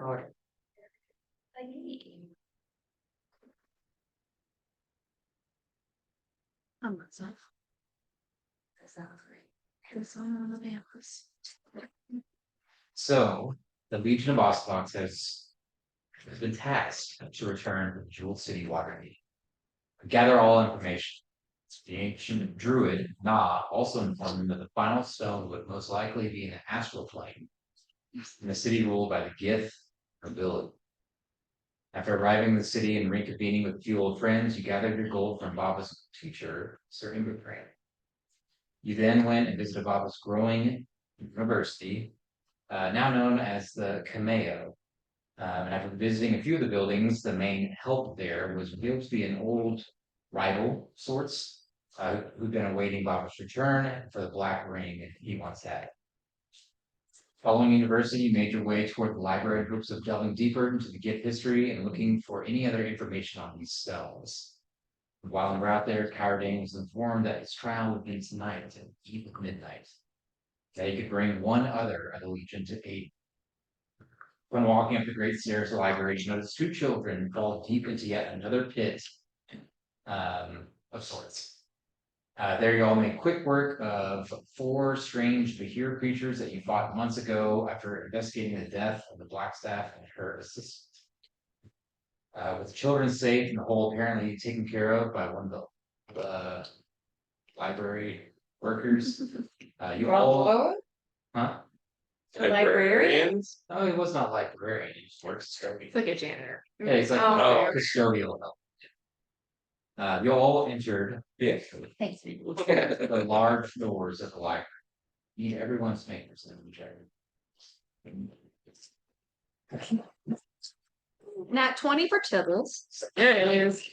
order. So the Legion of Osuvox has been tasked to return to the Jewel City Waterdeep. Gather all information. The ancient druid Na also informed them that the final stone would most likely be in the astral plane, in the city ruled by the Gith nobility. After arriving in the city and reconvening with a few old friends, you gathered your gold from Baba's teacher, Sir Imbercran. You then went and visited Baba's growing university, now known as the Cameo. And after visiting a few of the buildings, the main help there was revealed to be an old rival sorts who'd been awaiting Baba's return for the black ring he once had. Following university, you made your way toward the library in hopes of delving deeper into the gift history and looking for any other information on these stones. While you were out there, Cardane was informed that his trial would be tonight at the eve of midnight. That he could bring one other of the Legion to aid. When walking up the great stairs of the library, you noticed two children fall deep into yet another pit of sorts. There you all made quick work of four strange Bahir creatures that you fought months ago after investigating the death of the Blackstaff and her assistant. With the children safe and the whole apparently taken care of by one of the library workers, you all... Huh? Librarians? No, he was not librarian. He just works. It's like a janitor. Yeah, he's like custodial help. You all entered Thanks. the large doors of the library. Need everyone's fingers in the chair. Nat 20 for Tibbles. Yes.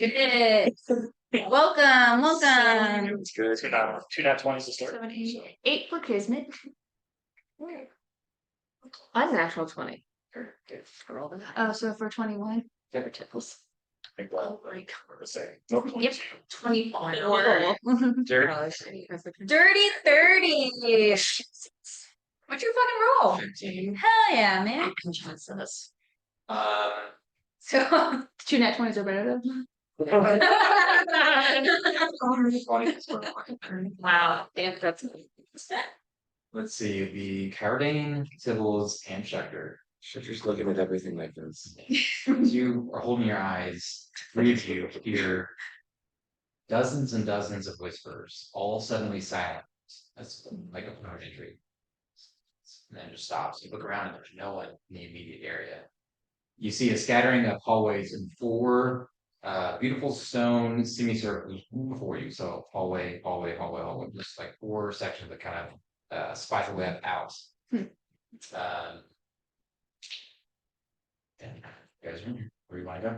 Welcome. It's good. Two nat 20s to start. 7, 8 for Kismet. Unnatural 20. Roll that. Oh, so for 21 for Tibbles. I think well, like we're saying. No, Yep. 24. Dirty 30. What's your fucking roll? 15. Hell yeah, man. Jesus. So 2 nat 20s are better than. Wow. Yeah, that's Let's see, it'd be Cardane, Tibbles, and Schechter. Shifter's looking at everything like this. As you are holding your eyes, three of you hear dozens and dozens of whispers, all suddenly silent. That's like a point of entry. And then it just stops. You look around and there's no one in the immediate area. You see a scattering of hallways and four beautiful stone semicircles before you. So hallway, just like four sections that kind of spider web out. Yeah, you guys, where you want to go?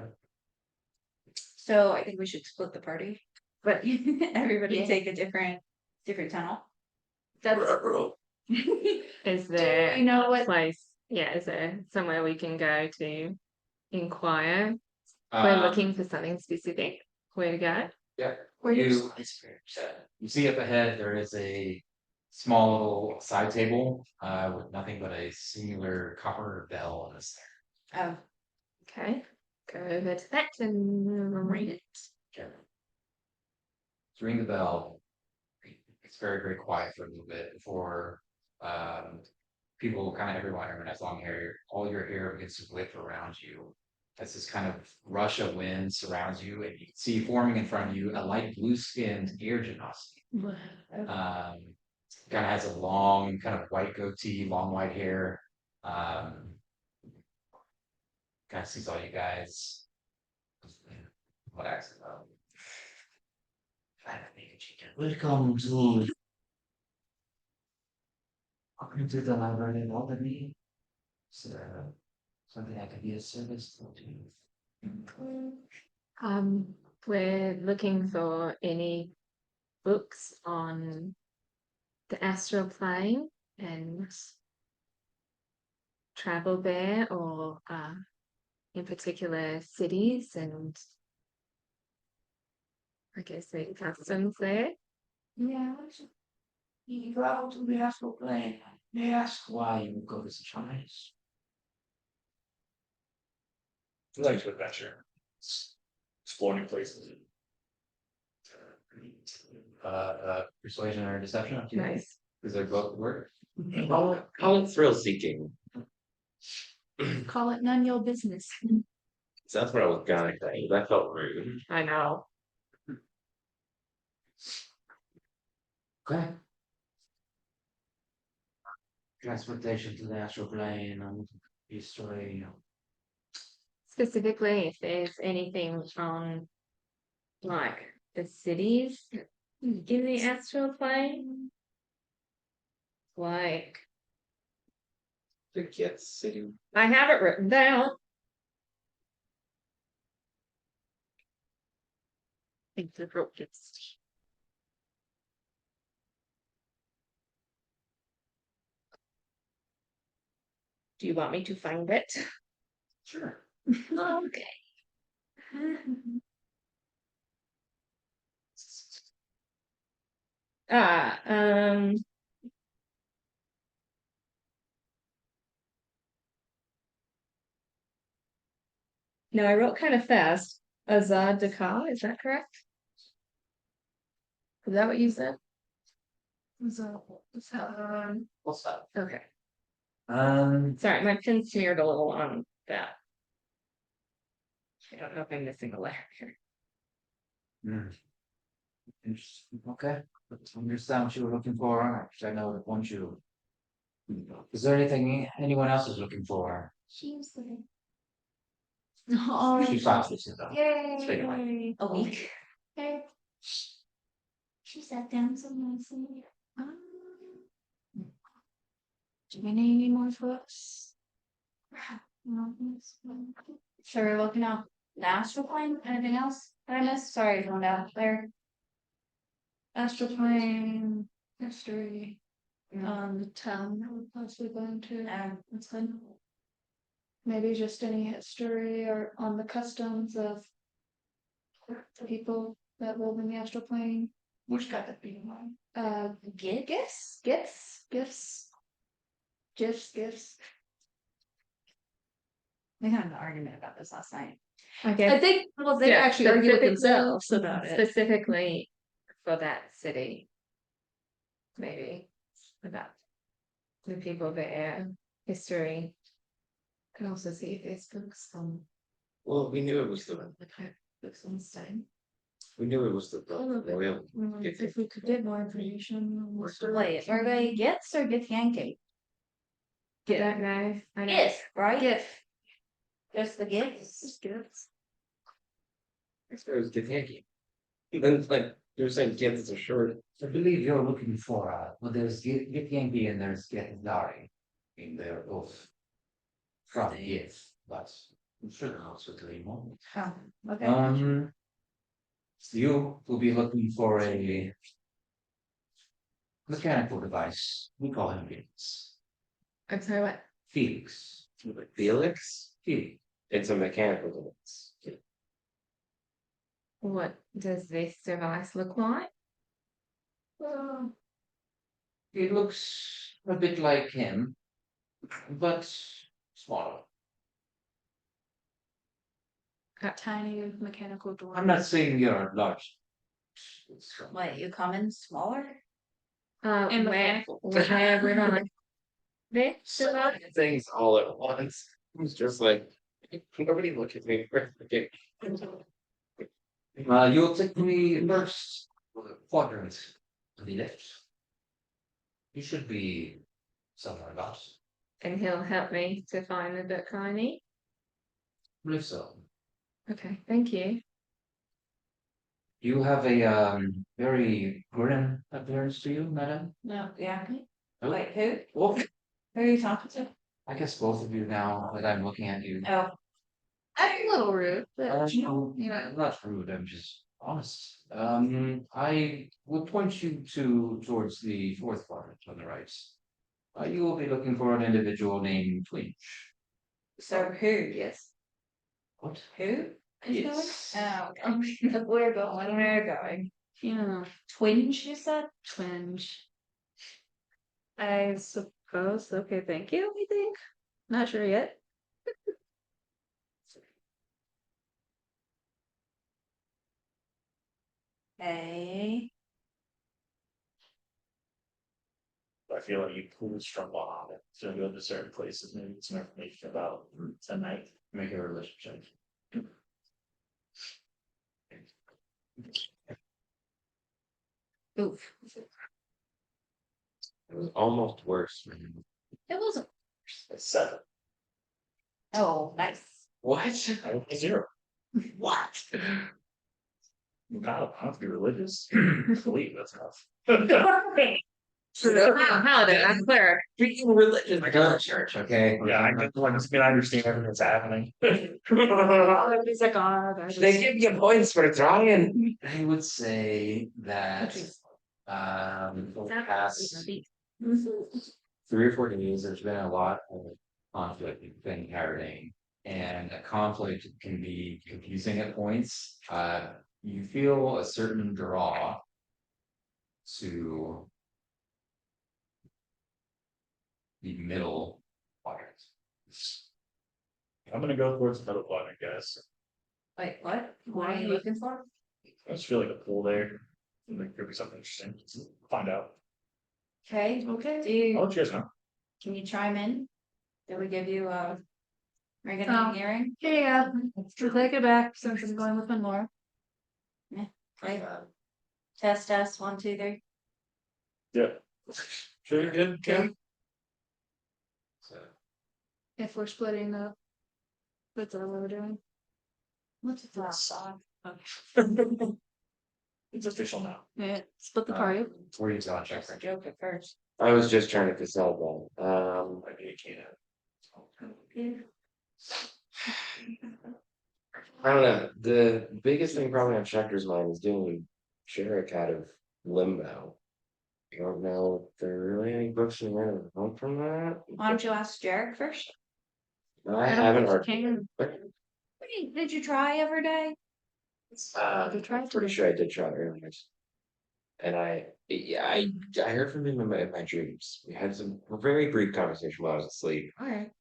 So I think we should split the party, but everybody take a different tunnel. That's. Is there you know a what? place? Yeah, is there somewhere we can go to inquire? We're looking for something specific. Where to go? Yeah. Where You see up ahead there is a small little side table with nothing but a singular copper bell on this there. Oh, Okay. Go over to that and ring it. Okay. So ring the bell. It's very, very quiet for a little bit before people, kind of everyone has long hair. All your hair begins to whip around you as this kind of rush of wind surrounds you, and you can see forming in front of you a light blue-skinned air genasi. Kind of has a long, kind of white goatee, long white hair. Kind of sees all you guys. What accent? Welcome to the library in Albany. So, something I could be of service to you. We're looking for any books on the astral plane and travel there, or in particular cities and I guess the customs there. Yeah, you travel to the astral plane. They ask why you would go to such a place. I like to adventure. Explore new places. Persuasion or deception? Up to you. Nice. Because they're both work. Call it thrill seeking. Call it none your business. So that's what I was gonna say. That felt rude. I know. Okay. Transportation to the astral plane and history. Specifically, if there's anything on like the cities in the astral plane, like The Get City. I have it written down. I think the rope gets. Do you want me to find it? Sure. Okay. Ah, no, I wrote kind of fast. Azad Dakar, is that correct? Is that what you said? What's that? Okay. Um, Sorry, my pen smeared a little on that. I don't know if I'm missing a letter here. hmm. Interesting. Okay. Let's understand what you were looking for. Because I know that once you. Is there anything anyone else is looking for? She's like, oh, She thought this is Straight away. yay! A week. Okay. She sat down so nicely. Do we need any more for us? No. So we're looking out the astral plane. Anything else that I missed? Sorry, going out there. Astral plane, history, the town that we're possibly going to. That's good. Maybe just any history or on the customs of the people that live in the astral plane. Which got that being one? Gifts. Gifts. We had an argument about this last night. Okay. I think, well, they Yeah, actually argue with specifically- themselves about it. Specifically for that city. Maybe about the people there, history. Can also see if there's books on Well, we knew it was the books on stone. royal. If we could get more information. Wait, are they gifts or gift yanking? I don't know. I know. Gift, right? Gift. Just the gifts. Gifts. It was Get Yankee. Then like you're saying gifts are short. I believe you're looking for, well, there's Get Yankee and there's Get Dari. I mean, they're both from Yes, but I'm sure they're also doing more. Oh, okay. You will be looking for a mechanical device. We call him Felix. I'm sorry, what? Felix. Felix? Felix. It's a mechanical device. What does this device look like? It looks a bit like him, but smaller. Tiny mechanical door. I'm not saying you're large. Wait, you come in smaller? And mechanical. where we're on this device? Things all at once. It was just like nobody look at me for a second. You'll take the first quadrant to the left. You should be somewhere about. And he'll help me to find the book I need. I believe so. Okay, thank you. You have a very grim appearance to you, madam. No, yeah. Oh. Wait, who? Well, Who are you talking to? I guess both of you now that I'm looking at you. Oh. I'm a little rude, but No, I'm not rude, I'm just honest. I will point you towards the fourth quadrant on the right. You will be looking for an individual named Twinge. so who? Yes. What? Who? Yes. Oh, okay. We're going. Yeah. Twinge, you said? Twinge. I suppose. Okay, thank you, I think. Not sure yet. Okay. I feel like you pulled from bottom, so go to certain places, maybe some information about tonight. Make a relationship. Oof. It was almost worse. It wasn't. It's 7. Oh, nice. What? I don't think 0. What? You kind of have to be religious. Believe that's enough. How did I'm clear. Freaking religion. I go to church, okay? Yeah, I mean, I understand everything that's happening. He's like, oh, They give you points for trying. I would say that over the past 3 or 4 days, there's been a lot of conflict been happening. And a conflict can be confusing at points. You feel a certain draw to the middle quadrant. I'm gonna go towards the middle quadrant, guys. Wait, what? What are you looking for? I just feel like a pool there. And there could be something interesting. Find out. Okay, Okay. do you, I'll let you guys know. can you chime in? Did we give you a regular Oh. hearing? Yeah, we'll take it back since I'm going with Lenore. Okay. Test, 1, 2, 3. Yeah. Sure, you're good, Kim? So If we're splitting up. That's all we're doing. What's the last song? It's official now. Yeah, split the party. where you going, check? Just a joke at first. I was just trying to facade that. Maybe you can't. I don't know. The biggest thing probably on Schecter's mind is doing Sherrick out of limbo. I don't know if there are really any books in there that come from that. Why don't you ask Jarek first? I haven't think heard. you can. Did you try every day? You tried I'm pretty to. sure I did try earlier. And I heard from him in my dreams. We had some very brief conversation while I was asleep. Alright.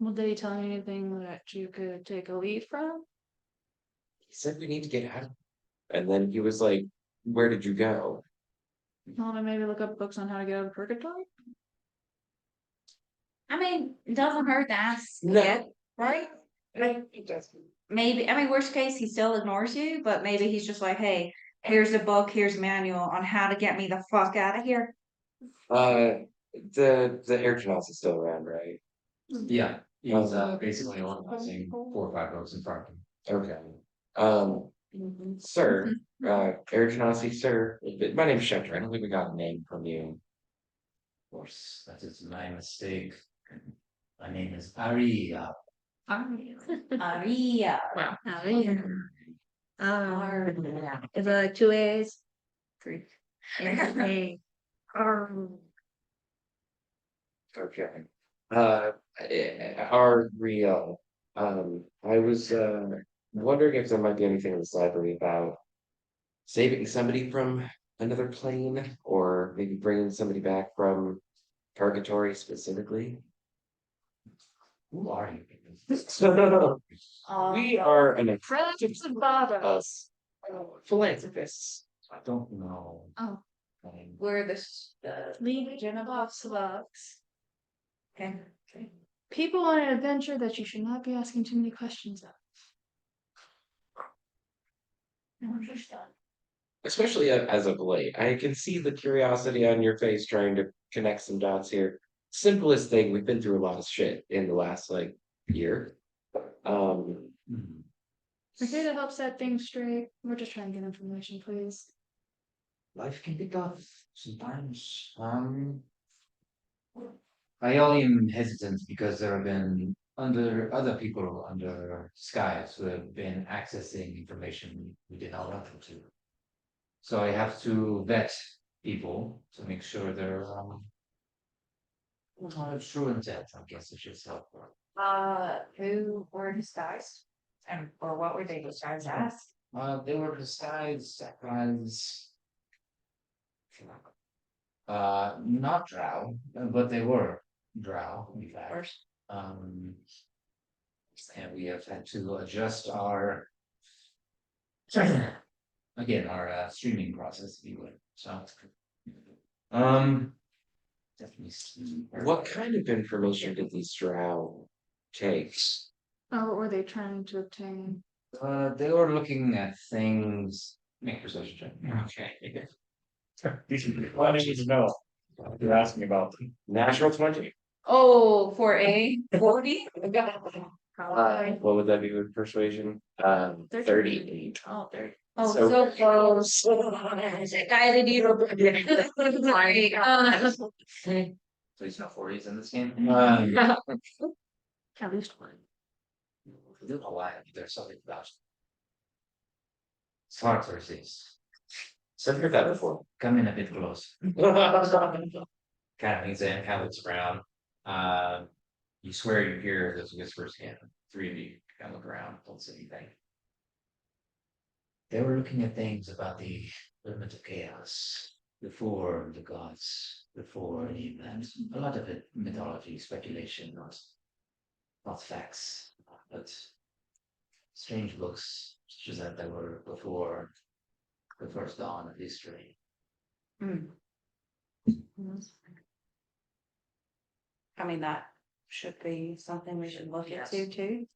Well, did he tell you anything that you could take a lead from? He said we need to get out. And then he was like, "Where did you go?" Want to maybe look up books on how to get out of purgatory? I mean, it doesn't hurt to ask. No. Yeah, right? Maybe, I mean, worst case, he still ignores you, but maybe he's just like, hey, here's a book, here's a manual on how to get me the fuck out of here. The air Genasi is still around, right? Yeah, he's basically organizing 4 or 5 books in front of him. Okay. Sir, air Genasi, sir. My name's Schechter. I don't think we got a name from you. Of course, that is my mistake. My name is Aria. Aria. Wow. Is it like 2 A's? 3. A. Okay. Our real. I was wondering if there might be anything in this library about saving somebody from another plane, or maybe bringing somebody back from purgatory specifically. Who are you? We are an Friends of Baba. us philanthropists. I don't know. Oh. We're the Legion of Osuvox. Okay. People on an adventure that you should not be asking too many questions of. Especially as of late, I can see the curiosity on your face trying to connect some dots here. Simplest thing, we've been through a lot of shit in the last like year. We're here to help set things straight. We're just trying to get information, please. Life can be tough sometimes. I only am hesitant because there have been other people under skies who have been accessing information we did not want them to. So I have to vet people to make sure they're true intent, I guess I should say. Who were disguised? And or what were they disguised as? They were disguised as not drow, but they were drow, in fact. And we have had to adjust our again, our streaming process, if you would, so. Um. Definitely. What kind of information did these drow take? Oh, what were they trying to obtain? They were looking at things, make perception check. Okay. These are what I need to know. You're asking about them. Natural 20. Oh, for a 40? What would that be with persuasion? 38. Oh, 30. Oh, So- so close. Guided you. Sorry. So he's not 40s in this game. At least one. I don't know why, there's something about. Smart sources, So I've heard that before. come in a bit close, kind of leans in, kind of looks around. You swear you hear those whispers again, three of you kind of look around, don't say anything. They were looking at things about the element of chaos, before the gods, before any event. A lot of it mythology, speculation, not facts, but strange books, such as that were before the first dawn of history. I mean, that should be something we should look into too.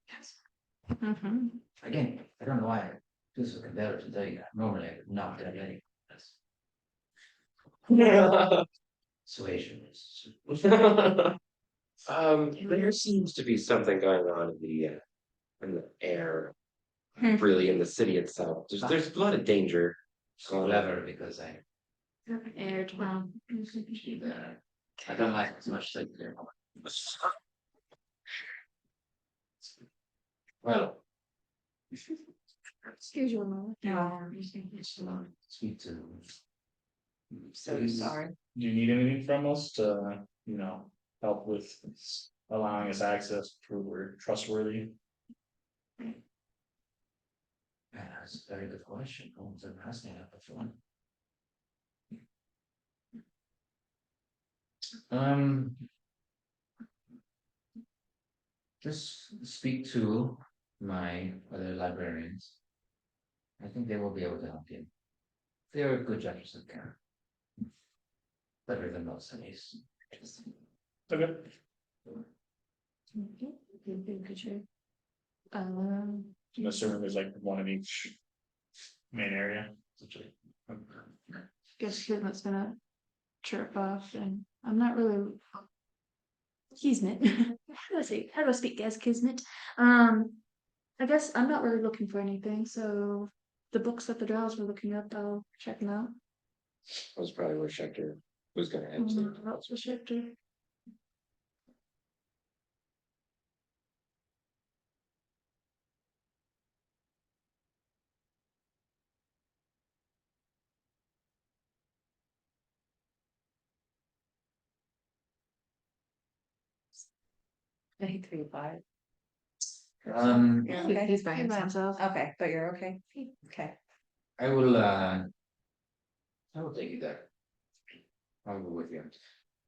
Mm-hmm. Again, I don't know why this is better to tell you that. Normally I would not tell you any of this. Suasion is. There seems to be something going on in the air, Hmm. really in the city itself. There's a lot of danger. Clever because I Air well. I don't like as much like there. Well, Excuse your moment. No. speak to. So sorry. Do you need anything from us to, help with allowing us access to prove we're trustworthy? Yeah, that's a very good question. No one's ever asked me that before. Just speak to my other librarians. I think they will be able to help you. They are good judges of care. Better than most, at least. Okay. I'm assuming there's like one in each main area. Guess Kismet's gonna chirp off, and I'm not really. Kismet. How do I speak as Kismet? I guess I'm not really looking for anything, so the books that the Drows were looking up, I'll check them out. That was probably where Schecter was gonna head to. That's for Schecter. I hate 3 5. You're okay? He's by You're himself. Okay, but you're okay. Okay. I will take you there. I'll go with you.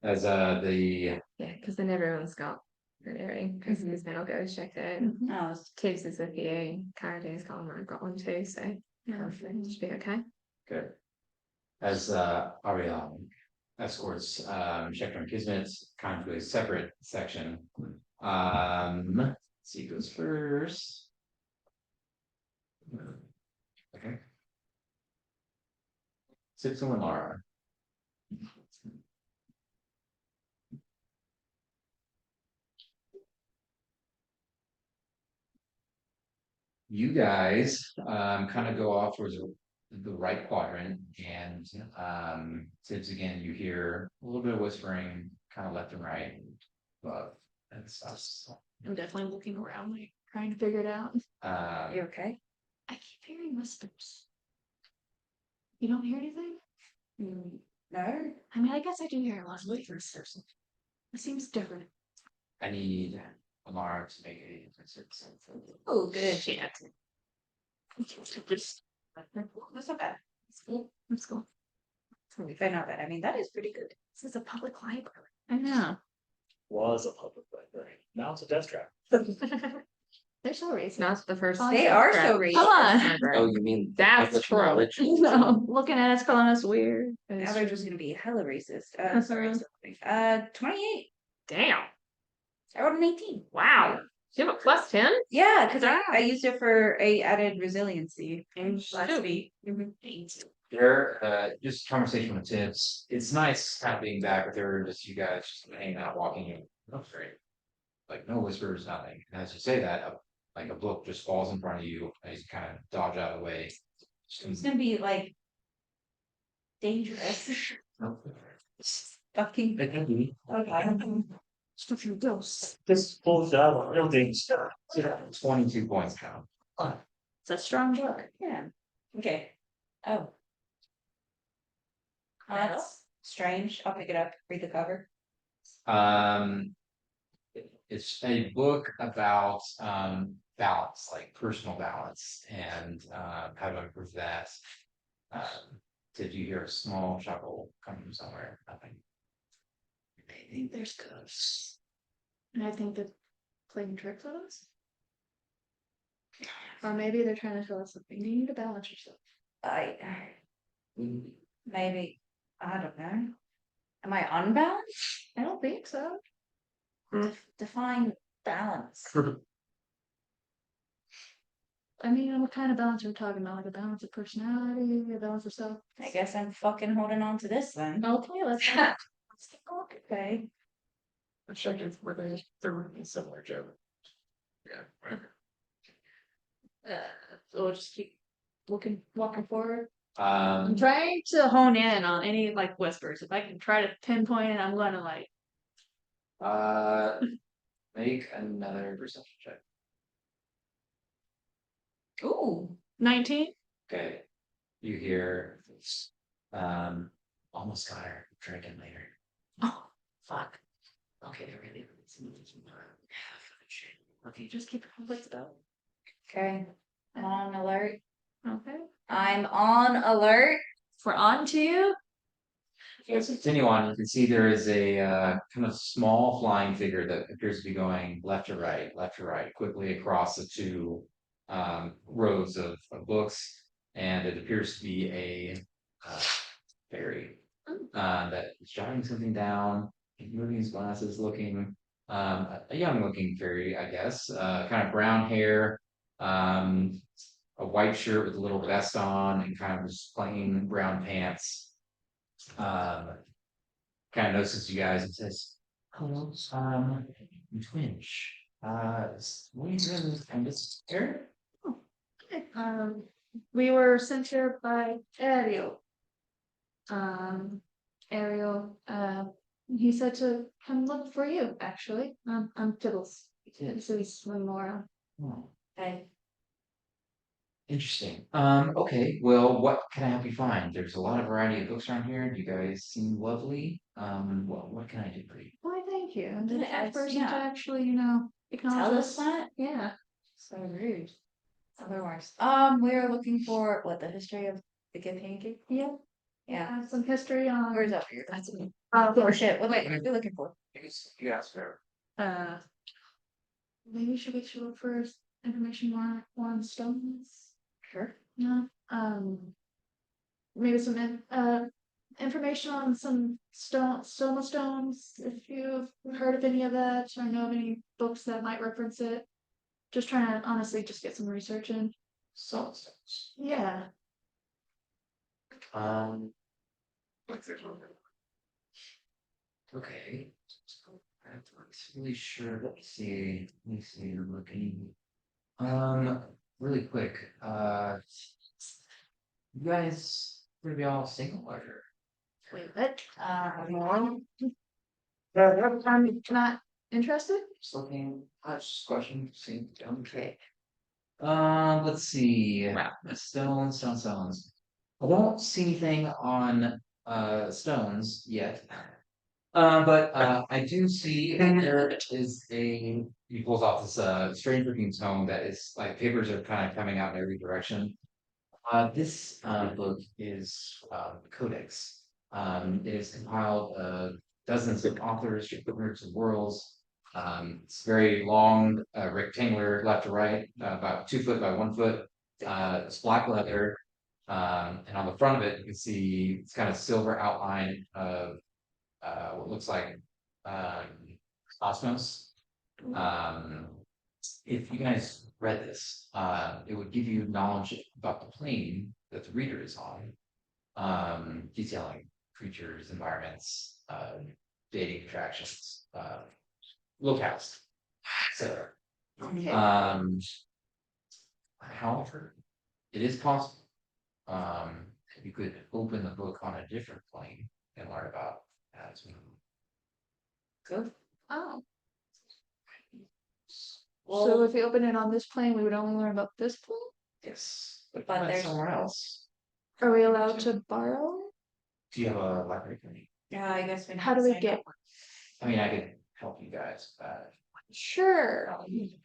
As the Yeah, because then everyone's got an earring, because his men will go check it. Oh, Tibbs is with you, Carraday's got one, I've got one too, so hopefully it should be okay. good. As Ariel escorts Schecter and Kismet kind of to a separate section. Let's see who goes first. Okay. Six and Lamar. You guys kind of go off towards the right quadrant, and Tibbs again, you hear a little bit of whispering kind of left and right above and stuff. I'm definitely looking around, like trying to figure it out. you okay? I keep hearing whispers. You don't hear anything? No. I mean, I guess I do hear a lot of whispers. It seems different. I need Amara to make a Oh, good. Yeah. That's not bad. It's cool. It's cool. But not bad. I mean, that is pretty good. This is a public library. I know. Was a public library. Now it's a death trap. They're so racist. Not the first. Oh, They yeah. are so Come racist. on. Oh, you mean That's public true. knowledge? No, looking at us, calling us weird. Now they're just gonna be hella racist. Sorry. Uh-huh. 28. Damn. I wrote an 18. Wow. Do you have a plus 10? Yeah, because Wow. I used it for a added resiliency last Shoot. week. Just conversation with tips. It's nice kind of being back with her, just you guys just hanging out, walking in. That's great. Like no whispers, nothing. And as you say that, like a book just falls in front of you, and you kind of dodge out of the way. It's gonna be like dangerous. Fucking okay. Fucking ghosts. This bullshit, real things. 22 points now. It's a strong book. Yeah. Okay. Oh. Oh, that's strange. I'll pick it up, read the cover. Um, it's a book about balance, like personal balance, and how to improve that. Did you hear a small chuckle coming from somewhere? Nothing. I think there's ghosts. And I think they're playing tricks on us. Or maybe they're trying to tell us something. You need to balance yourself. Maybe, I don't know. Am I unbalanced? I don't think so. Define balance. I mean, what kind of balance are we talking about? Like a balance of personality, a balance of self? I guess I'm fucking holding on to this then. Okay, let's take a look. Okay. I'm checking for there would be similar joke. Yeah. So we'll just keep walking forward. I'm Um, trying to hone in on any like whispers. If I can try to pinpoint it, I'm gonna like uh, make another perception check. ooh 19. Okay, you hear, almost got her. Drinking later. Oh fuck. Okay, they're really. Okay, just keep your wits about. Okay. I'm on alert. Okay. I'm on alert. We're on to As you continue on, you can see there is a kind of small flying figure that appears to be going left to right, quickly across the two rows of books, and it appears to be a fairy that is jotting something down, moving his glasses, looking a young-looking fairy, I guess, kind of brown hair, a white shirt with a little vest on, and kind of just plain brown pants. Kind of notices you guys and says, "Hello, Twinge. What are you doing in this area?" okay. We were sent here by Ariel. Ariel, he said to come look for you, actually. I'm Tibbles. This is Lenora. Oh, Okay. interesting. Okay, well, what can I help you find? There's a lot of variety of books around here. You guys seem lovely. Well, what can I do for you? Why, thank you. I'm the Yes, first person yeah. to actually, acknowledge Tell us that? Yeah. So rude. Otherwise. We're looking for what, the history of the gift pancake? Yeah. Yeah. Some history on. Where's up here? That's me. Oh, Oh shit. What are you looking for? You asked her. Maybe should we look for information more on stones? Sure. No. Maybe some information on some stoma stones. If you've heard of any of that or know of any books that might reference it. Just trying to honestly just get some research in. Songs. Yeah. Okay. I'm not really sure. Let me see. You're looking. Really quick. You guys gonna be all single or? Wait, what? No. I'm not interested. Just looking. Just question. See. Okay. Let's see. Stones. I don't see anything on stones yet. But I do see there is he pulls off this strange looking tome that is like papers are kind of coming out in every direction. This book is Codex. It is compiled of dozens of authors, hundreds of worlds. It's very long, rectangular left to right, about 2 foot by 1 foot. It's black leather. And on the front of it, you can see it's kind of silver outline of what looks like cosmos. If you guys read this, it would give you knowledge about the plane that the reader is on, detailing creatures, environments, dating attractions, locales, etc. Okay. However, it is possible. You could open the book on a different plane and learn about as well. Good. Oh, so Well, if we open it on this plane, we would only learn about this plane? Yes, But but there's- somewhere else. Are we allowed to borrow? Do you have a library card? yeah, I guess we. How do we sign get up. one? I mean, I could help you guys. Sure. I mean,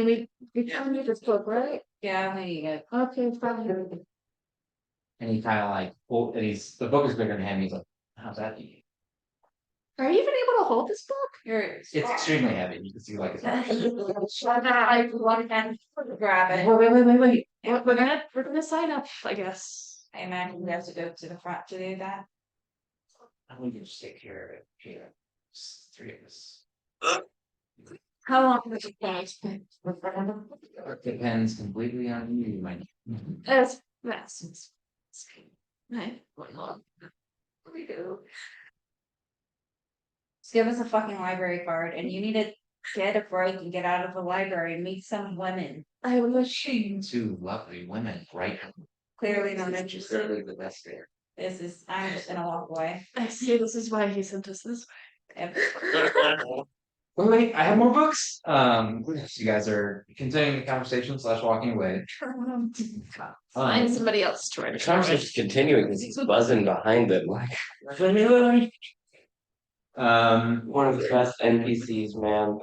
we can need this book, right? Yeah, we need it. Okay, fine. And he kind of like, well, and the book is bigger than him. He's like, how's that? Are you even able to hold this book? It's extremely heavy. You can see like it's. I want to grab it. Wait. We're gonna sign up, I guess. I imagine we have to go to the front to do that. We can just take care of it here. Just the three of us. How long does it take? It depends completely on you, my. That's fast. Right. What do we do? Just give us a fucking library card and you need to get a break and get out of the library and meet some women. I wish. Two lovely women, right? Clearly not interested. Clearly the best there. I'm just gonna walk away. I see. This is why he sent us this. Wait, I have more books. You guys are continuing the conversation / walking away. Find somebody else to write. The conversation's continuing because he's buzzing behind them like one of the best NPCs, man.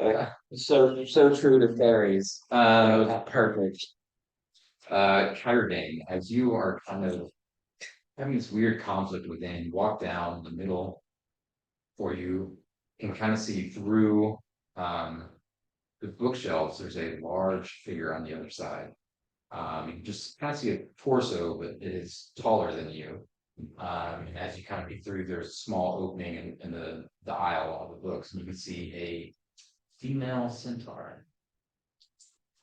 So true to fairies. That was perfect. Kyrdane, as you are kind of having this weird conflict within, you walk down the middle for you can kind of see through the bookshelves. There's a large figure on the other side. You can just kind of see a torso, but it is taller than you. And as you kind of peek through, there's a small opening in the aisle of the books, and you can see a female centaur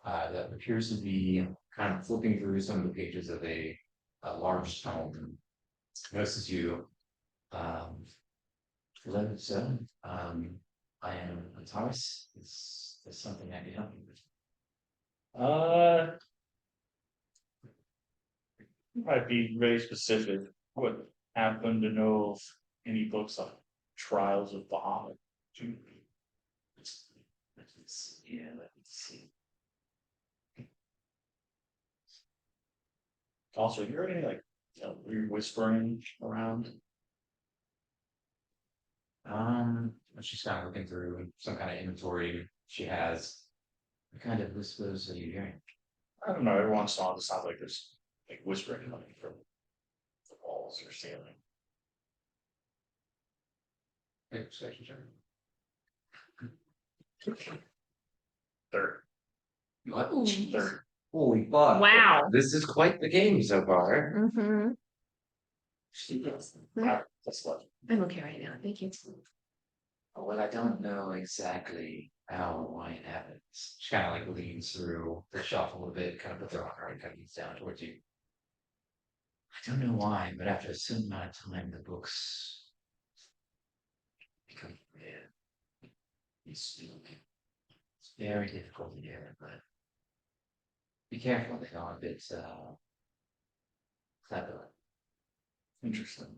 that appears to be kind of flipping through some of the pages of a large tome. Notices you. Hello, sir. I am Thomas. Is there something I can help you with? Might be very specific. What happen to know of any books on trials of Bahamut? Yeah, let me see. Also, you heard any like weird whispering around? She's kind of looking through some kind of inventory she has. What kind of whispers are you hearing? I don't know. Every once in a while, it sounds like there's like whispering coming from the walls or ceiling. Perception check. Third. What? Third. Holy fuck. Wow. This is quite the game so far. Mm-hmm. That's what. I'm okay right now. Thank you. Well, I don't know exactly how or why it happens. She kind of like leans through the shelf a little bit, kind of puts her arm and kind of leans down towards you. I don't know why, but after a certain amount of time, the books become clear. It's very difficult to hear, but be careful. They are a bit clever. Interesting.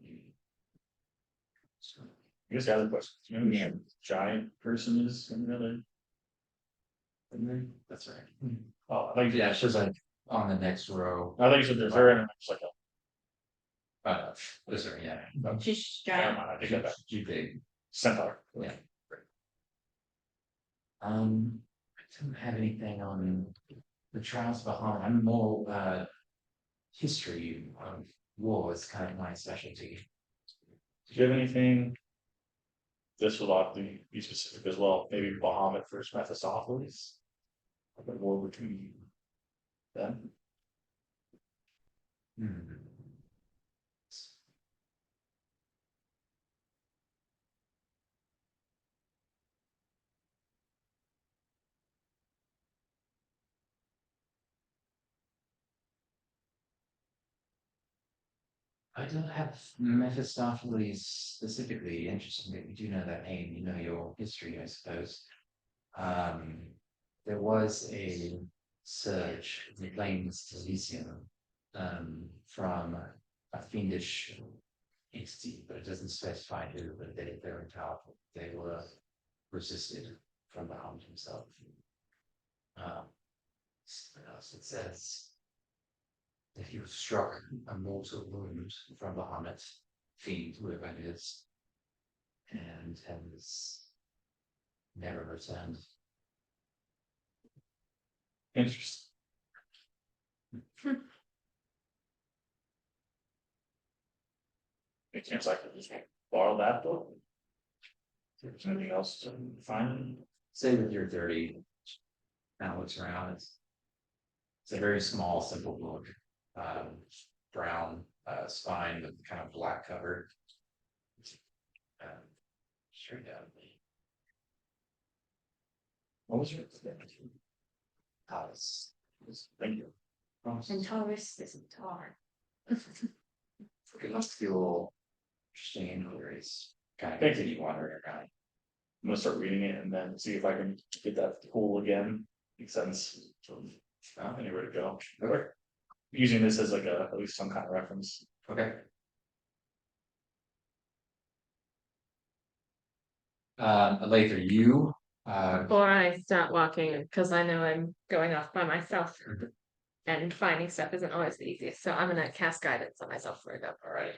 I guess the other question, you know who that giant person is in the other? That's right. Oh, I think Yeah, she's like on the next row. I think you said there's her and it's like a This her, yeah. She's never giant. mind, I think that Too big. centaur. Yeah. I don't have anything on the trials behind. I'm more history. War is kind of my specialty. Do you have anything this will have to be specific as well, maybe Bahamut versus Mephistopheles. A bit more between them. Hmm. I don't have Mephistopheles specifically. Interesting that you do know that name. You know your history, I suppose. Um, there was a surge in the plains Elysium from a fiendish entity, but it doesn't specify who, but they were powerful. They were resisted from Bahamut himself. What else it says? If he was struck a mortal wound from Bahamut, fiend, whoever it is, and has never returned. Interesting. It seems like I just borrow that book. If there's anything else to find. Say with your 30, now looks around, it's a very small, simple book. Brown spine with kind of black cover. Straight out. What was your? House. Thank you. And Taurus isn't tar. It must feel interesting inquiries. Kind of Thank you. continue wandering around. I'm gonna start reading it and then see if I can get that pool again. Makes sense. Anywhere to go. Okay. Using this as like at least some kind of reference. Okay. Lather, you Before I start walking, because I know I'm going off by myself and finding stuff isn't always the easiest. So I'm gonna cast guidance on myself for a bit. all right.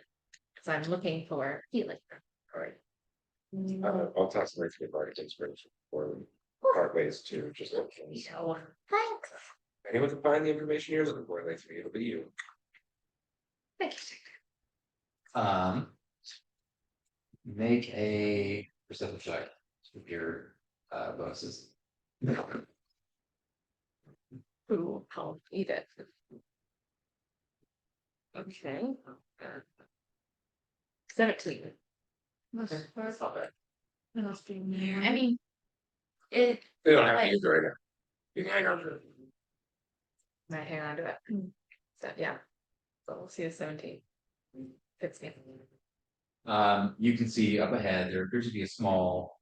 Because I'm looking for healing. All right. I'll toss my three bardic inspiration for part ways too, just in case. So thanks. Anyone can find the information you're looking for, Lathan, it'll be you. Thank you. Make a perception check with your bonuses. Ooh, I'll eat it. Okay. 17. That's That's not bad. It must be me. I mean, it, They don't have Like- to use it right now. You can hang on to it. I hang on to it. So yeah. So we'll see a 17. Fits me. You can see up ahead, there appears to be a small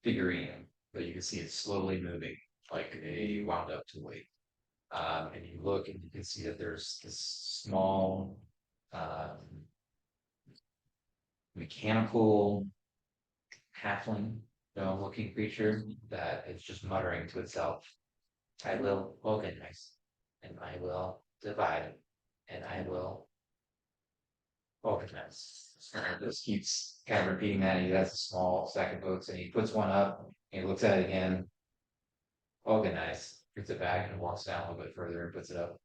figurine, but you can see it slowly moving, like a wound up toy. And you look and you can see that there's this small mechanical halfling looking creature that is just muttering to itself. I will organize and I will divide and I will organize. And just keeps kind of repeating that. He has a small stack of books and he puts one up and he looks at it again. Organize, puts it back and walks down a little bit further and puts it up.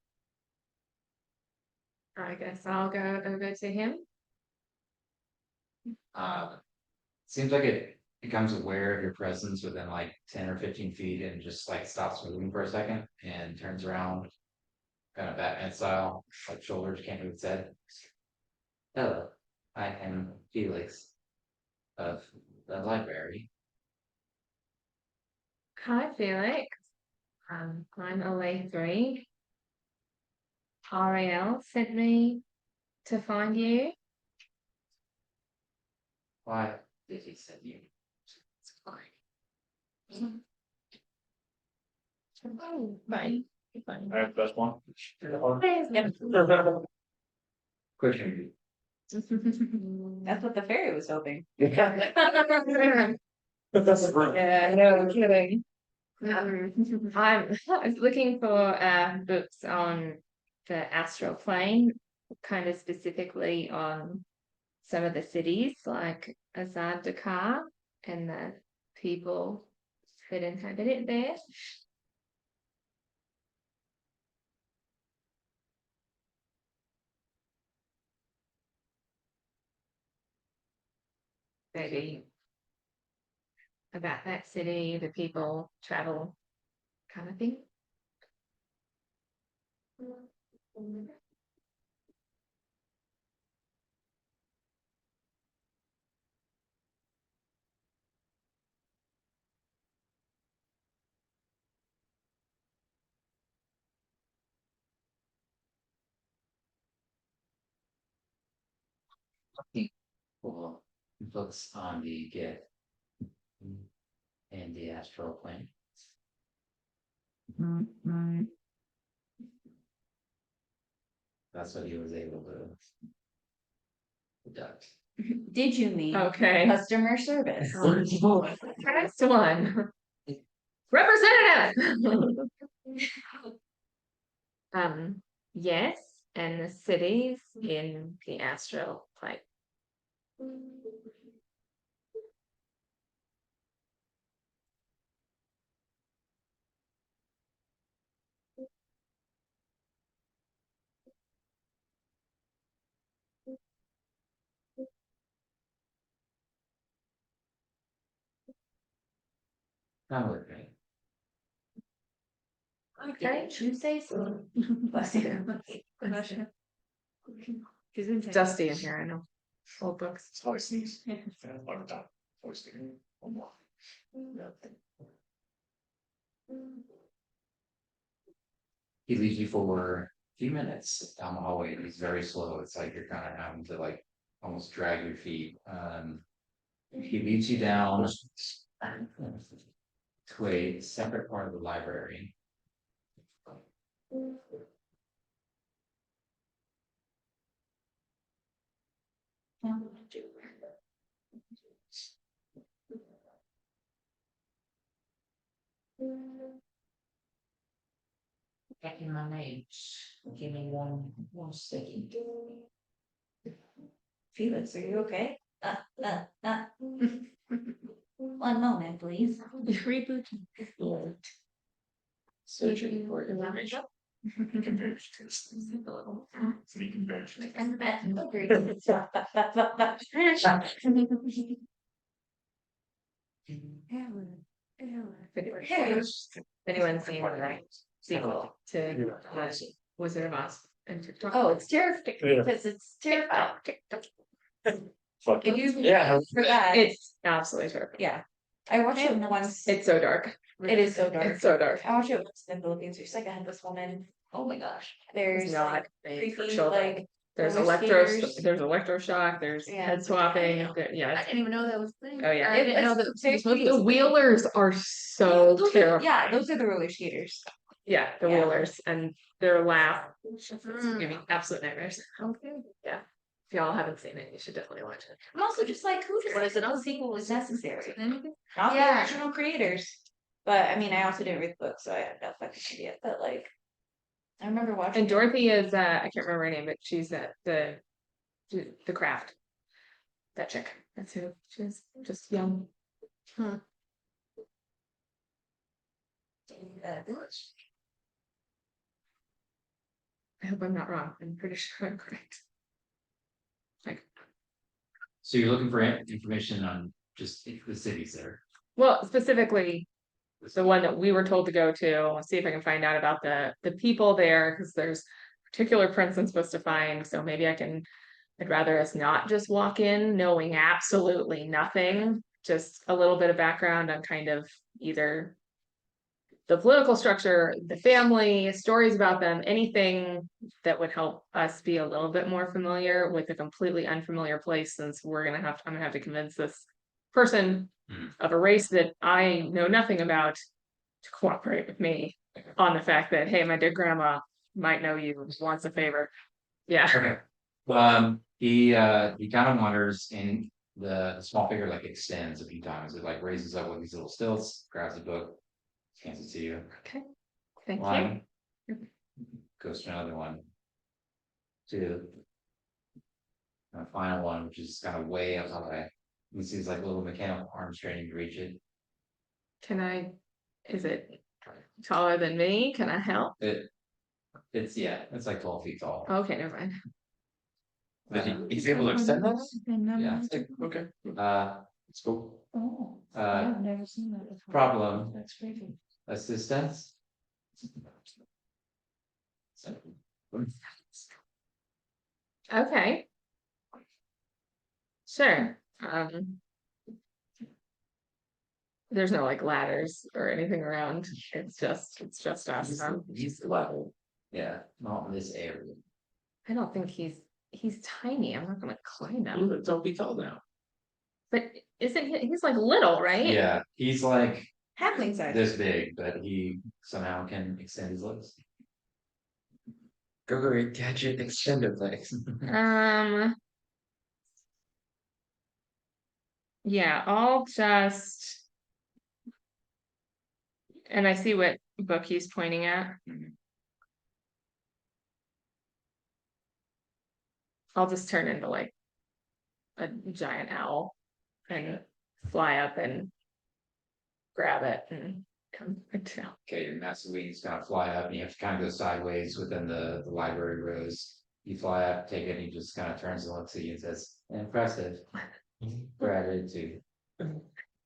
I guess I'll go over to him. Seems like it becomes aware of your presence within like 10 or 15 feet and just like stops moving for a second and turns around, kind of Batman style, like shoulders can't move its head. Hello, I am Felix of the library. Hi, Felix. I'm OA3. Ariel sent me to find you. Why did he send you? It's fine. Oh, fine. Fine. Alright, best one. Question. that's what the fairy was hoping. Yeah, no kidding. I was looking for books on the astral plane, kind of specifically on some of the cities like Azad Dakar and the people that inhabit it there. Maybe about that city, the people, travel kind of thing. Well, focus on the get and the astral plane. That's what he was able to conduct. Did you mean Okay. customer service? Next one. Representative. Yes, and the cities in the astral plane. Not with me. Okay, you say so. Bless you. Dusty in here, I know. Old books. It's always sneeze. Over top. Always sneeze. One more. He leaves you for a few minutes down the hallway and he's very slow. It's like you're kind of having to like almost drag your feet. He leads you down to a separate part of the library. Checking my notes. Give me one second. Felix, are you okay? One moment, please. Reboot. Searching for information. Anyone seen the sequel to Wizard of Oz and TikTok? Oh, it's terrifying Yeah. because it's terrifying. Fuck. If you Yeah. for that, It's absolutely terrible. yeah. I watched it once. It's so dark. It is so dark. It's so dark. I watched it once in the Philippines. It's like I had this woman. Oh my gosh. There's It's not like made for creepy, children. like There's roller skaters. there's electroshock, there's Yeah. head swapping, yeah. I didn't even know that was a thing. Oh, yeah. I didn't know that It's this movie The was a thing. wheelers are so Those are- terrible. Yeah, those are the roller skaters. Yeah, the Yeah. wheelers and their laugh. Mm. Give me absolute nightmares. Okay. Yeah. If y'all haven't seen it, you should definitely watch it. I'm also just like, who What is it the on? sequel was necessary? Anything? Not the Yeah. original creators. But I mean, I also didn't read the book, so I have no fucking idea. But like, I remember watching. And Dorothy is I can't remember her name, but she's the craft. That chick. That's who she is. Just young. I hope I'm not wrong. I'm pretty sure I'm correct. So you're looking for information on just the cities there. Well, specifically the one that we were told to go to. I'll see if I can find out about the people there because there's particular prints I'm supposed to find. So maybe I'd rather us not just walk in knowing absolutely nothing, just a little bit of background on kind of either the political structure, the family, stories about them, anything that would help us be a little bit more familiar with a completely unfamiliar place, since I'm gonna have to convince this person of a race that I know nothing about to cooperate with me on the fact that, hey, my dear grandma might know you, wants a favor. Yeah. Okay. He kind of wanders in the small figure like extends a few times. It like raises up with these little stilts, grabs a book, hands it to you. Okay. Thank you. One. Goes to another one. Two. And a final one, which is kind of way up high. You see these like little mechanical arms training to reach it. Is it taller than me? Can I help? It's like 12 feet tall. Okay, never mind. He's able to extend those? Yeah. Okay. It's cool. Oh, Uh, I've never seen that before. problem That's creepy. assistance. Okay. Sure, there's no like ladders or anything around, it's just us, huh? He's the level. Yeah, not in this area. I don't think he's tiny, I'm not gonna climb him, Don't be tall now. but isn't he's like little, right? Yeah, he's like Halfling size. this big, but he somehow can extend his legs. Go gadget extended legs. Yeah, I'll just. And I see what book he's pointing at. I'll just turn into like a giant owl and fly up and grab it and come right down. Okay, your massive wings kind of fly up and you have to kind of go sideways within the library rows. You fly up, take it, and he just kind of turns and looks at you and says, impressive. Gratitude.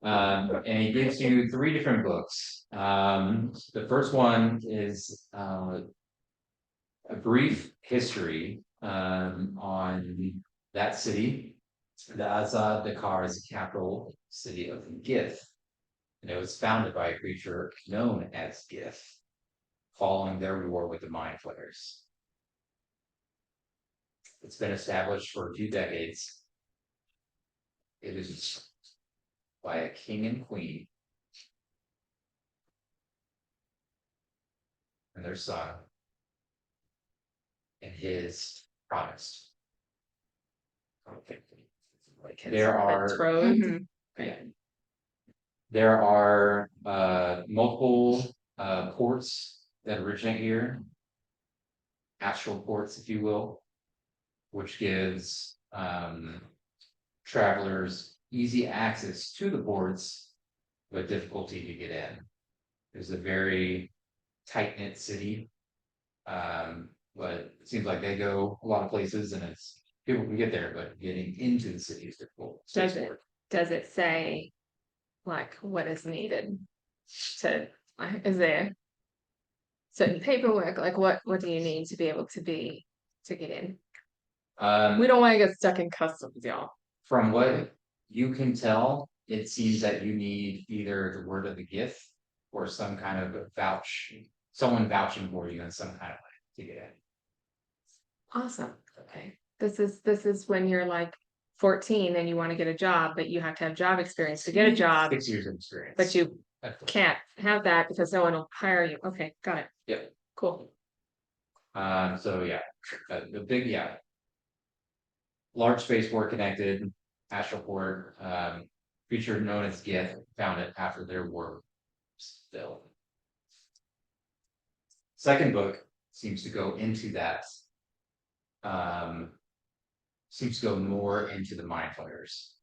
And he gives you 3 different books. The first one is a brief history on that city. The Azad Dakar is the capital city of Gith. And it was founded by a creature known as Gith, following their war with the Mind Flayers. It's been established for a few decades. It is by a king and queen and their son and his promise. There are Betrothed. yeah. There are multiple ports that originate here, astral ports, if you will, which gives travelers easy access to the ports, but difficulty to get in. There's a very tight-knit city, but it seems like they go a lot of places, and it's people can get there, but getting into the city is difficult. Does it say like what is needed to, is there certain paperwork, like what do you need to be able to get in? We don't want to get stuck in customs, y'all. From what you can tell, it seems that you need either the word of the gift or some kind of someone vouching for you in some kind of way to get in. Awesome. Okay. This is when you're like 14 and you want to get a job, but you have to have job experience to get a job, 6 years of experience. but you can't have that because no one will hire you. Okay, got it. Yep. Cool. So yeah, the big large spaceport connected astral port, creature known as Gith found it after their war still. Second book seems to go into that. Seems to go more into the Mind Flayers.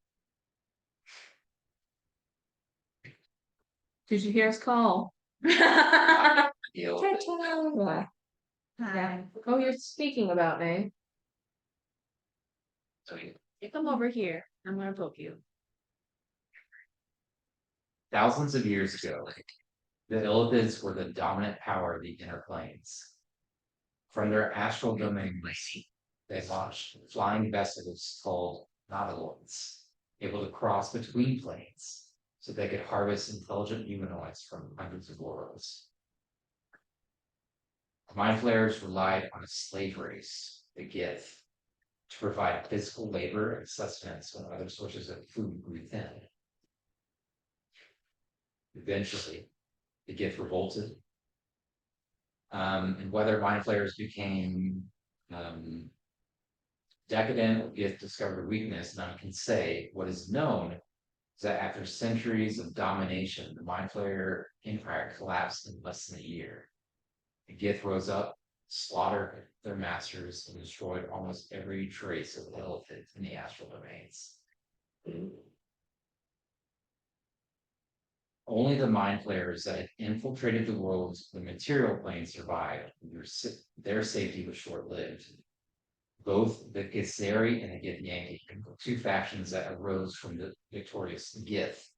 Did you hear us call? Deal. Yeah. Hi. Oh, you're speaking about me. You come over here. I'm gonna poke you. Thousands of years ago, the Illithids were the dominant power of the inner planes. From their astral domain, they launched flying vessels called nautiloids, able to cross between planes so they could harvest intelligent humanoids from hundreds of worlds. Mind Flayers relied on a slave race, the Gith, to provide physical labor and sustenance when other sources of food grew thin. Eventually, the Gith revolted, and whether Mind Flayers became decadent or Gith discovered weakness, none can say. What is known is that after centuries of domination, the Mind Flayer empire collapsed in less than a year. The Gith rose up, slaughtered their masters, and destroyed almost every trace of Illithid in the astral domains. Only the Mind Flayers that had infiltrated the worlds of the material plane survived. Their safety was short-lived. Both the Githzeri and the Githyanki, 2 factions that arose from the victorious Gith,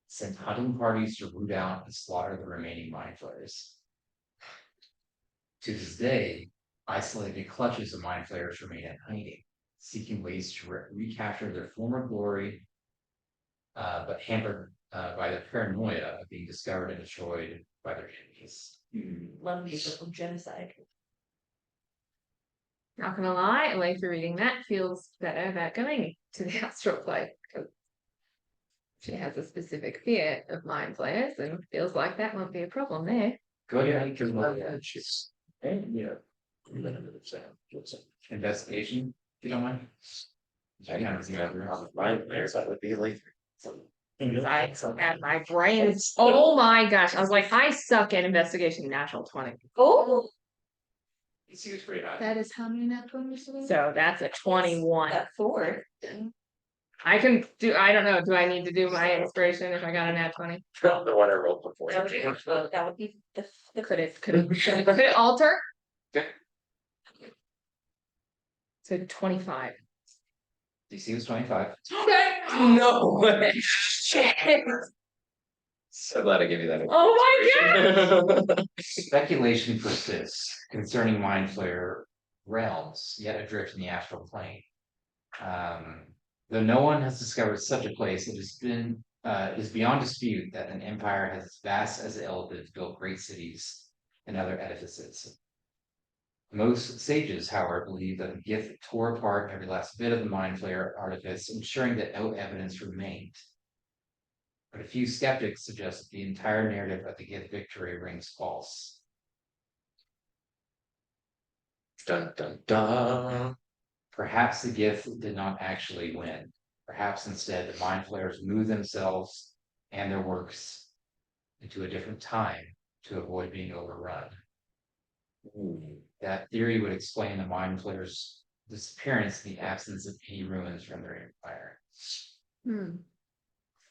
sent hunting parties to root out and slaughter the remaining mind flayers. To this day, isolated clutches of mind flayers remain in hiding, seeking ways to recapture their former glory, but hampered by the paranoia of being discovered and destroyed by their enemies. Love me some genocide. Not gonna lie, after reading that, feels better about going to the astral plane because she has a specific fear of mind flayers and feels like that won't be a problem there. Good, Because she's, and, you know. investigation, if you don't mind. I kind of see that. That would be like. And my brain is, oh my gosh, I was like, I suck at investigation, natural 20. Oh, He seems pretty high. That is how many natural twenties? So that's a 21. that Thor. I can do, I don't know, do I need to do my inspiration if I got a nat 20? The one I rolled before. That would be the Could it alter? Okay. So 25. DC was 25. No way. So glad I gave you that. Oh my god. Speculation persists concerning mind flayer realms yet adrift in the astral plane. Though no one has discovered such a place, it is beyond dispute that an empire as vast as the Eldids built great cities and other edifices. Most sages, however, believe that the gift tore apart every last bit of the mind flayer artifice, ensuring that no evidence remained. But a few skeptics suggest that the entire narrative of the gift victory rings false. Dun dun dun. Perhaps the gift did not actually win. Perhaps instead the mind flayers moved themselves and their works into a different time to avoid being overrun. That theory would explain the mind flayers' disappearance in the absence of any ruins from their empire.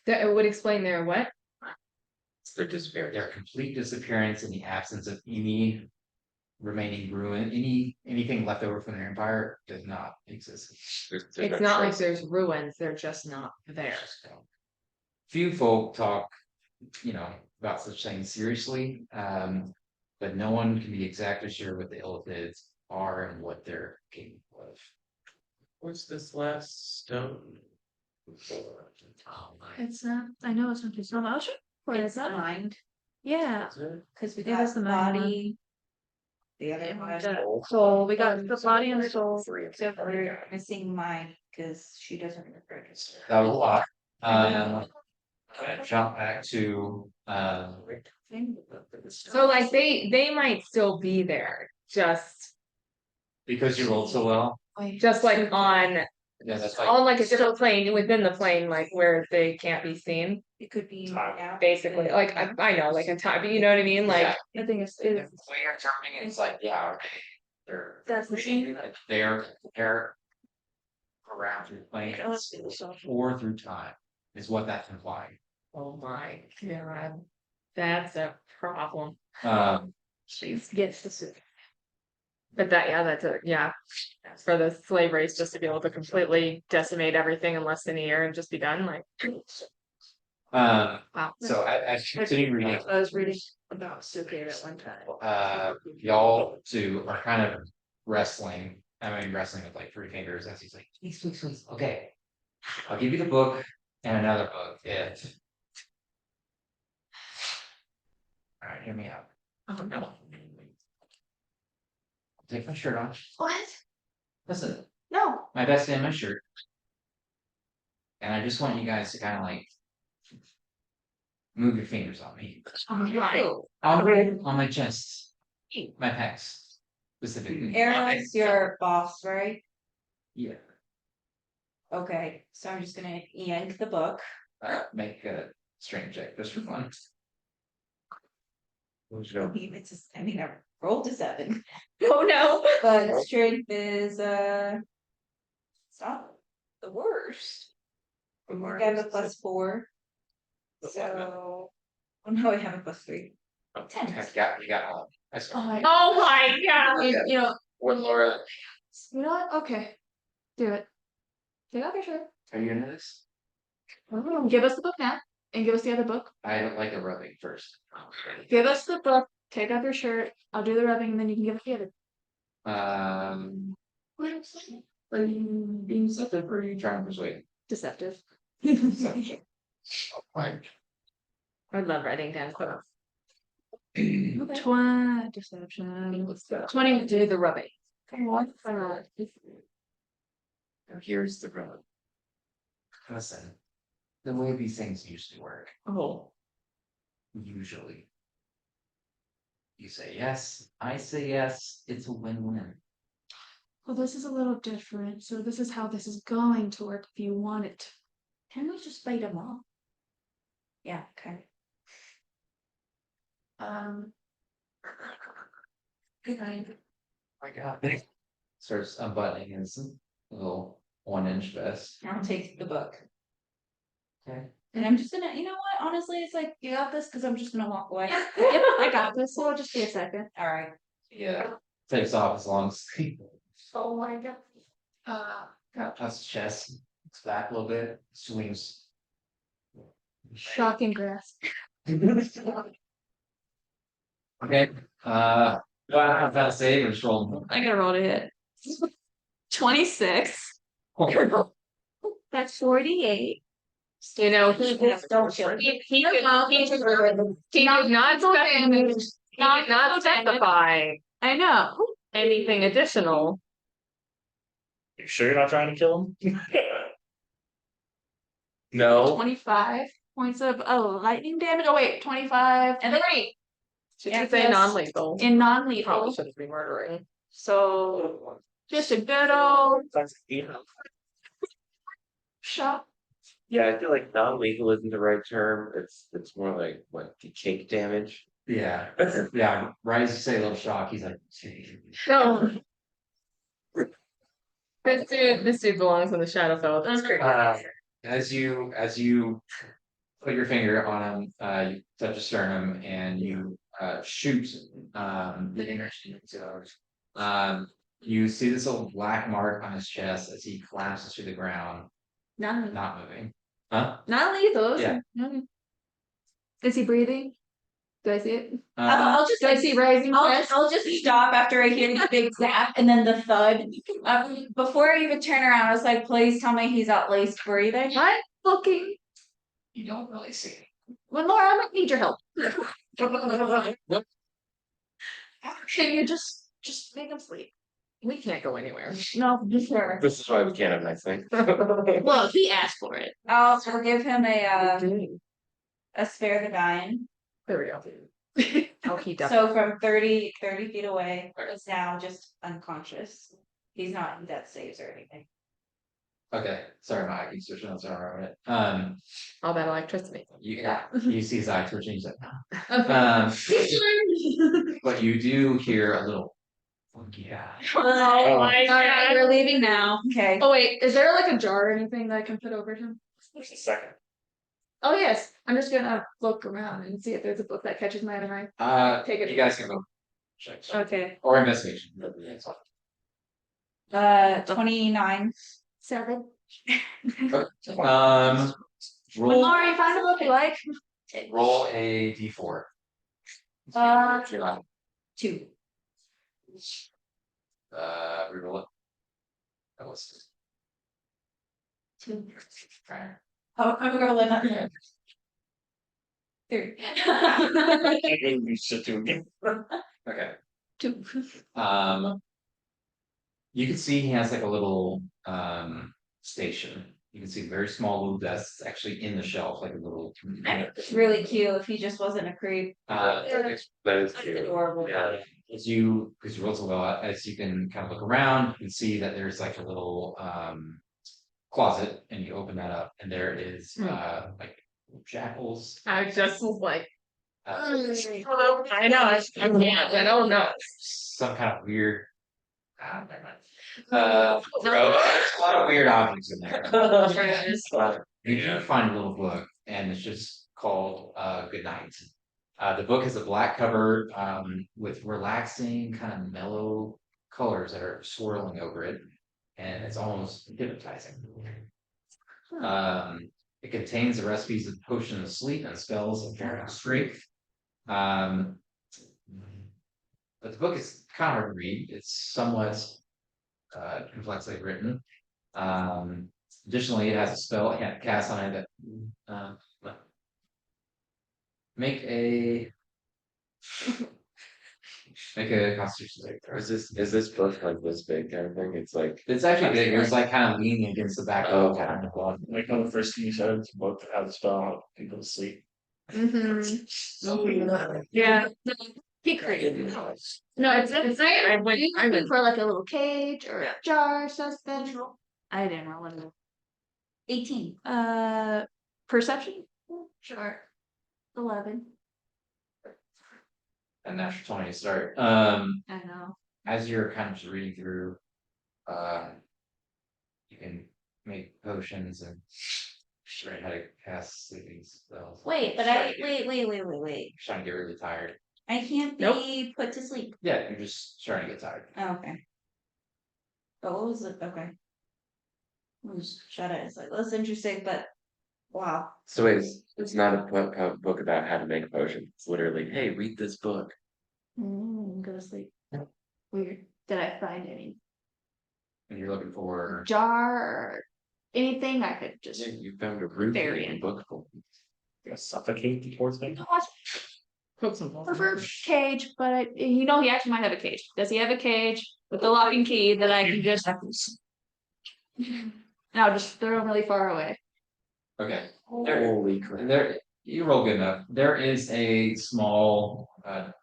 That it would explain their what? They're disappearing. Their complete disappearance in the absence of any remaining ruin, anything left over from their empire does not exist. It's not like there's ruins, they're just not there. Few folk talk, about such things seriously, but no one can be exactly sure what the Illithids are and what they're capable of. What's this last stone? It's not, I know it's not too small. I'll show you what It's it's not. mind, Yeah. cause we Yeah, that's got the main one. body. The other And one. the soul, we got the body and the soul. Except we're missing mind, cause she doesn't register. That was a lot. I'm gonna jump back to, So like they might still be there, just because you rolled so well. like on Yeah, that's like a different plane within the plane, like where they can't be seen. It could be now. Basically, like I know, like a time, but you know what I mean? Like I think it's, When you're interpreting, it's like, yeah, okay. that's the same. They're around through planes or through time is what that's implying. oh my god. That's a problem. Yes, this is. But for the slave race just to be able to completely decimate everything in less than a year and just be done, like wow. So as you continue reading, I was reading about Suki at one time. y'all two are kind of wrestling. Wrestling with like 3 fingers as he's like, please. Okay, I'll give you the book and another book if. All right, hear me out. Oh no. Take my shirt off. What? Listen, No. my best in my shirt. And I just want you guys to kind of like move your fingers on me. On my chest. My pecs. Specifically. Aaron's your boss, right? Yeah. Okay, so I'm just gonna yank the book. Make a strength check just for fun. I mean, I rolled a 7, Oh no. but strength is it's not the worst. I have a +4. So, oh no, I have a +3. 10. You got all. That's fine. Oh my god. You know, When Laura, you know what? Okay. Do it. Take off your shirt. Are you into this? Give us the book now. and give us the other book. I don't like the rubbing first. Give us the book, take off your shirt, I'll do the rubbing, and then you can give us the other. Are you being deceptive or are you trying to persuade? Deceptive. Deception. Fine. I love writing down quotes. Deception. 20 do the rubbing. Now here's the rub. Listen, the way these things usually work. Oh. Usually. You say yes, I say yes, it's a win-win. Well, this is a little different, so this is how this is going to work if you want it. Can we just bite them off? Yeah, okay. Good night. My God. Starts unbuttoning his little 1-inch vest. I'll take the book. Okay. And I'm just gonna, you know what? Honestly, it's like, you got this because I'm just gonna walk away. Yep, I got this. So it'll just be a second. All right. Yeah. Takes off his long sleeve. Oh my god. Kind of puffs his chest, looks back a little bit, swings. Shocking grasp. Okay. Well, I've got to save and just roll. I gotta roll to hit. 26. That's 48. You know, he did not specify I know. anything additional. You sure you're not trying to kill him? No. 25 points of lightning damage. Oh wait, 25 And 30 Should Yeah, you say yes. non-lethal? in Probably non-lethal. shouldn't be murdering. So just a good old That's eight. shot. Yeah, I feel like non-lethal isn't the right term. It's more like what cake damage. Yeah. Yeah. Right as you say a little shock, he's like, No. This dude belongs in the Shadowfell. That's great. as you put your finger on him, you touch a sternum and you shoot the inner you see this little black mark on his chest as he collapses to the ground, Non not moving. Huh? lethal. Yeah. Is he breathing? Do I see it? I'll just Do I see rising chest? I'll just stop after I hear the big zap and then the thud. Before I even turn around, I was like, please tell me he's at least breathing. I'm looking. You don't really see it. One more, I might need your help. Can you just make him sleep? We can't go anywhere. No, just her. This is why we can't have nice things. Well, he asked for it. I'll give him a spare the dying. There we go. Oh, he does. So from 30 feet away, he's now just unconscious. He's not in death saves or anything. Okay. Sorry, Mike. You switching on sorry. All that electricity. You see his eye twitching. He's like, Okay. but you do hear a little. Yeah. Oh my god. We're leaving now. Okay. Oh wait, is there like a jar or anything that I can put over him? Just a second. Oh yes, I'm just gonna look around and see if there's a book that catches my eye. Take it. You guys can go check. Okay. Or investigation. 29. 7. Roll, Laurie, find a book you like. roll a d4. 2. Reroll it. That was 2. Oh, I'm rolling up. 3. You should do again. okay. 2. You can see he has like a little station. You can see a very small little desk that's actually in the shelf, like a little. It's really cute if he just wasn't a creep. That is That's cute. adorable. Yeah. Because you roll so well, as you can kind of look around, you can see that there's like a little closet, and you open that up, and there is like shackles. I just was like, Uh, I know, I can't, I don't know. some kind of weird. Never mind. There's a lot of weird objects in there. You do find a little book, and it's just called Good Night. The book has a black cover with relaxing, kind of mellow colors that are swirling over it, and it's almost hypnotizing. It contains the recipes of potion of sleep and spells of general strength. Um, but the book is kind of hard to read. It's somewhat complexly written. Additionally, it has a spell I can't cast on it that make a constitution saving throw. Is this book like this big kind of thing? It's like It's actually big. It was like kind of leaning against the back Oh, of okay. the book. Like on the first thing you said, it's a book that has a spell on it, people to sleep. Yeah. He created. No, it's I went looking for like a little cage or a jar or something. I didn't roll it. 18. Perception? Sure. 11. And natural 20 to start. I know. As you're kind of just reading through, you can make potions and learn how to cast sleeping spells. Wait, but wait. Trying to get really tired. I can't be put to sleep. Yeah, you're just starting to get tired. Oh, okay. But what was it? Okay. I'll just shut it. It's like, that's interesting, but wow. So wait, it's not a book about how to make a potion. It's literally, hey, read this book. Go to sleep. Weird. Did I find any And you're looking for jar or anything I could just Yeah, you found a root Very in a in. book full. Gonna suffocate the poor thing. prefer cage, but he actually might have a cage. Does he have a cage with the lock and key that I can just and I'll just throw him really far away. okay. Holy crap. There you roll good enough. There is a small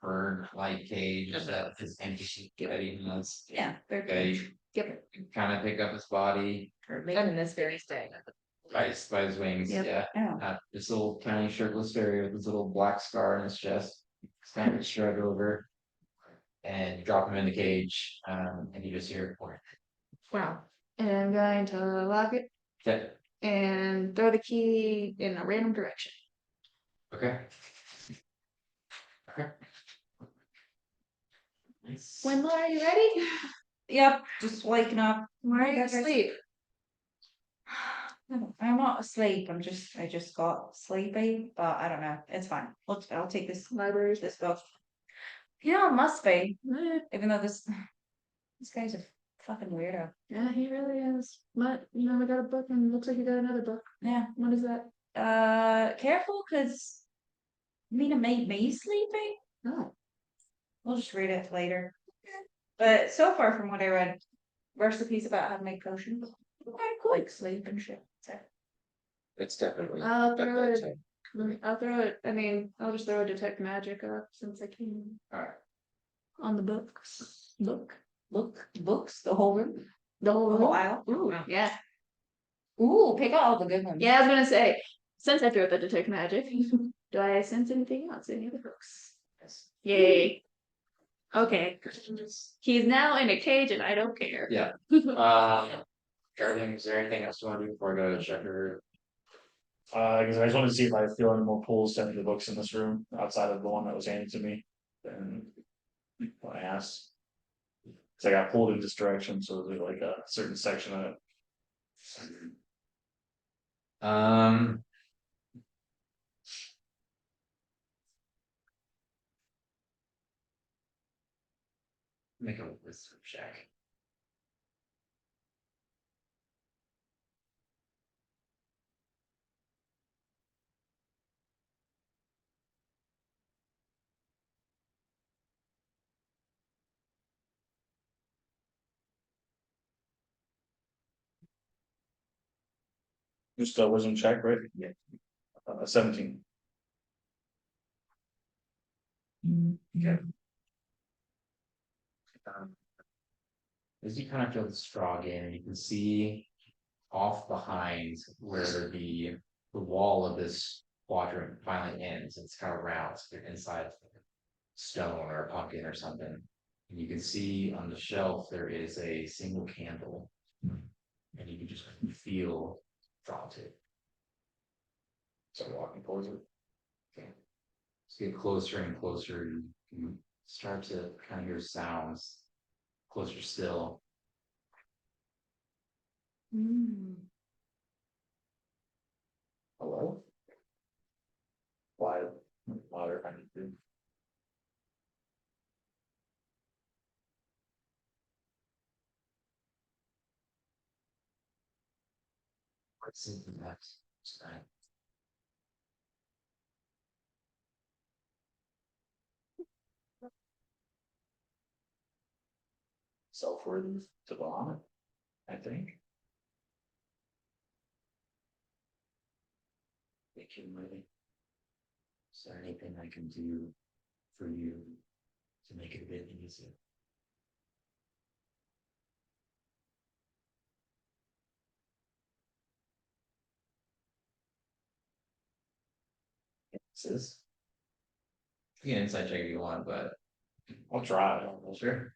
bird like cage that is empty that he has. Yeah, they're Okay. Yep. Kind of pick up his body Making this very stay. by his wings. Yep. Yeah. Oh. This little tiny shirtless fairy with this little black scar on his chest. It's kind of shrug over. And you drop him in the cage, and you just hear it. Wow. And I'm going to lock it Okay. and throw the key in a random direction. Okay. Okay. Nice. Wendell, are you ready? Yep, just waking up. Why are you asleep? I'm not asleep. I just got sleepy, but I don't know. It's fine. I'll take this Library. this book. Yeah, it must be. Eh, Even though this guy's a fucking weirdo. Yeah, he really is. But we got a book and it looks like you got another book. Yeah. What is that? Careful, cause it made me sleepy. Oh. We'll just read it later. But so far from what I read, recipes about how to make potions. Okay, cool. Like sleep and shit. So. It's definitely I'll a throw it. bedtime. I'll throw it. I'll just throw a detect magic up since I can. Alright. On the books. Books, the whole room, The whole the room. whole aisle. Ooh, yeah. Ooh, pick out all the good ones. Yeah, I was gonna say, since I threw up the detect magic, do I sense anything else? Any other books? Yes. Yay. Okay. He's now in a cage and I don't care. Yeah. Darling, is there anything else you want to do before I go to check her? Because I just wanted to see if I feel any more pulls to any of the books in this room outside of the one that was handed to me. Then I asked. Because I got pulled in this direction, so there's like a certain section of it. Make a wisdom check. Just wisdom check, right? Yeah. 17. Okay. As you kind of feel the straw again, you can see off behind where the wall of this quadrant finally ends. It's kind of round, so you're inside stone or a pumpkin or something. And you can see on the shelf there is a single candle, and you can just feel drawn to it. So walking towards it. Okay. So get closer and closer. You start to kind of hear sounds closer still. Hello? Why? Water, I need to. What's in the next? Self-worthy to vomit, I think. Make you money. Is there anything I can do for you to make it a bit easier? This is. You can inside check if you want, but I'll try. sure.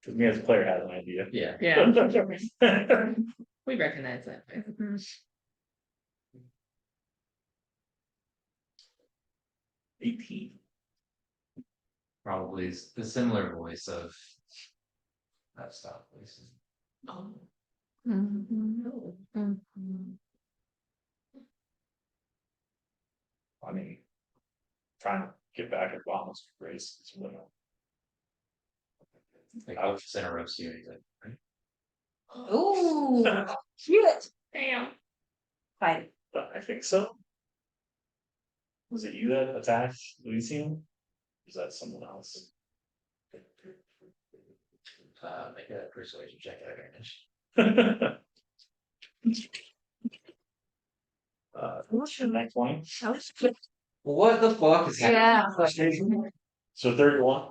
Cause me as a player has an idea. Yeah. Yeah, we recognize that. 18. Probably the similar voice of that stuff. Places. I mean, trying to get back at Obama's race. It's really Like I was just interrupts you anything, right? Ooh, shit. Damn. Fine. I think so. Was it you that attacked Elysium? Is that someone else? Make a persuasion check at advantage. What's your next one? What the fuck is Yeah, So 31.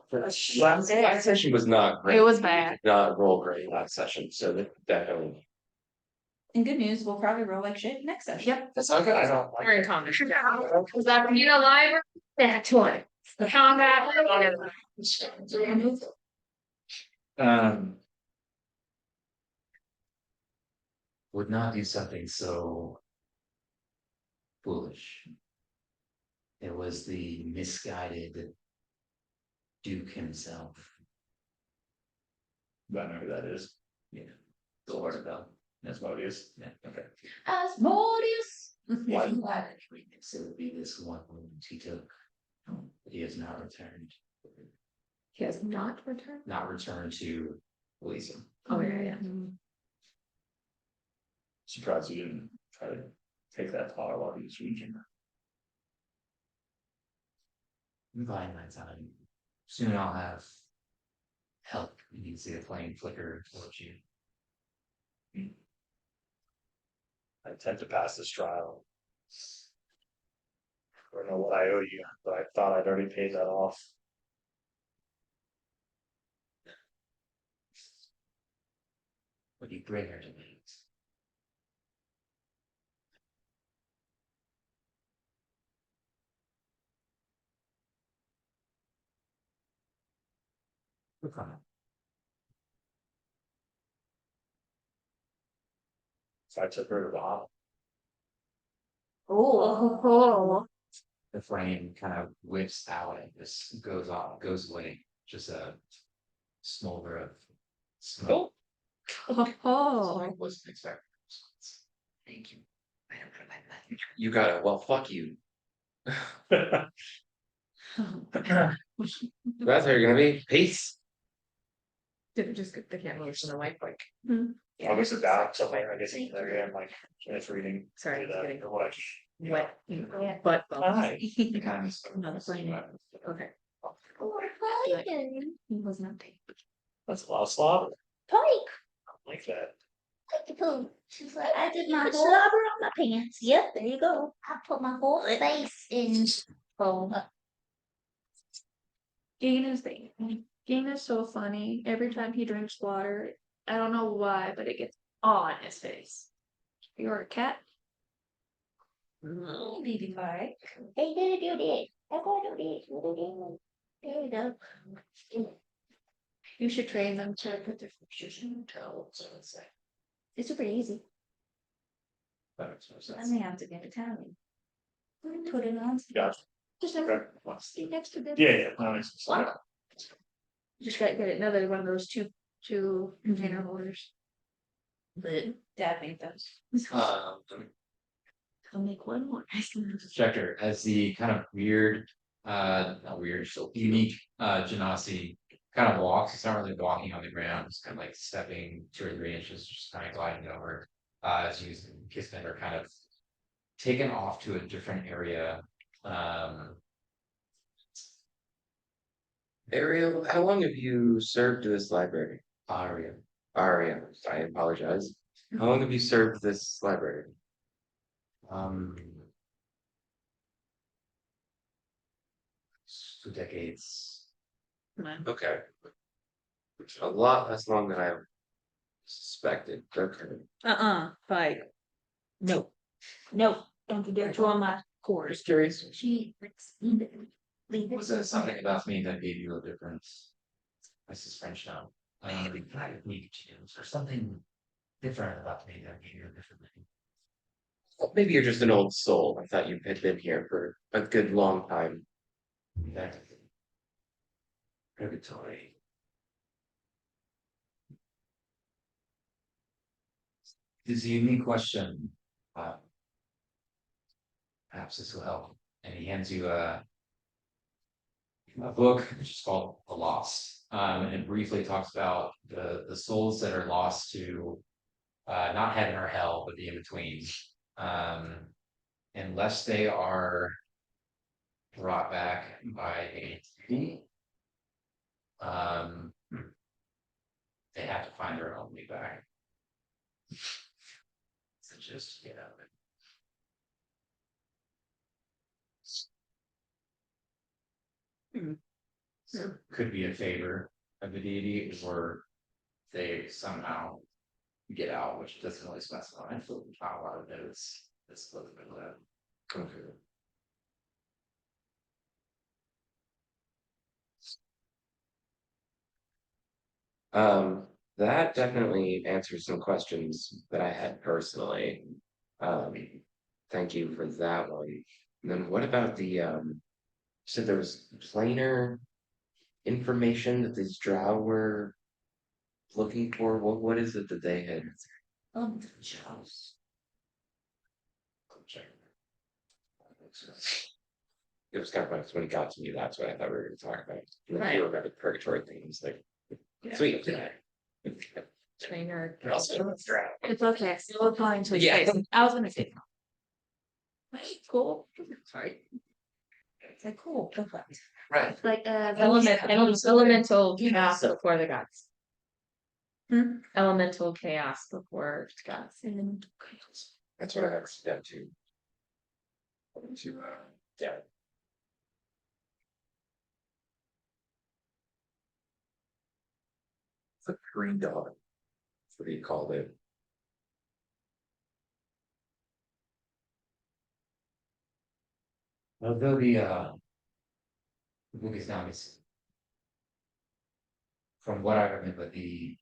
Last session was not great. it was bad. Not roll great last session, so definitely. And good news, we'll probably roll like shit next session. Yep. That's not good. I don't We're in like common. Was that from you know library? That's one. Combat. would not do something so foolish. It was the misguided Duke himself. I don't know who that is. Yeah, the Lord of Bell. That's what it is. Yeah, okay. Asmodeus. Why did that weakness? It would be this one wound he took. But he has not returned. He has not returned. Not returned to Elysium. Oh yeah. Surprised you didn't try to take that power while he was weakened. By my time. Soon I'll have help. You can see the flame flicker towards you. I intend to pass this trial. I don't know what I owe you, but I thought I'd already paid that off. Would you bring her to me? Okay. So I took her to the hospital. Oh. The flame kind of whips out and just goes off, goes away. Just a smolder of smoke. Oh. I wasn't expecting a response. Thank you. I don't know about that. You got it. Well, fuck you. That's how you're gonna be. Peace. Did just get the camera from the wife like. I'll go sit down, something I guess there again, like finish reading. Sorry, do that, getting or what I can. wet. Butt bumps. Hi. Kind of Not playing it. Okay. Oh, He was not taken. That's a lot of slobber. Pike. I like that. Like the poo. She's like, I did my whole slobber on my pants. Yep, there you go. I put my whole face in. Oh, Ging is so funny. Every time he drinks water, I don't know why, but it gets on his face. You're a cat. baby Pike. Hey, did you do this? I'm going to do this. There you go. You should train them to put their fishes in their toes. It's super easy. That makes no I sense. may have to get Italian. Put it on. Gotcha. Just Okay. never see next to them. Yeah, that makes sense. Wow. Just gotta get another one of those two container holders. Dad made those. I'll make one more. Projector as the kind of weird, not weird, so unique, Genasi kind of walks. It's not really walking on the ground. It's kind of like stepping 2 or 3 inches, just kind of gliding over. As you and Kismet are kind of taken off to a different area. Ariel, how long have you served this library? Area. Aria, I apologize. How long have you served this library? Um. 2 decades. Okay. A lot less long than I suspected. Okay. Fight. No. No, don't you dare draw my cord. Just curious. She leave Was there something about me that gave you a difference? This is French now. Or something different about me that gave you a different thing. Well, maybe you're just an old soul. I thought you had been here for a good long time. That purgatory. This is a unique question. Perhaps this will help. And he hands you a book which is called The Lost. And it briefly talks about the souls that are lost to not heaven or hell, but the in-between. Unless they are brought back by a TV, they have to find their own way back. So just get out of it. So could be a favor of the deity, or they somehow get out, which doesn't really specify. I feel not a lot of notes. This a little bit of that. Okay. That definitely answers some questions that I had personally. Um, thank you for that one. And then what about the so there was planar information that these drow were looking for? What is it that they had? It was kind of funny 'cause when it got to me, that's what I thought we were going to talk about. And then you remember the purgatory things, like sweet. Trainer. It's okay, still applying to Yeah. face. I was gonna say. Cool. Sorry. It's like, cool, perfect. Right. Like Elemental chaos before the gods. Hmm? Elemental chaos before gods. That's what I have written down too. Yeah. It's a green dog. That's what he called it. Although the book is now missing. From what I remember, the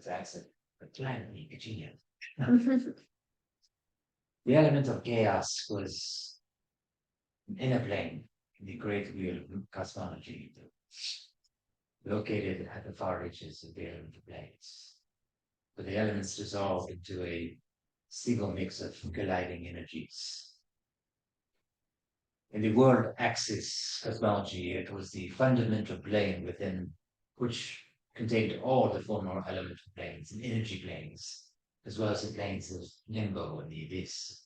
accent, the plan genius. The element of chaos was an inner plane in the great wheel of cosmology, located at the far reaches of the element planes. But the elements dissolved into a single mix of colliding energies. In the world axis cosmology, it was the fundamental plane within which contained all the former elemental planes and energy planes, as well as the planes of limbo and the abyss.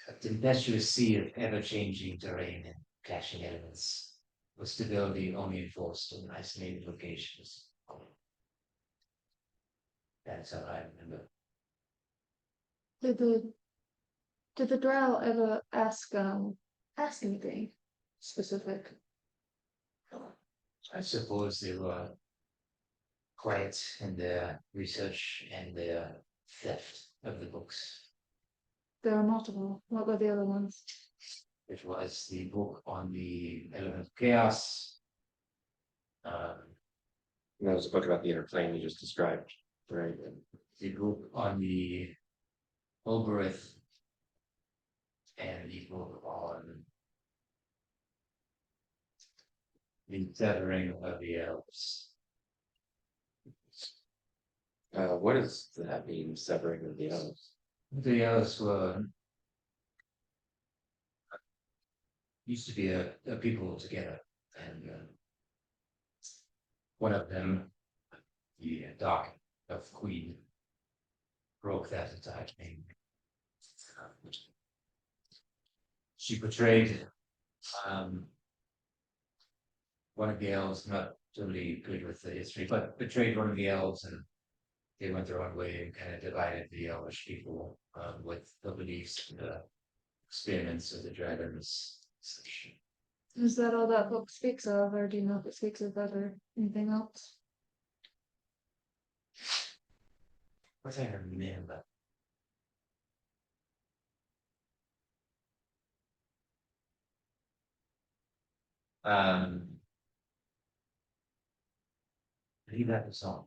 A tempestuous sea of ever-changing terrain and clashing elements, with stability only enforced in isolated locations. That's how I remember. Did the drow ever ask anything specific? I suppose they were quiet in their research and their theft of the books. There are multiple. What were the other ones? It was the book on the element of chaos. And that was a book about the inner plane you just described, right? The book on the Oberith, and the book on the tethering of the elves. What does that mean, separating the others? The others were. Used to be a people together, and one of them, the Doc of Queen, broke that attack name. She portrayed one of the elves, not totally good with the history, but betrayed one of the elves, and they went their own way and kind of divided the elvish people with the beliefs and the experiments of the dragons. Such. Is that all that book speaks of, or do you know if it speaks of other anything else? What's I remember? Leave that to song.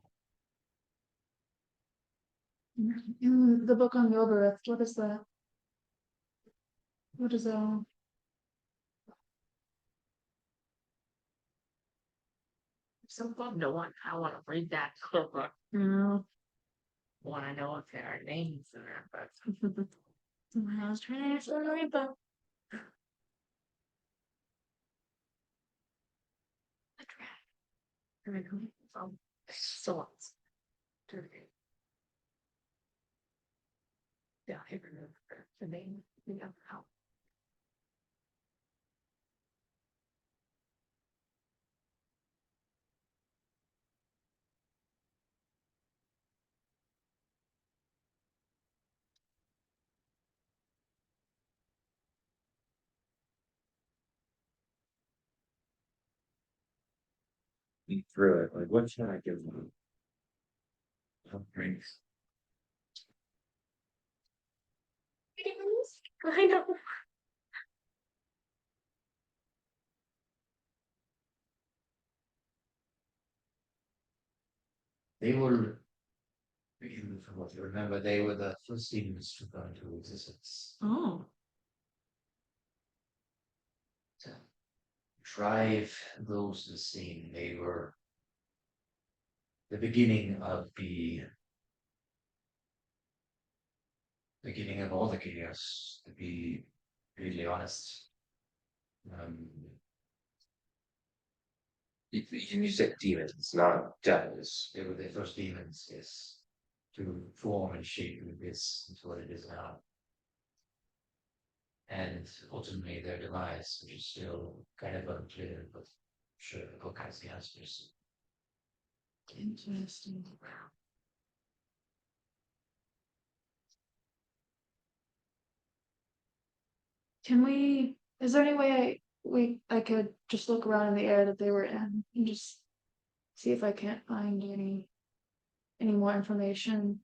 In the book on the Oberith, what is that? What is that? So fun to want. I want to read that book. No. Want to know if there are names in there, but I was trying to read that. so yeah, I remember the name. Yeah, how. Through it, like what should I give them? Drinks. I know. They were, from what you remember, they were the first demons to go into existence. Oh. To drive those insane, they were the beginning of all the chaos, to be really honest. You said demons, not devils. They were the first demons, yes, to form and shape this into what it is now. And ultimately their demise, which is still kind of unclear, but I'm sure the book has the answers. Interesting. Can we, is there any way I could just look around in the area that they were in and just see if I can't find any more information?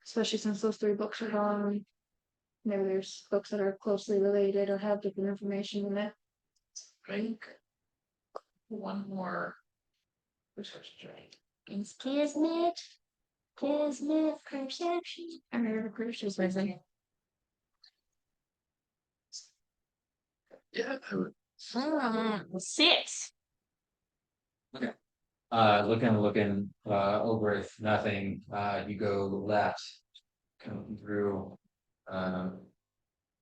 Especially since those 3 books are gone. Maybe there's books that are closely related or have different information in it. Drink. One more. Which was drink? It's Kismet. Kismet perception. I remember Christian's missing. Yeah, I would. 6. Looking over if nothing, you go left, come through,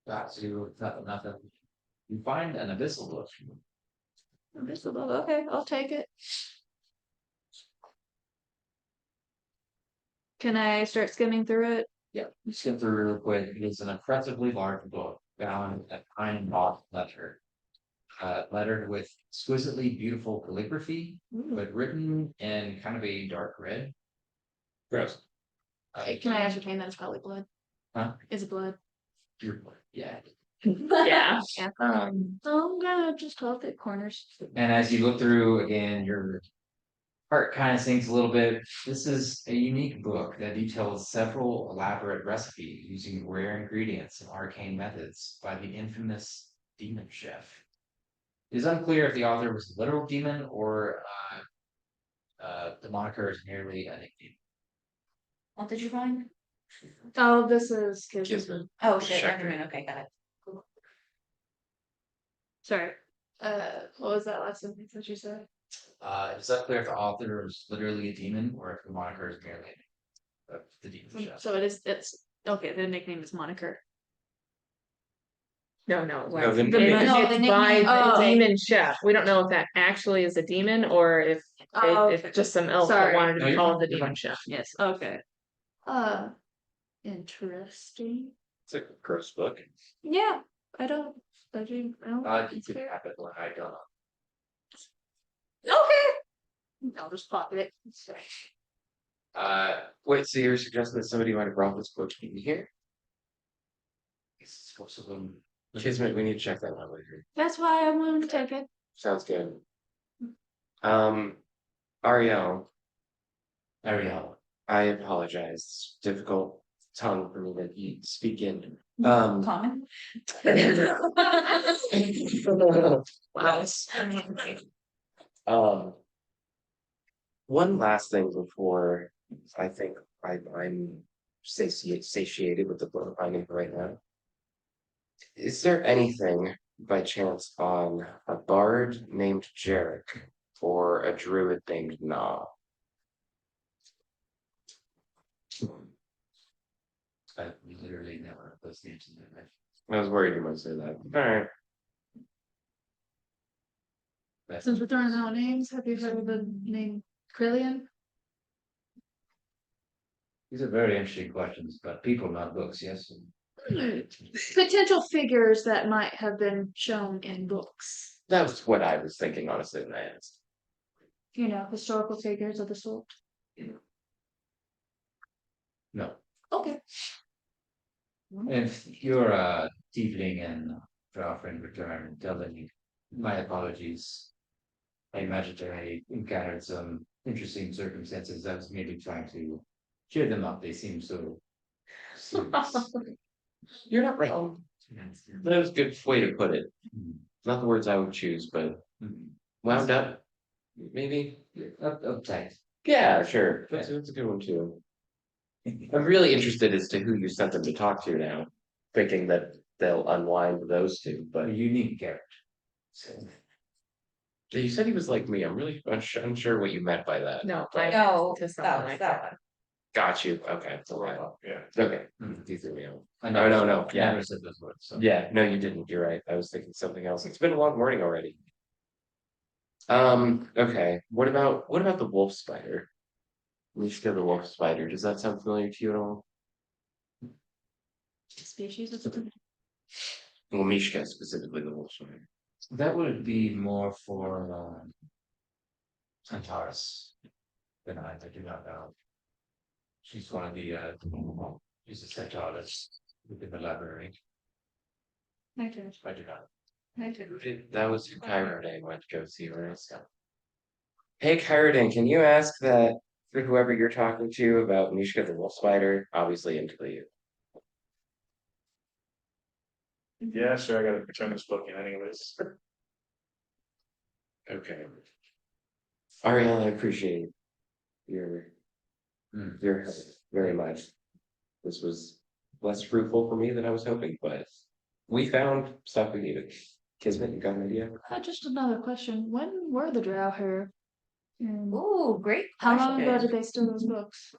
back to nothing. You find an abyssal book. Invisible. Okay, I'll take it. Can I start skimming through it? Yeah, you skim through real quick. It is an impressively large book bound in pine box letter. Lettered with exquisitely beautiful calligraphy, but written in kind of a dark red. Gross. Can I ascertain that it's probably blood? Huh? Is it blood? Yeah. Yeah. I'm gonna just hold it corners. And as you look through again, your heart kind of sinks a little bit. This is a unique book that details several elaborate recipes using rare ingredients and arcane methods by the infamous demon chef. It is unclear if the author was a literal demon or the moniker is merely a nickname. What did you find? Oh, this is Kismet. Oh, shit, Sure. never mind, okay, got it. Sorry. What was that last sentence that you said? It's unclear if the author is literally a demon or if the moniker is merely the demon chef. So it's okay, the nickname is moniker. No, No, like, the it's nickname- No, the by nickname- the oh. demon chef. We don't know if that actually is a demon or if Oh, it's just some elf that Sorry. wanted to No, be you're called the fine, you're demon fine. chef. Yes, okay. Interesting. It's a gross book. Yeah, I don't. You It's could fair. have it when I don't know. Okay. I'll just pop it. Wait, so you're suggesting that somebody might have brought this book in here? It's supposed to Kismet, we need to check that out later. That's why I'm willing to take it. Sounds good. Ariel, Ariel. I apologize. Difficult tongue for me to speak in. Common. One last thing before I think I'm satiated with the book finding right now. Is there anything by chance on a bard named Jarek or a druid named Na? I literally never those names in there. I was worried you might say that. Alright. Since we're throwing out names, have you heard of the name Krillian? These are very interesting questions, but people, not books, yes. Potential figures that might have been shown in books. That was what I was thinking, honestly, when I asked. You know, historical figures of the sort. No. Okay. If you're a tiefling and Joffrey return, Dylan, my apologies. I imagine I encountered some interesting circumstances. I was maybe trying to cheer them up. They seem so serious. You're not wrong. That was a good way to put it. Not the words I would choose, but wound up, maybe. Uptight. Yeah, sure. That's a good one too. I'm really interested as to who you sent them to talk to now, thinking that they'll unwind those two. A But unique character. So, you said he was like me. I'm really unsure what you meant by that. No, But- No, to someone that was like that that. one. Got you. Okay. Yeah. Okay. Mhm. You threw me off. I no, I yeah. never said those words. So. Yeah, no, you didn't. You're right. I was thinking something else. It's been a long morning already. Okay. What about the wolf spider? Mishka the wolf spider. Does that sound familiar to you at all? Species of the Well, Mishka specifically the wolf spider. That would be more for Antares than I do not know. She's one of the she's a centaurist within the library. My turn. I do not. My turn. That was who Kyrodane went to go see, right? Hey Kyrodane, can you ask that for whoever you're talking to about Mishka the wolf spider? Obviously into the Yeah, sure, I gotta return this book in anyways. Okay. Ariel, I appreciate your your help very much. This was less fruitful for me than I was hoping, but we found stuff we needed. Kismet, you got an idea? Just another question. When were the Drow here? And Ooh, great. how long ago question. did they steal those books?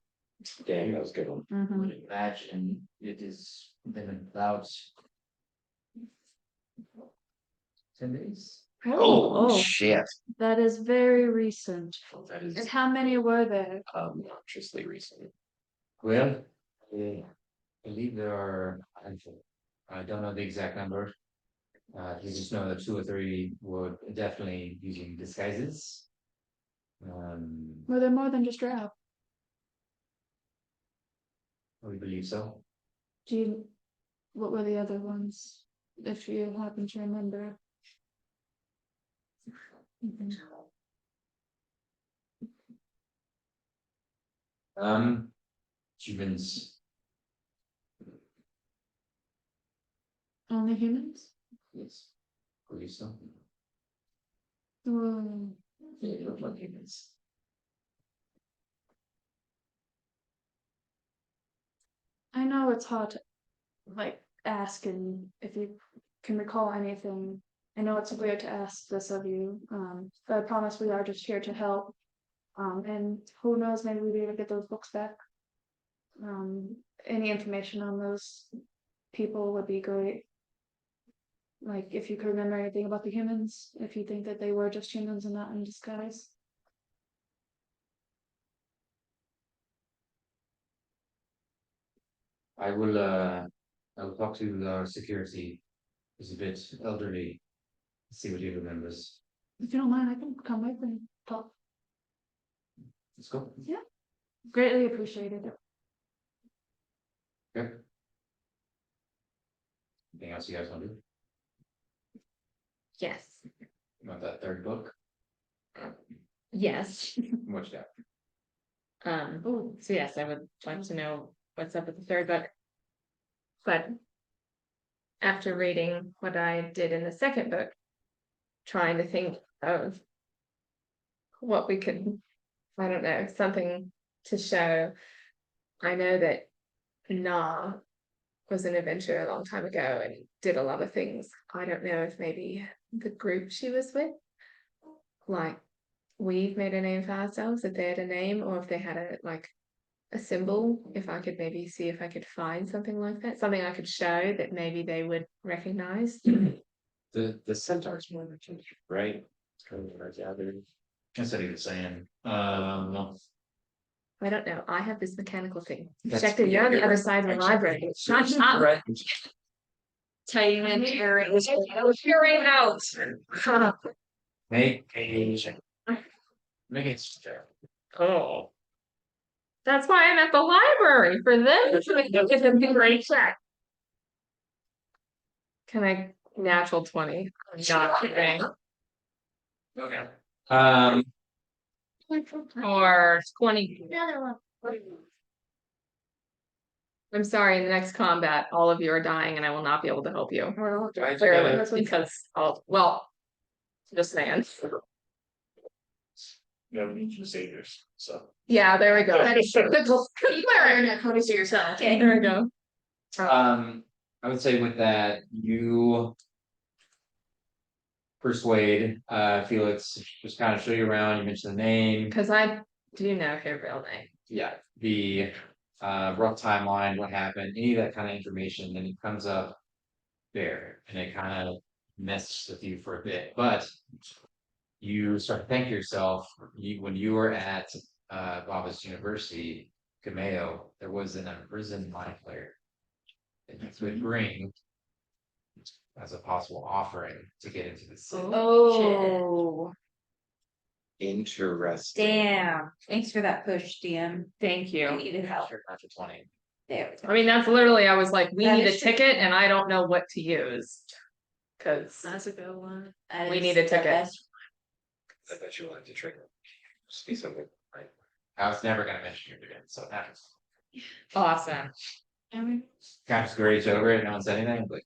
Damn, that was a good one. I would imagine it is been about 10 days. Oh, shit. That is very recent. That And is how many were there? obnoxiously recent. Well, I believe there are a handful. I don't know the exact number. We just know that 2 or 3 were definitely using disguises. Were there more than just Drow? We believe so. What were the other ones? If you happen to remember. Humans. Only humans? Yes. Believe so. Hmm. They look like humans. I know it's hard to like ask and if you can recall anything I know it's weird to ask this of you, but I promise we are just here to help. And who knows, maybe we'll be able to get those books back. Any information on those people would be great. Like if you could remember anything about the humans, if you think that they were just humans and not in disguise. I will talk to our security, who's a bit elderly, see what he remembers. If you don't mind, I can come with and talk. Let's go. Greatly appreciated. Okay. Anything else you guys want to do? Yes, You want that third book? yes. What's that? So yes, I would like to know what's up with the third book. But after reading what I did in the second book, trying to think of what we could, I don't know, something to show. I know that Na was an adventurer a long time ago and did a lot of things. I don't know if maybe the group she was with, like we've made a name for ourselves, if they had a name, or if they had a symbol. If I could maybe see if I could find something like that, something I could show that maybe they would recognize. The centaur's more than change, right? It's kind of what I gathered. That's what he was saying. I don't know. I have this mechanical thing. That's Check that you're on the weird. other side of the library. Shut up. Right. Tell you when hearing out. Make it. Oh. That's why I'm at the library, for them to get them to great check. Can I natural 20? Not kidding. Okay. Or 20. Another one. I'm sorry, in the next combat, all of you are dying and I will not be able to help you. Right, Clearly, yeah. because well, just saying. You have each of the saviors, so. Yeah, there we go. Notice yourself. Okay. There we go. I would say with that, you persuade Felix, just kind of show you around, you mention the name. Because I do know her real name. Yeah, the rough timeline, what happened, any of that kind of information, then it comes up there and it kind of messes with you for a bit. But you start to thank yourself when you were at Baba's University, Cameo, there was an imprisoned mind player that you could bring as a possible offering to get into the city. Oh, Interesting. Damn. Thanks for that push, DM. Thank You you. needed help. Sure, not to 20. There we go. I mean, that's literally, I was like, we That need a is true. ticket and I don't know what to use. Because that's a good one. That we is need a the ticket. best. I bet you wanted to trigger. See something. Right. I was never going to mention you again, so that was Awesome. kind of just grazed over it. No one said anything. Like,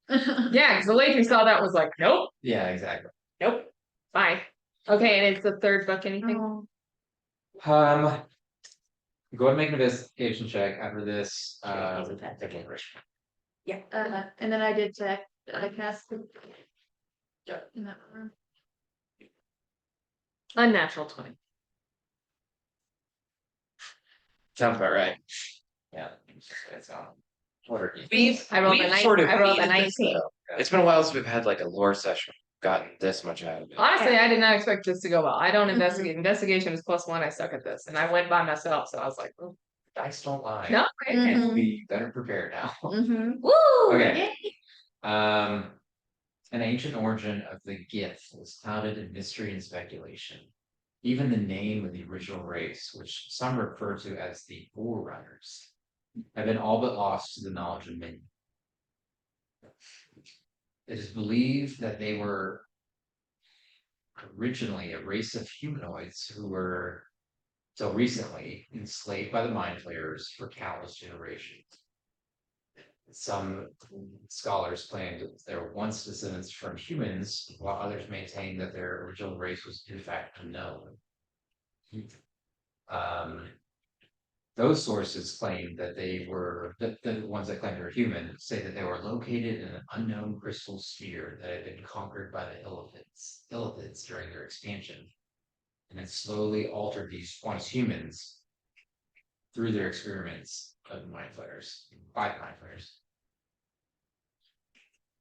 Yeah, because the lady who saw that was like, nope, yeah, exactly. nope, bye. Okay, and it's the third book, anything? Oh, Go ahead and make an investigation check after this. Yeah. and then I did check, I cast the. In that room. Unnatural 20. Sounds about right. Yeah. It's what are you? I rolled a we've nine- sort of I rolled a needed this, 19. though. It's been a while since we've had like a lore session, gotten this much out of it. Honestly, I did not expect this to go well. I don't investigate. Investigation is +1. I suck at this. And I went by myself. So I was like, oh, Dice don't lie. no. Okay. We'll be better prepared now. Mm-hmm. Woo! Okay. An ancient origin of the gift was clouded in mystery and speculation. Even the name of the original race, which some refer to as the Forerunners, have been all but lost to the knowledge of many. It is believed that they were originally a race of humanoids who were, till recently, enslaved by the mind flayers for countless generations. Some scholars claimed that they were once descendants from humans, while others maintain that their original race was in fact unknown. those sources claim that they were, the ones that claim they were human, say that they were located in an unknown crystal sphere that had been conquered by the Illithids during their expansion, and then slowly altered these once humans through their experiments of mind flayers, by mind flayers.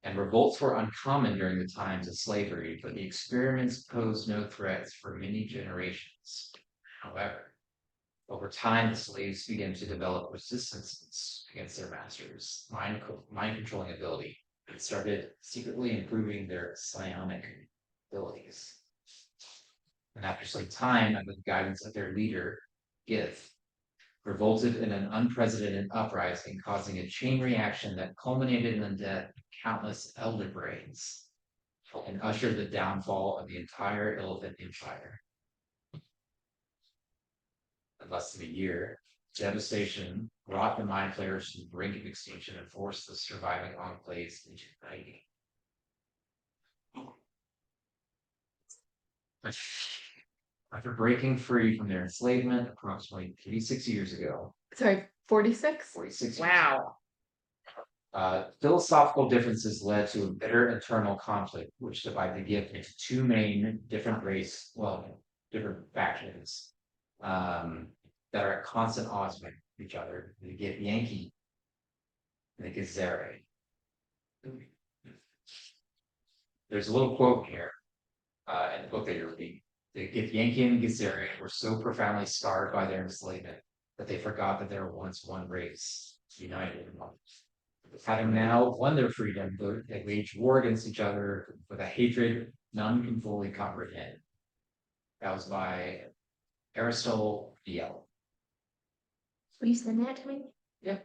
And revolts were uncommon during the times of slavery, but the experiments posed no threats for many generations. However, over time, the slaves began to develop resistance against their masters' mind controlling ability, and started secretly improving their psionic abilities. And after some time, under the guidance of their leader, Gith, revolted in an unprecedented uprising, causing a chain reaction that culminated in the death of countless elder brains and ushered the downfall of the entire Elephant Empire. In less than a year, devastation brought the mind flayers to the brink of extinction and forced the surviving enclaves into hiding. After breaking free from their enslavement approximately 86 years ago, Sorry, 46? 46 years Wow. philosophical differences led to a bitter internal conflict, which divided the Gift into two main different factions that are at constant odds with each other: the Gift Yankee and the Gizere. There's a little quote here in the book that you're reading. The Gift Yankee and Gizere were so profoundly scarred by their enslavement that they forgot that they were once one race, united in one. Having now won their freedom, they waged war against each other with a hatred none can fully comprehend. That was by Aristotle DL. Will you send that to me? Yep.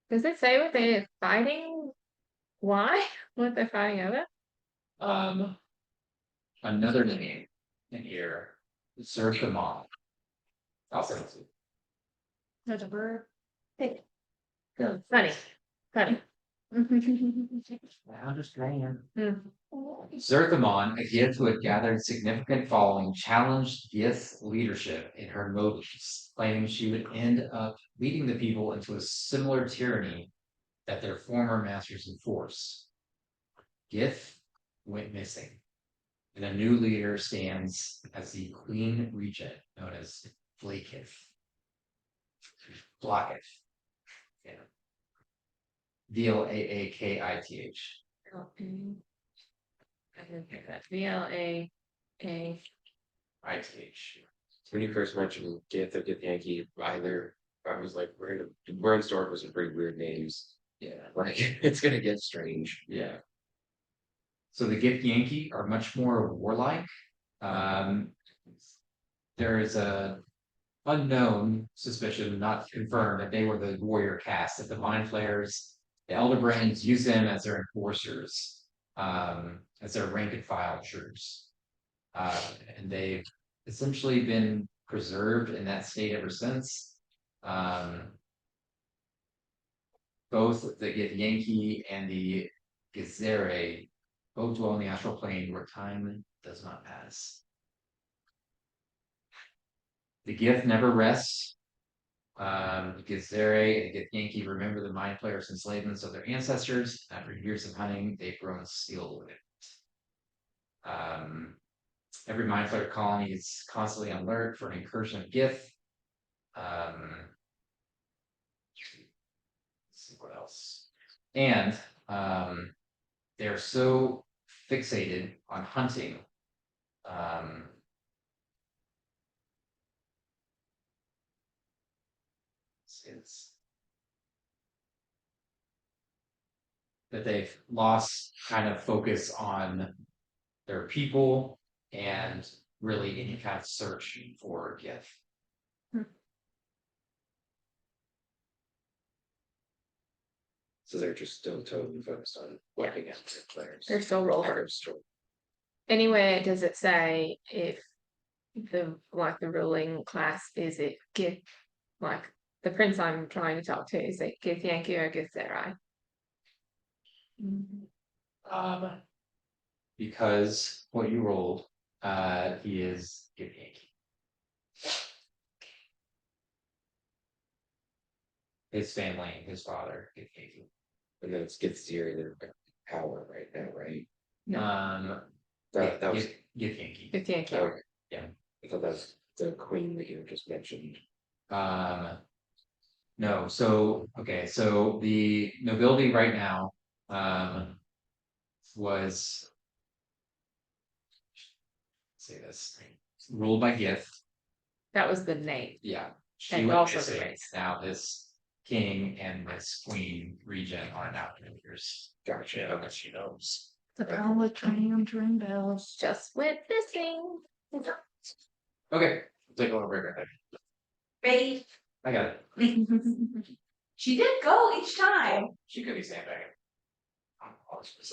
Does it say what they're fighting? Why? What they're fighting over? Another name in here, Zerthemon. I'll send it to you. That's a bird. Funny. Funny. I'm just saying. Zerthemon, a Gith who had gathered significant following, challenged Gith's leadership in her motives, claiming she would end up leading the people into a similar tyranny that their former masters enforced. Gith went missing, and a new leader stands as the Queen Regent, known as Blakith. Blackith. Yeah. Vlaakith. VLA. ITH. When you first mentioned Gith or Gith Yankee, I was like, Brainstorm was some pretty weird names. Yeah. Like, it's gonna get strange. Yeah. So the Gift Yankee are much more warlike. There is a unknown suspicion, not confirmed, that they were the warrior caste, that the mind flayers, the elder brains use them as their enforcers, as their rank and file troops. And they've essentially been preserved in that state ever since. Both the Yankee and the Gizere both dwell in the astral plane where time does not pass. The Gith never rests. The Gizere and the Gith Yankee remember the mind flayers' enslavements of their ancestors. After years of hunting, they've grown skilled with it. Every mind flayer colony is constantly on alert for an incursion of Gith. Let's see what else. And they're so fixated on hunting. That they've lost kind of focus on their people and really any kind of search for Gith. So they're just still totally focused on wiping out their players. They're still rovers. Anywhere does it say if the ruling class is it Gith, like the prince I'm trying to talk to, is it Gith Yankee or Gizere? Because what you rolled He is good Yankee. His family, his father, good Yankee. And then it's gets zero power right now, right? Yeah, That was, good Yankee. It's Yankee. oh, Yeah. I thought that was the queen that you just mentioned. No, so, okay, so the nobility right now, was. Say this, ruled by gift, That was the name. yeah. She And went also the missing. race. Now this king and this queen regent are now years. Gotcha. Yeah, but she knows. The problem with dream bells. Just went missing. Okay, take a little break right there. Ready? I got it. She did go each time. She could be sandbagging.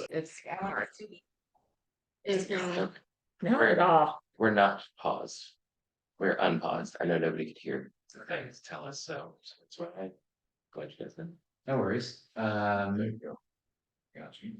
It's Alright. it's not at all. We're not paused. We're unpaused. I know nobody could hear the things tell us, so that's why I glad you guys did. No worries. There you go. Got you.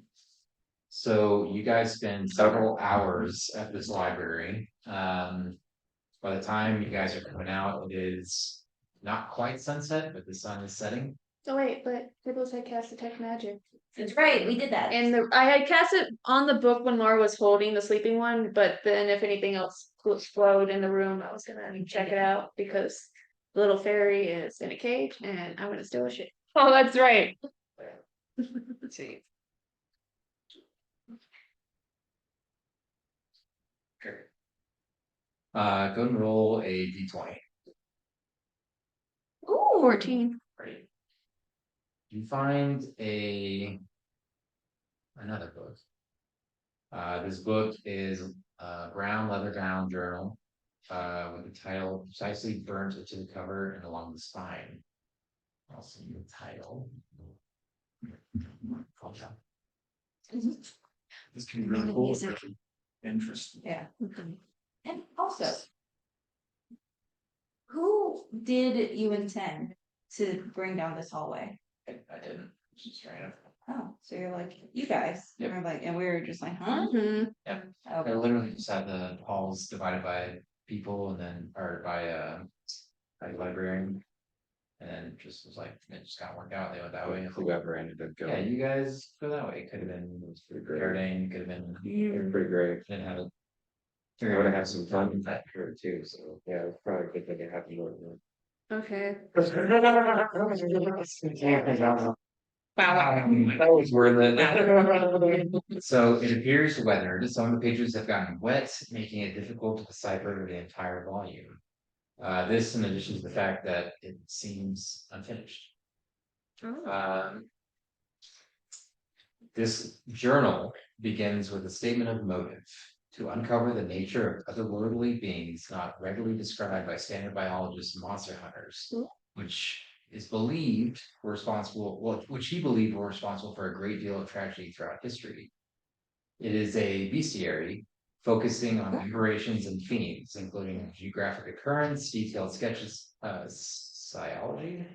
So you guys spend several hours at this library. By the time you guys are coming out, it is not quite sunset, but the sun is setting. Oh wait, but people say cast detect magic. That's right, we did that. And I had cast it on the book when Laura was holding the sleeping one, but then if anything else flowed in the room, I was gonna check it out because the little fairy is in a cage and I'm gonna steal a shit. Oh, that's right. See. Go and roll a d20. Ooh, 14. Right. You find another book. This book is a brown leather bound journal with the title precisely burnt to the cover and along the spine. I'll see the title. This can be really cool. Interesting. Yeah. And also, who did you intend to bring down this hallway? I didn't. Just random. Oh, so you're like, you guys, Yep. are like, and we were just like, huh? Mhm. I Okay. literally just had the halls divided by people and then, or by librarian. And then just was like, it just kind of worked out. They went that way. Whoever ended up Yeah, going. you guys go that way. It could have been Aaron, could have been. They're pretty great. Didn't have it. I would have had some fun with that here too, so yeah, it's probably a good thing it happened more than Okay. that was worth it. So it appears weathered. Some of the pages have gotten wet, making it difficult to decipher the entire volume. This in addition to the fact that it seems unfinished. This journal begins with a statement of motive to uncover the nature of otherworldly beings not regularly described by standard biologists and monster hunters, which is believed were responsible, well, which he believed were responsible for a great deal of tragedy throughout history. It is a bestiary focusing on aberrations and themes, including geographic occurrence, detailed sketches, psychology.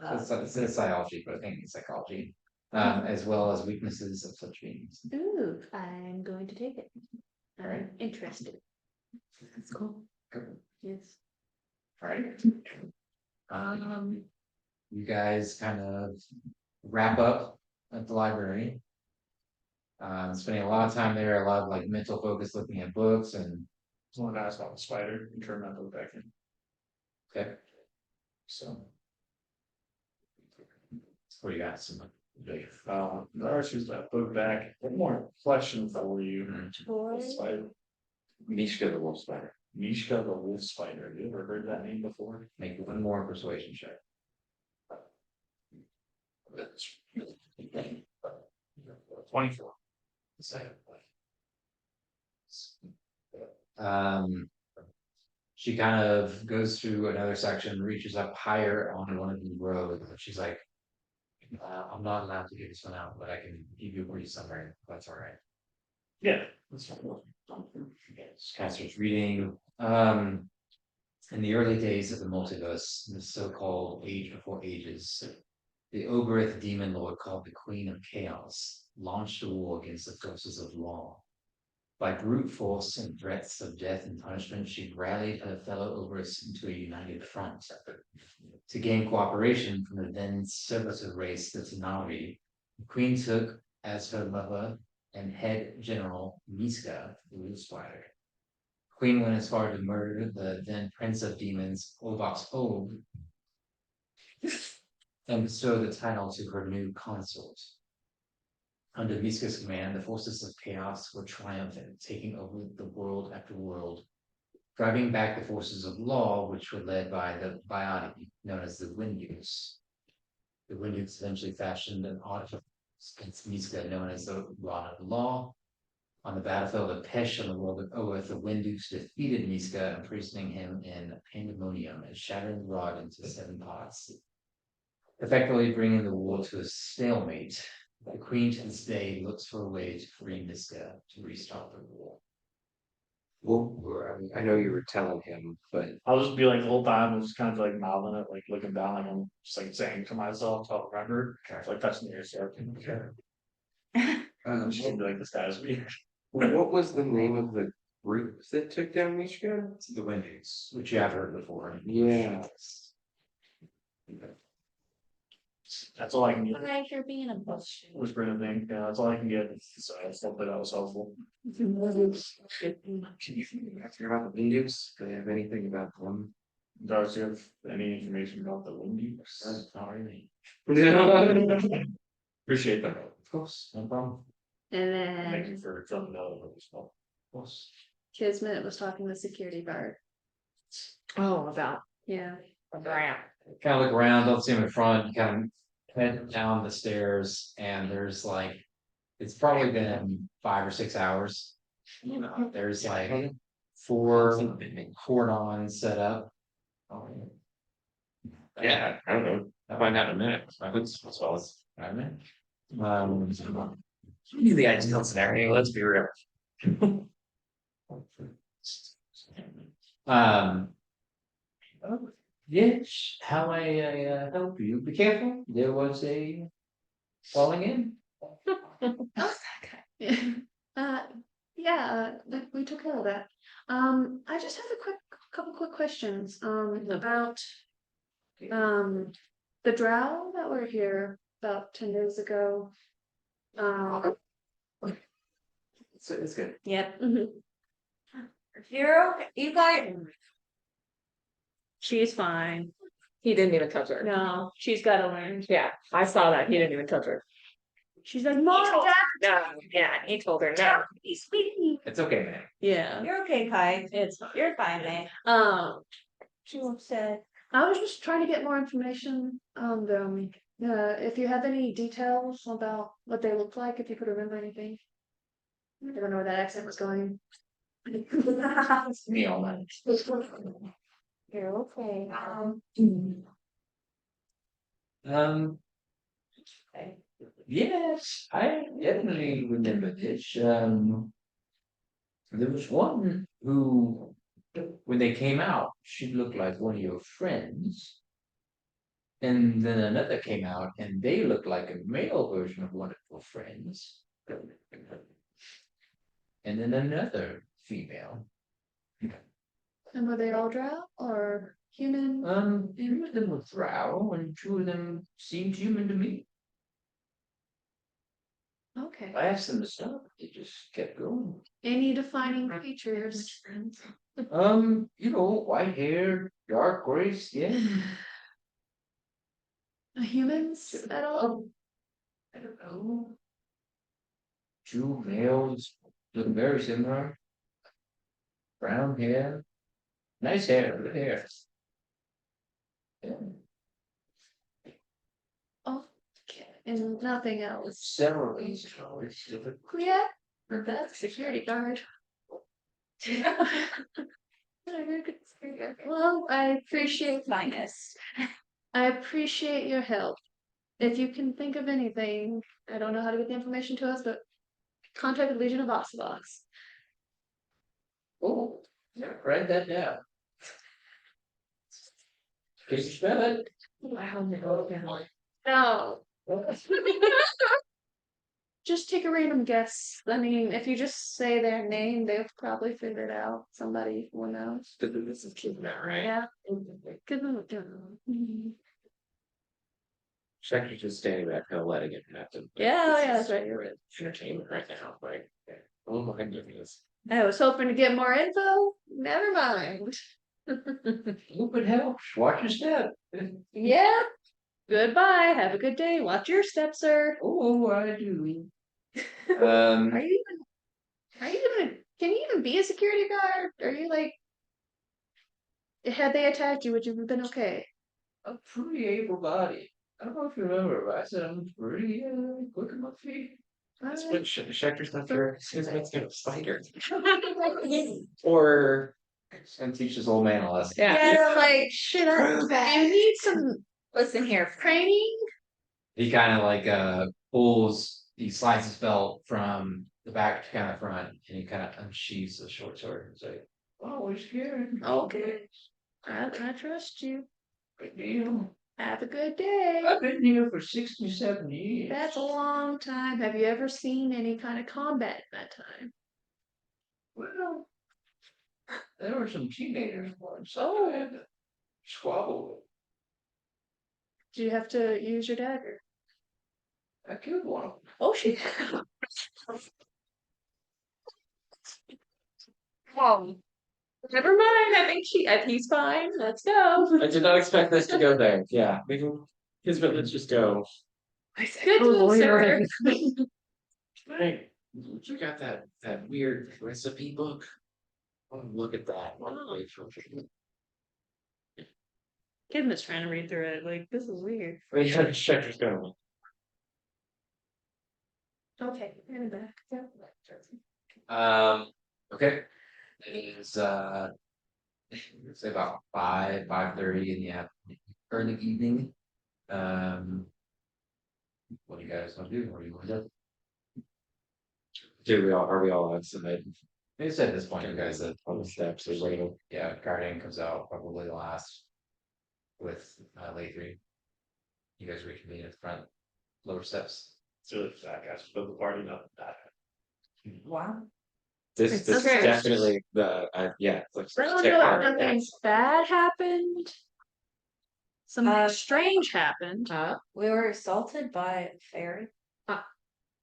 It says psychology, but I think it's psychology, as well as weaknesses of such beings. Ooh, I'm going to take it. Alright. Interested. That's cool. Cool. Yes. Alright. You guys kind of wrap up at the library. Spending a lot of time there, a lot of like mental focus looking at books and. Someone asked about the spider and turn that book back in. Okay. So, What do you got? Some big. Renars used that book back. One more question for you. Spider. Mishka the wolf spider. Mishka the wolf spider. Have you ever heard that name before? Make one more persuasion check. 24. She kind of goes through another section, reaches up higher on one of the rows, and she's like, I'm not allowed to give this one out, but I can give you a brief summary, if that's all right. Yeah. That's fine. Just kind of starts reading. In the early days of the multiverse, the so-called age before ages, the Oberith demon lord called the Queen of Chaos launched a war against the forces of law. By brute force and threats of death and punishment, she rallied her fellow ogres into a united front. To gain cooperation from the then servitor race, the Tanari, the queen took as her lover and head general Miska, the Blue Spider. The queen went as far to murder the then prince of demons, Osuvox, and bestow the title to her new consort. Under Miska's command, the forces of chaos were triumphant, taking over the world after world, driving back the forces of law, which were led by the Bioti, known as the Windukes. The Windukes eventually fashioned an artifice against Miska, known as the Rod of Law. On the battlefield of Pesh on the world of Oath, the Windukes defeated Miska, imprisoning him in pandemonium and shattering the rod into 7 parts, effectively bringing the war to a stalemate. The queen to this day looks for a way to free Miska to restart the war. Well, I know you were telling him, but I'll just be like the whole time, I was kind of like mouthing it, like looking down, like I'm just like saying to myself, I'll remember, kind of like touching the ears, just gonna be like, this guy's weird. what was the name of the group that took down Mishka? The Windukes, which you have heard before. Yeah. That's all I can get. Hi, you're being a bush. Whispering a thing, yeah, that's all I can get, so I just hope that was helpful. Can you hear about the Vindus? Do they have anything about them? Does you have any information about the Windies? Not really. Appreciate that. Of course, no problem. And Thank you then for dropping that over as well. Of course. Kismet was talking to the security guard. yeah, Kind of look around, don't see him in front, kind of head down the stairs, and there's like, it's probably been 5 or 6 hours. There's like 4 cordons set up. Yeah, I don't know. I'll find out in a minute. That's all it's, I mean. The ideal scenario, let's be real. Yes, how may I help you? Be careful, there was a falling in. Yeah, we took care of that. I just have couple quick questions, about, the drow that were here about 10 days ago. It's good. Yep. You're okay, you guys, she's fine. He didn't even touch her. No, she's gotta learn. Yeah, I saw that. He didn't even touch her. She's like, Mom, Dad. No, yeah, he told her no. It's okay, man. Yeah, you're okay, Kai. it's You're fine, man. She upset. I was just trying to get more information on them. If you have any details about what they look like, if you could remember anything. I don't know where that accent was going. It's me all night. You're okay. Yes, I definitely remember this. There was one who, when they came out, she looked like one of your friends. And then another came out and they looked like a male version of one of your friends. And then another female. And were they all drow or human? 2 of them were drow and 2 of them seemed human to me. Okay. I asked them to stop, they just kept going. Any defining features? White hair, dark gray skin. Humans at all? I don't know. 2 males look very similar. Brown hair. Nice hair, good hair. Yeah. Okay, and nothing else. Several East colors. Yeah, that's security guard. Well, I appreciate Finest. I appreciate your help. If you can think of anything, I don't know how to get the information to us, but contact the Legion of Osuvox. Oh, yeah, write that down. Can you spell it? No. just take a random guess. I mean, if you just say their name, they'll probably figure it out. Somebody will know. This is keeping that right. Yeah. Good one. Check, you're just standing back, kind of letting it happen. Yeah, This yeah, is that's right. pure Entertainment right now, like, oh my goodness. I was hoping to get more info. Never mind. Open hell, watch your step. Yeah. Goodbye. Have a good day. Watch your step, sir. Oh, I do. Are you even? Can you even be a security guard? Are you like? Had they attacked you, would you have been okay? I'm pretty able bodied. I don't know if you remember, but I said I'm pretty quick on my feet. That's what Schecter's not there. He's a spider. Or Just gonna teach this old man a lesson. Yeah, like shit. You need some Listen here, training. He kind of like he slides his belt from the back to kind of front, and he kind of unsheathes the short sword and say, "Oh, we're scared." Okay. I trust you. Good deal. Have a good day. I've been here for 67 years. That's a long time. Have you ever seen any kind of combat in that time? Well, there were some teenagers once. So I had to squabble with. Do you have to use your dagger? I killed one of them. Oh shit. Never mind. I think he's fine. Let's go. I did not expect this to go there. Yeah, let's just go. Good to sir. Hey, you got that weird recipe book? Oh, look at that. Wait for Kid was trying to read through it, like, this is weird. Wait, Schecter's going. Okay, I'm back. Okay. It is say about 5:30 in the early evening. What do you guys want to do? What do you want to do? Are we all outside They said at this point, you guys that on the steps? There's like yeah, Guardian comes out probably last with Lathrey. You guys reconvene at the front lower steps. So that guy's split the party, not that. wow. this is Okay. definitely the yeah. Let's Well, check no, out. nothing bad happened. Something Uh, strange happened. We were assaulted by a fairy.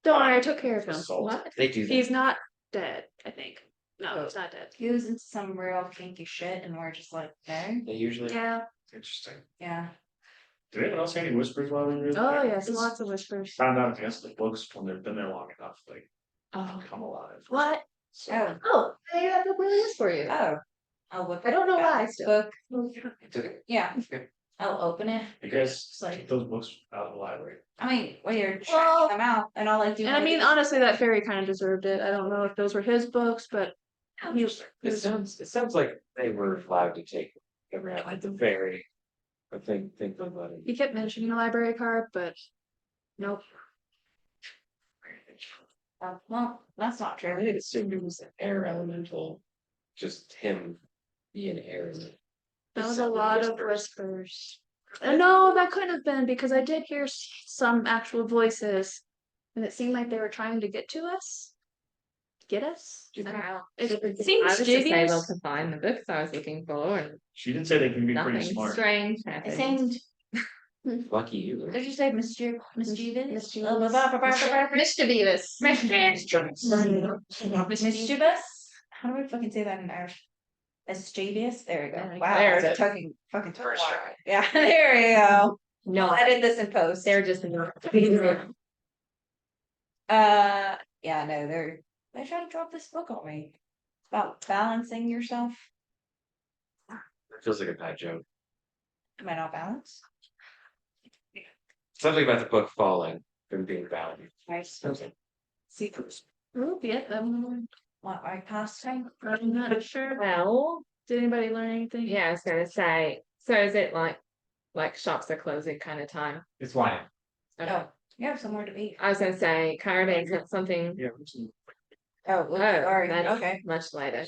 Don't worry, I took care of him. Assault. What? They do that. He's not dead, I think. No, he's not dead. He was into some real kinky shit, and we're just like, no, They usually Yeah. Interesting. yeah. Did anyone else hear any whispers while we were there? Oh yes, Because lots of whispers. Found out against the books when they've been there long enough, like Oh. come alive. What? So, Oh, Oh, maybe that book really is for you. oh. I'll look. I don't know at why that still. Book. took Yeah, it. I'll open it. you guys It's like- keep those books out of the library. I mean, when you're Well- checking them out, and all I do. And I mean, honestly, that fairy kind of deserved it. I don't know if those were his books, but he was. It sounds like they were allowed to take around at the very. I think about it. He kept mentioning the library card, but nope. Well, that's not I true. had assumed it was an air elemental, just him being air. That was a lot of whispers. No, that could have been because I did hear some actual voices, and it seemed like they were trying to get to us. Get us? I don't know. It I seems was just able mischievous. to find the books I was looking for, and She did say they can be nothing pretty smart. strange It happened. seemed. Lucky you. Did you say mischievous? Mischievous. Mischievous. Mischievous. Mischievous? How do I fucking say that in Irish? Mischievous? There we go. There we go. Wow, There. that's a fucking First water. try. Yeah, there you go. No, I'll edit this in post. they're just not. Yeah, no, they try to drop this book on me. It's about balancing yourself. It feels like a bad joke. Am I not balanced? Something about the book falling and being bound. Nice. See, Oop, yeah, Want my pastime? I'm not sure. Well, Did anybody learn anything? yeah, I was gonna say. So is it like shops are closing kind of time? It's wine. Okay. Oh, you have somewhere to be. I was gonna say Caravan's not something. Yeah, Oh, Oh, sorry. that's Okay. much later.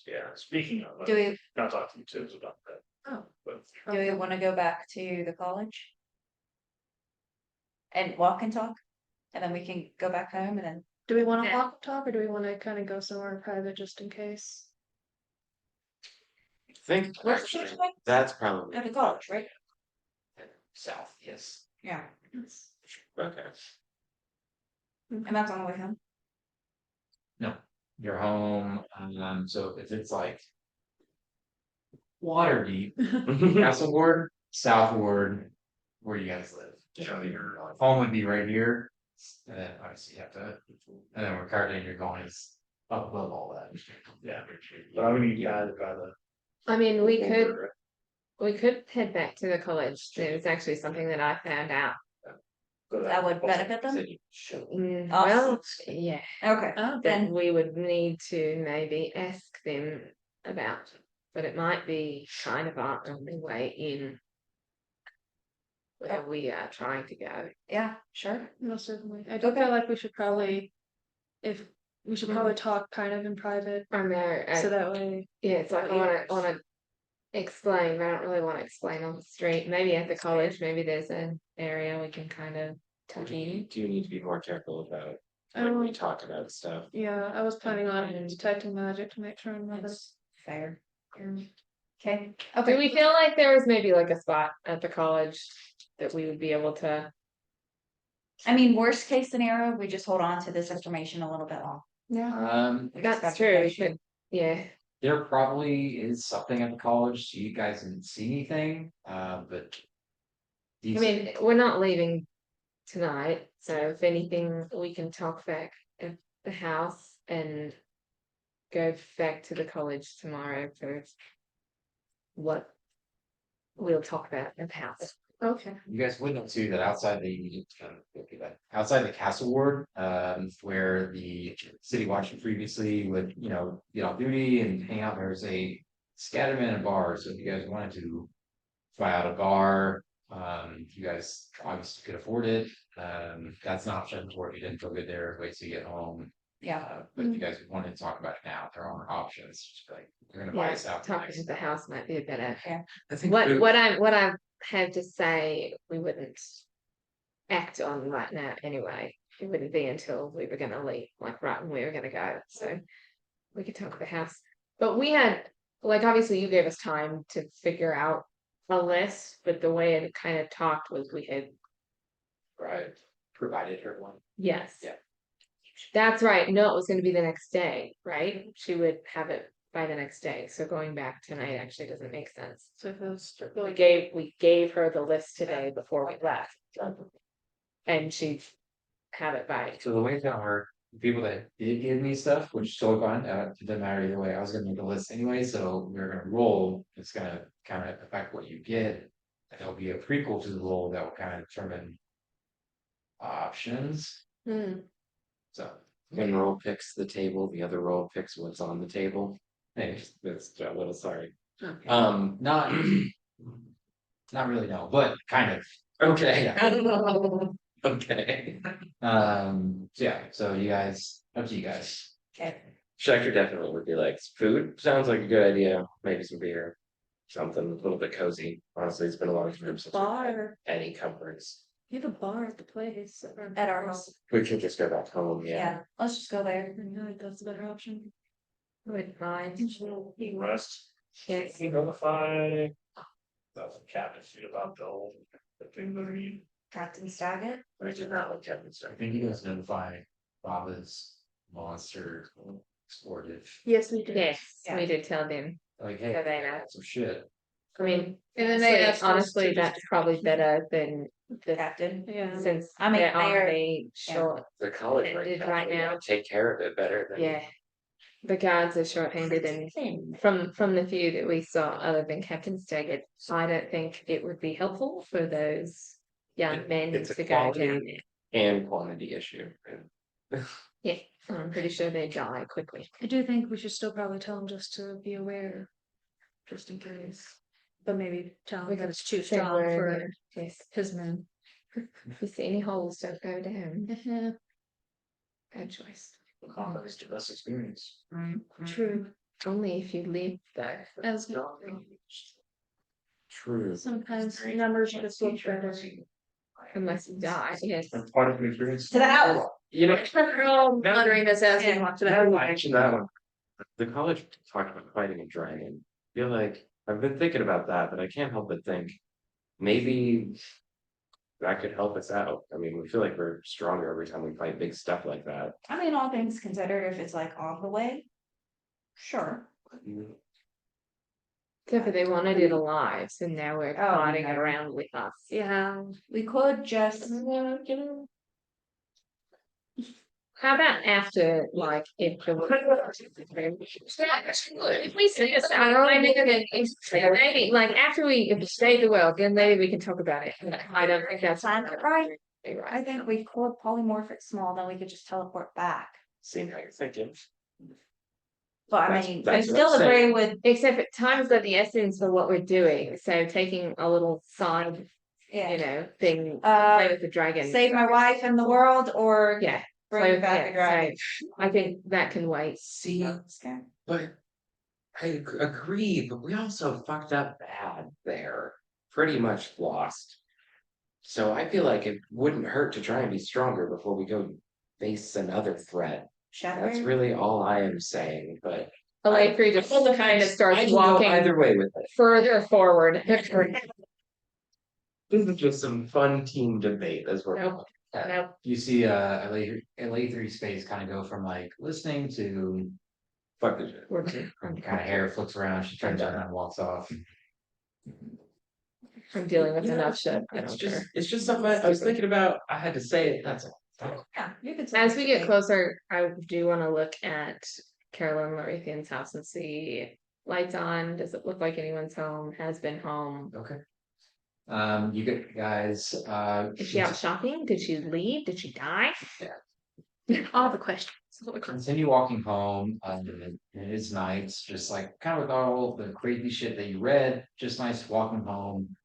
yeah. Speaking of, Do we I'll talk to you too about that. Oh. But do we want to go back to the college? And walk and talk? And then we can go back home and then, Do we wanna Yeah. walk talk, or do we wanna kinda go somewhere private just in case? I think Where's the actually, church going? that's probably at the college, right? South, yes. Yeah, okay. and that's on the way home. Your home, so if it's like. Water deep, Castle Ward, South Ward, where you guys live. So your home would be right here. And then obviously you have to, and then where Cartagena you're going is up above all that. Yeah, but I would need guided by the. I mean, we could head back to the college. It was actually something that I found out. That would benefit them? Well, yeah, Okay, that then, we would need to maybe ask them about, but it might be kind of our only way in. Where we are trying to go. yeah, sure. Most certainly. I do feel like we should probably, if, we should probably talk kind of in private, I know, so that way. yeah, it's like I wanna explain, but I don't really wanna explain on the street. Maybe at the college, maybe there's an area we can kind of tuck in. Do you need to be more careful about I when we don't- talk about stuff? Yeah, I was planning on detecting magic to make sure I'm not. That's fair. Okay, Do okay, we feel like there was maybe like a spot at the college that we would be able to? I mean, worst case scenario, we just hold on to this information a little bit longer. Yeah. That's true, but yeah, There probably is something at the college, so you guys didn't see anything, but. I mean, we're not leaving tonight, so if anything, we can talk back at the house and. Go back to the college tomorrow for. What. We'll talk about at the house. Okay. You guys would know too that outside the castle ward, where the city watchman previously would, get off duty and hang out, there's a scatterman of bars, so if you guys wanted to. Try out a bar, you guys obviously could afford it, that's an option, or if you didn't feel good there, wait till you get home. Yeah, But if you guys wanted to talk about it now, there are options, just be like, you're gonna buy Yeah, us out. talking to the house might be a better. I think What I have to say, we wouldn't. Act on right now anyway. It wouldn't be until we were gonna leave, like right when we were gonna go, so. We could talk at the house, but we had, like, obviously you gave us time to figure out a list, but the way it kind of talked was we had. Right, provided her one. Yes. Yeah. That's right, no, it was gonna be the next day, right? She would have it by the next day, so going back tonight actually doesn't make sense. So if it was. We gave her the list today before we left. And she had it by, So the way it's gonna work, the people that did give me stuff, which is totally fine, it doesn't matter either way, I was gonna make a list anyway, so we're gonna roll, it's gonna kind of affect what you get. And there'll be a prequel to the roll that will kind of determine. Options, so, one roll picks the table, the other roll picks what's on the table. hey, That's a little sorry. not. Not really, no, but kind of, Okay. Yeah. Okay. so yeah, so you guys, up to you guys. okay, Schechter definitely would be like, food sounds like a good idea, maybe some beer. Something a little bit cozy, honestly, it's been a long time since we've had Bar, any comforts. you have a bar at the place. at our house, We could just go back home, yeah, yeah. let's just go there. I feel like that's a better option. would mind, Rest, yes, notify. That's a captain sheet about the thing that we. Captain Staggett, I did not like Kevin I Stark. think you guys notify Baba's monster explorative, Yes, we did. yes, Yeah. we did tell them, like, hey, So they know. some shit. I mean. And then they asked us Honestly, to that's just- probably better than the, captain, Yeah. since I mean, they're on they're- the short, The college Ended right right now, now. take care of it better than. yeah. The guards are short-handed and from the few that we saw, other than Captain Staggett, I don't think it would be helpful for those young men It's a to go down quality there. and quantity issue. Yeah, I'm pretty sure they die quickly. I do think we should still probably tell them just to be aware, just in case. But maybe tell We him that could it's too say strong word, for yes, his men. if you see any holes, don't go down, bad choice. Combat is the best experience. True. Only if you live there. As True. sometimes numbers just look better. unless you die, yes. That's part of the experience. To the house. You know, We're all wondering this as we Yeah. watch it. now that I mentioned that one, the college talked about fighting a dragon. I feel like I've been thinking about that, but I can't help but think maybe that could help us out. I mean, we feel like we're stronger every time we fight big stuff like that. I mean, all things considered, if it's like on the way. Sure. Except for they wanted it alive, so now we're Oh, fighting no. it around with us. Yeah. We could just, How about after, like, if the. If we see this, maybe, like, after we save the world, then maybe we can talk about it. I don't think that's. Time it right. Right. I think we could polymorph it small, then we could just teleport back. Seeing how you're thinking. But I That's- mean, I that's what still I'm agree saying. with, Except for time is of the essence for what we're doing, so taking a little side, yeah, thing, play with the dragon. save my wife and the world, or Yeah. bring so, back a yeah, dragon. so I think that can wait. See, Okay. but I agree, but we also fucked up bad there. Pretty much lost. So I feel like it wouldn't hurt to try and be stronger before we go face another threat. That's Shattering. really all I am saying, but Alatri just kind of I starts can go walking either way with it. further forward. This is just some fun team debate as we're. Nope. Nope. You see, Elathri's face kind of go from like listening to Fuck the shit. kind of hair flips around, she turns around and walks off. I'm dealing with enough shit. I It's don't just, care. it's just something I was thinking about. I had to say it. That's all. Yeah, you could. As we get closer, I do want to look at Carolyn Larithian's house and see lights on. Does it look like anyone's home? Has been home? Okay. You guys, Is she out shopping? Did she leave? Did she die? All the questions. continue walking home, and it is nice, just like kind of with all the crazy shit that you read, just nice walking home.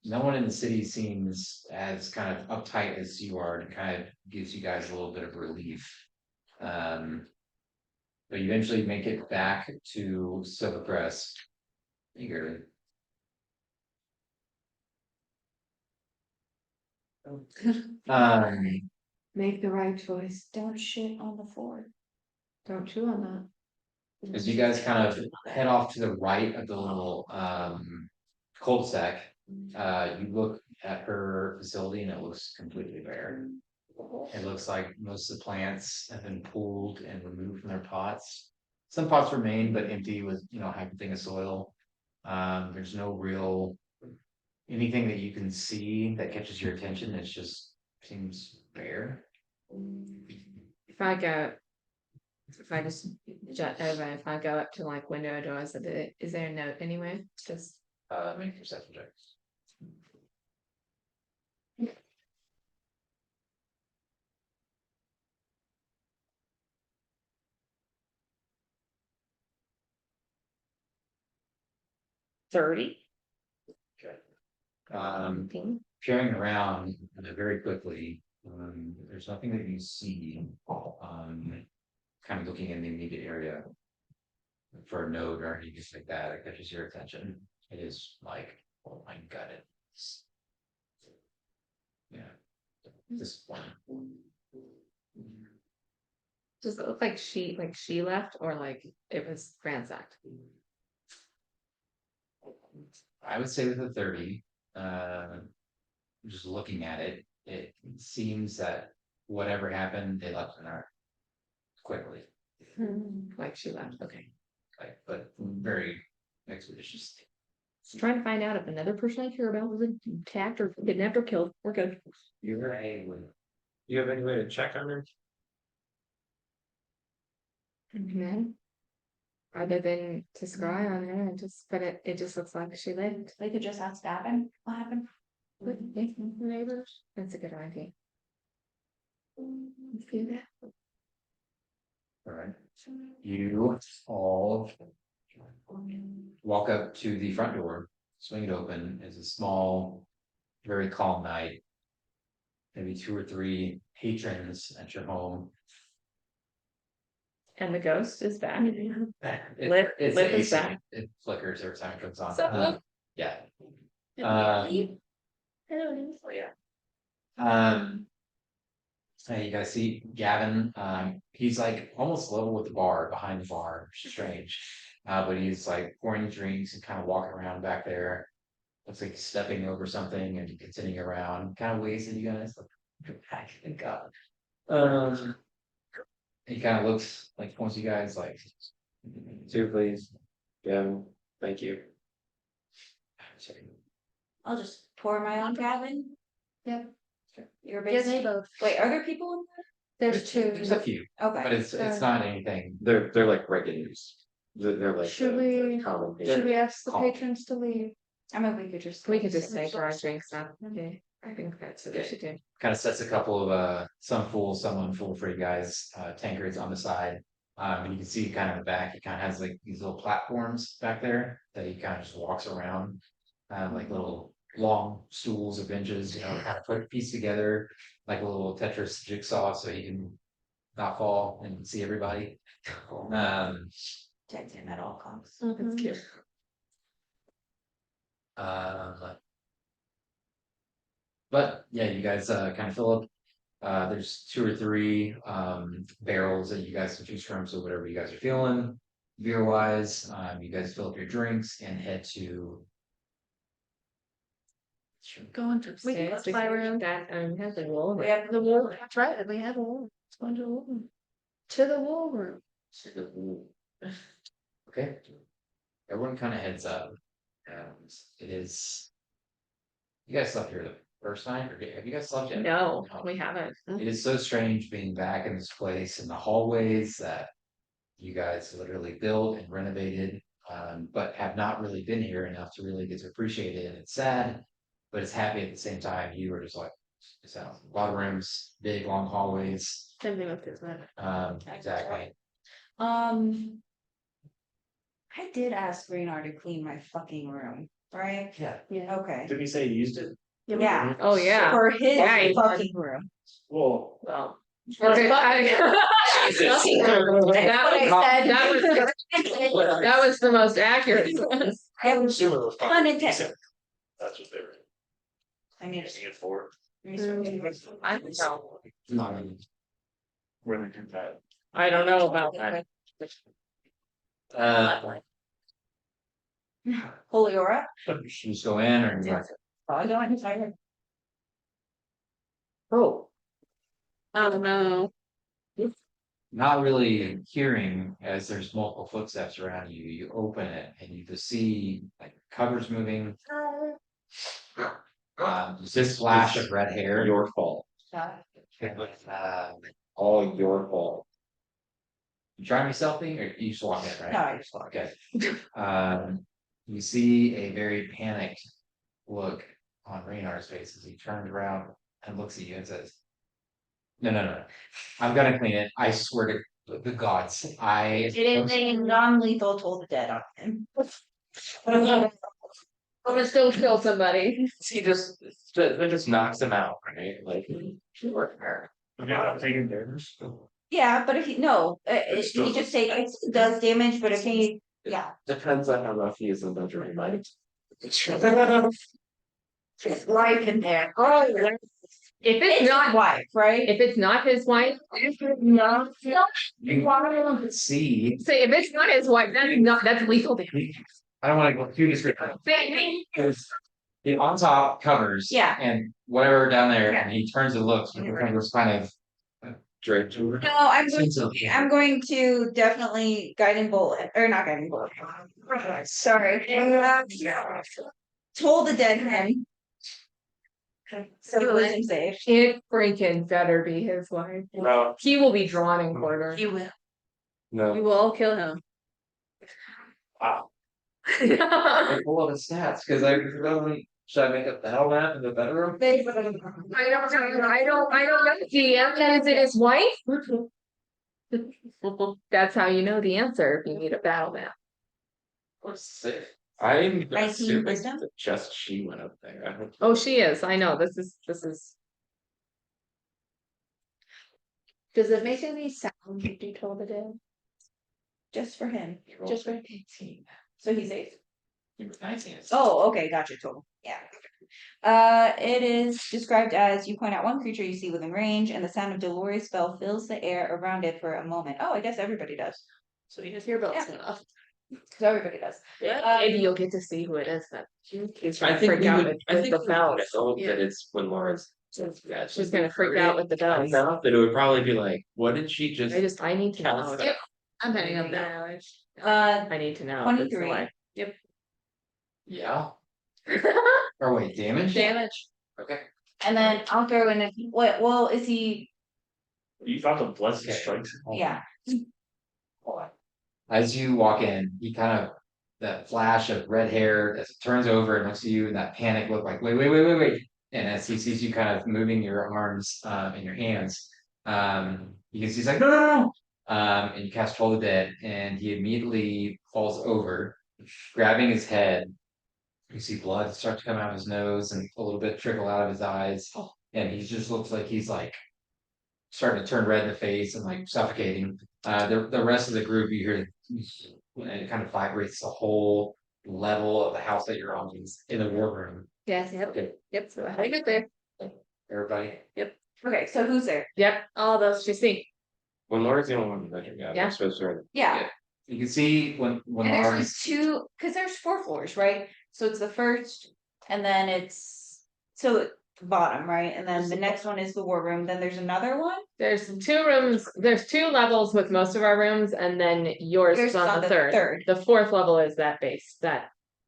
No one in the city seems as kind of uptight as you are, and it kind of gives you guys a little bit of relief. But you eventually make it back to Silvercrest. Eagerly. Make the right choice. Don't shit on the floor. Don't chew on that. As you guys kind of head off to the right of the little cul-de-sac, you look at her facility and it looks completely bare. It looks like most of the plants have been pulled and removed from their pots. Some pots remain, but empty with, half a thing of soil. There's no real anything that you can see that catches your attention. It's just seems bare. If I just jut over, if I go up to like window or doors, is there a note anywhere? Just Make perception checks. $30. Peering around very quickly, there's nothing that you see, kind of looking in the immediate area for a note or anything like that, it catches your attention. It is like, oh my god, it's this one. Does it look like she left or like it was ransacked? I would say with a 30, just looking at it, it seems that whatever happened, they left an art quickly, Like she left. Okay. but very expeditious. Just trying to find out if another person I care about was attacked or kidnapped or killed. We're good. You're a You have any way to check on her? Other than to scry on her and but it just looks like she lived. We could just ask Gavin what happened. With neighbors. That's a good idea. Let's do that. All right. You all walk up to the front door, swing it open. It's a small, very calm night. Maybe 2 or 3 patrons at your home. And the ghost is back. Lip is AC. back. It flickers every time it comes on. So, Yeah. Oh, yeah. Hey, you guys see Gavin? He's like almost level with the bar, behind the bar, which is strange. But he's like pouring drinks and kind of walking around back there. Looks like he's stepping over something and continuing around. Kind of waves at you guys. Like, back, thank God. He kind of looks like points you guys like. Two, please. Yeah, thank you. I'll just pour my own cabin. Yep. You're Yeah, they basically, both. wait, are there people in There's two. There's a few, there? but Okay, it's not anything. They're like regulars. They're like Should the we- common Should people. we ask the Calm. patrons to leave? I mean, we could just. We could just say for our drinks now. Okay, I think that's what we should do. Kind of sets a couple of some full, some unfull for you guys, tankards on the side. And you can see kind of in the back, it kind of has like these little platforms back there that he kind of just walks around. Like little long stools or benches, kind of put a piece together like a little Tetris jigsaw so he can not fall and see everybody. Protect him at all costs. That's cute. But yeah, you guys kind of fill up. There's 2 or 3 barrels that you guys can choose from. So whatever you guys are feeling, beer wise, you guys fill up your drinks and head to. Going to, we can go to my room. That has a wall. We have The wool, that's right, we have a wool. It's going to the wool room. To the wool room. Okay. Everyone kind of heads up. It is. You guys slept here the first night, or have you guys slept yet? No, we haven't. It is so strange being back in this place in the hallways that you guys literally built and renovated, but have not really been here enough to really get to appreciate it. And it's sad, but it's happy at the same time. You were just like, it's a lot of rooms, big long hallways. Same thing with this one. Exactly. I did ask Renar to clean my fucking room, right? Yeah. Yeah. Okay. Did he say he used it? Yeah. Oh, yeah. For his Yeah, he- fucking room. Well. Well. That's That was the most accurate. Pun intended. That's what they were I need using it for. I don't know. Not Where they do that. I don't know about that. Holy aura. You just go in, or you want I don't know. Oh. I don't know. not really hearing as there's multiple footsteps around you. You open it and you just see like covers moving. Just this flash of red hair. Your fault. All your fault. You trying to be selfie, or you just walk in, right? No, I just walked. Okay. You see a very panicked look on Renar's face as he turns around and looks at you and says, No. I'm gonna clean it. I swear to the gods. It is a non-lethal toll the dead on him. I'm gonna still kill somebody. He just knocks him out, right? Like, sure. Yeah, I'm taking damage. Yeah, but if he, no, he just does damage, but if he, yeah. Depends on how rough he is in the bedroom, right? It's life in there. If it's It's not, not wife, right? if it's not his wife, No. You see, say if it's not his wife, that's lethal damage. I don't want to go too descriptive. Because on top covers, Yeah. and whatever down there, and he turns and looks, and the covers kind of Draped over. No, I'm going to definitely guiding bolt, or not guiding bolt. Sorry. Toll the dead hen. So he lives and safe. It freaking better be his wife. No, He will be drawn and quartered. You will. We no. will all kill him. Wow. I pull up the stats because I really should I make a battle map in the bedroom? I don't know. DM, is it his wife? That's how you know the answer if you need a battle map. Or sick. I'm 19 assuming wisdom? that just she went up there. I don't- Oh, she is. I know. This is. Does it make any sound if you told the dead? Just for him. You rolled Just for 18. So he's safe. You were 19. Oh, okay, gotcha, total. Yeah. It is described as you point out one creature you see within range, and the sound of Dolores' spell fills the air around it for a moment. Oh, I guess everybody does. So you just hear about Yeah. stuff. So everybody does. Maybe you'll get to see who it is then. She's I gonna think freak we out would, with I think the we would bells. know Yeah. that it's when Lauren's. She's gonna freak out with the bells. Enough that it would probably be like, what did she just? I need to know. Yep. I'm heading up now. I need to know. That's the 23. way. Yeah. Or wait, damage? Damage. Okay. And then I'll throw in what? Well, is he? You thought the blessing Okay. strikes. Yeah. Hold on. As you walk in, he kind of, that flash of red hair as it turns over and looks at you, and that panic look like, wait. And as he sees you kind of moving your arms and your hands, you can see he's like, no. And you cast Toll the Dead, and he immediately falls over, grabbing his head. You see blood start to come out of his nose and a little bit trickle out of his eyes. And he just looks like he's like starting to turn red in the face and like suffocating. The rest of the group, you hear, and it kind of vibrates the whole level of the house that you're on in the war room. Yes, yep. So how you get there? Everybody. Okay, so who's there? Yep, all those you see. When Laura's the only one that you got, Yeah. I'm supposed to. Yeah. You can see when And there's Lawrence, two, because there's 4 floors, right? So it's the first, and then it's the bottom, right? And then the next one is the war room. Then there's another one. There's 2 rooms, there's 2 levels with most of our rooms, and then yours Yours is on the third. The 4th level is that base, The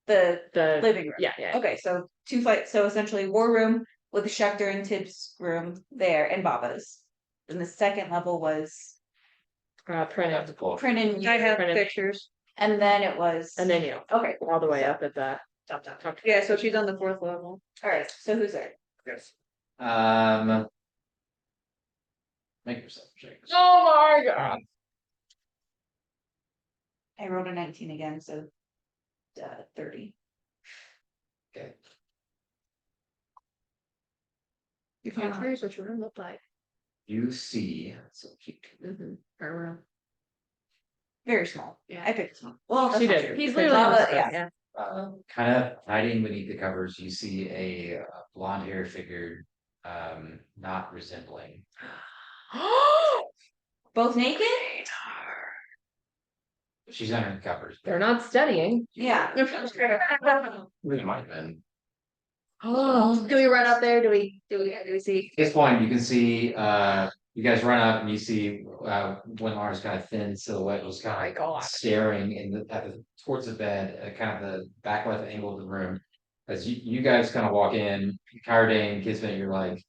the living room. yeah. Okay, so 2 flights. So essentially, war room with the Schechter and Tibbs room there, and Baba's. And the second level was Printed. Printed. I have Printed. pictures. And then it was. And then you Okay. all the way up at the top. Yeah, so she's on the 4th level. All right. So who's there? Yes. make yourself check. Oh my god. I rolled a 19 again, so 30. Okay. You can't here's what your room looked like. You see, so cute. Her room. Very small. Yeah. I picked small. Well, that's She not did. true. He's But literally on the Baba, spot, yeah. Kind of hiding beneath the covers, you see a blonde hair figure, not resembling. Both naked? She's under the covers. They're not studying. Yeah. It might have been. Oh, do we run up there? Do we see? At this point, you can see, you guys run up and you see, when Lara's kind of thin silhouette was kind of staring towards the bed, at kind of the back left angle of the room. As you guys kind of walk in, Kyrie and Kismet, you're like,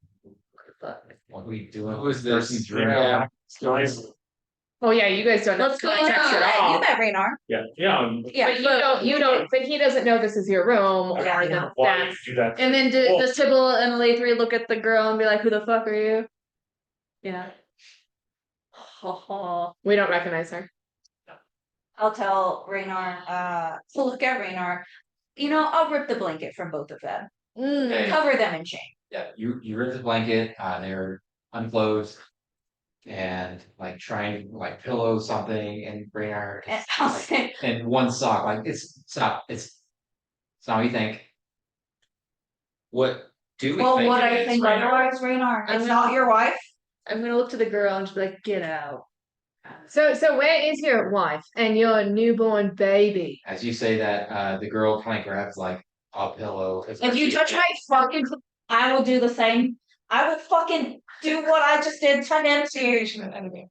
what are we doing? Who is This this? person's dream. Yeah. Guys. Oh yeah, you guys don't know What's going context on? at all. You met Renar. Yeah. Yeah. But you don't, but he doesn't know this is your room or Yeah. that Why would that's. you do that? And then Well- does Sybil and Lathree look at the girl and be like, "Who the fuck are you?" Yeah. We don't recognize her. I'll tell Renar, to look at Renar. You know, I'll rip the blanket from both of them. Okay. Cover them in shame. Yeah, you rip the blanket, they're unclothed. And like trying to like pillow something and bring her And I'll say, and one sock, like it's not what you think. What do we well, think? what it I is think right now? otherwise, Renar. I'm It's gonna- not your wife. I'm gonna look to the girl and just be like, "Get out." So where is your wife and your newborn baby? As you say that, the girl kind of grabs like a pillow. If you touch my fucking, I will do the same. I will fucking do what I just did to him to you.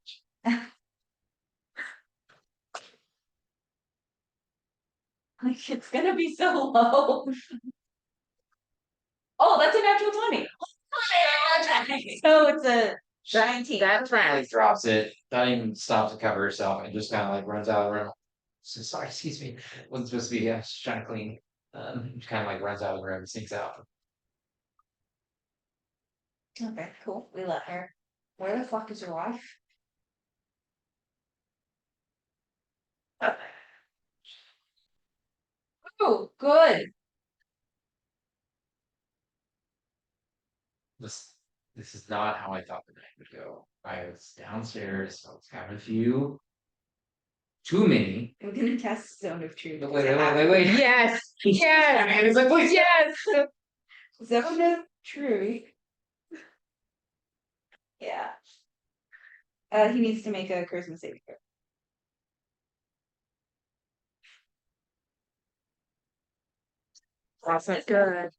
Like, it's gonna be so low. Oh, that's a natural 20. So it's a 19. That's Finally right. drops it, doesn't even stop to cover herself, and just kind of like runs out of the room. So sorry, excuse me. Wasn't supposed to be. She's trying to clean. She kind of like runs out of the room, and sneaks out. Okay, cool. We let her. Where the fuck is your wife? Oh, good. This is not how I thought the night would go. I was downstairs. I was having a few. Too many. I'm gonna test zone of truth. Wait. Yes. Yes. And he's like, please. Yes. Zone of truth. Yeah. He needs to make a charisma saving throw. That's not good.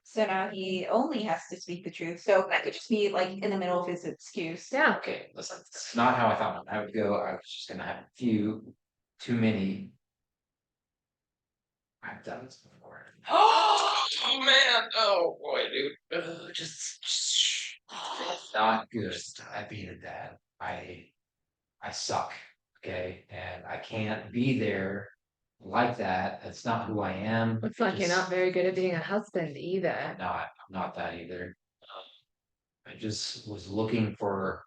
So now he only has to speak the truth. So that could just be like in the middle of his excuse. Yeah. Okay, listen, that's not how I thought I would go. I was just gonna have a few, too many. I've done this before. Oh man, oh boy, dude. Just not good at being a dad. I suck. Okay, and I can't be there like that. That's not who I am. Looks like you're not very good at being a husband either. I'm not that either. I just was looking for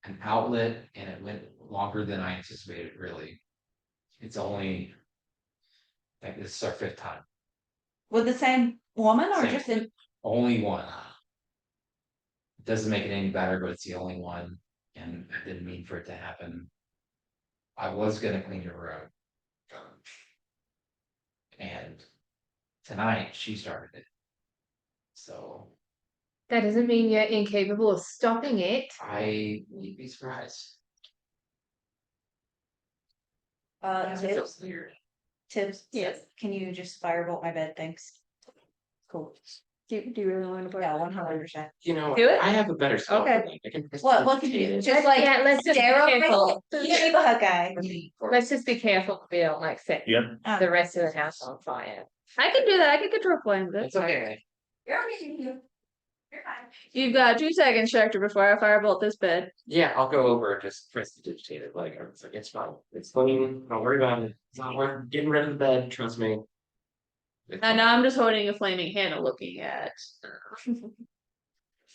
an outlet and it went longer than I anticipated, really. It's only, I think this is our 5th time. With the same woman or Same. just in Only one. It doesn't make it any better, but it's the only one. And I didn't mean for it to happen. I was gonna clean your room. And tonight she started it. So That doesn't mean you're incapable of stopping it. you'd be surprised. It tips? feels weird. Tips? Yes. Can you just firebolt my bed? Thanks. Cool. Do you really want to? Yeah, 100%. You know, Do it? I have a better spell for Okay. that. I can What can you do? Just like Yeah, let's just be careful. Keep a hook eye. Let's just be careful we don't like set Yep. the rest of the house on fire. I can do that. I can control flames. It's okay. You're fine. You've got 2 seconds, Schecter, before I firebolt this bed. Yeah, I'll go over and just press the digitated. Like, it's like, it's fine. It's clean. Don't worry about it. It's not worth getting rid of the bed. Trust me. It's And now fine. I'm just holding a flaming handle looking at.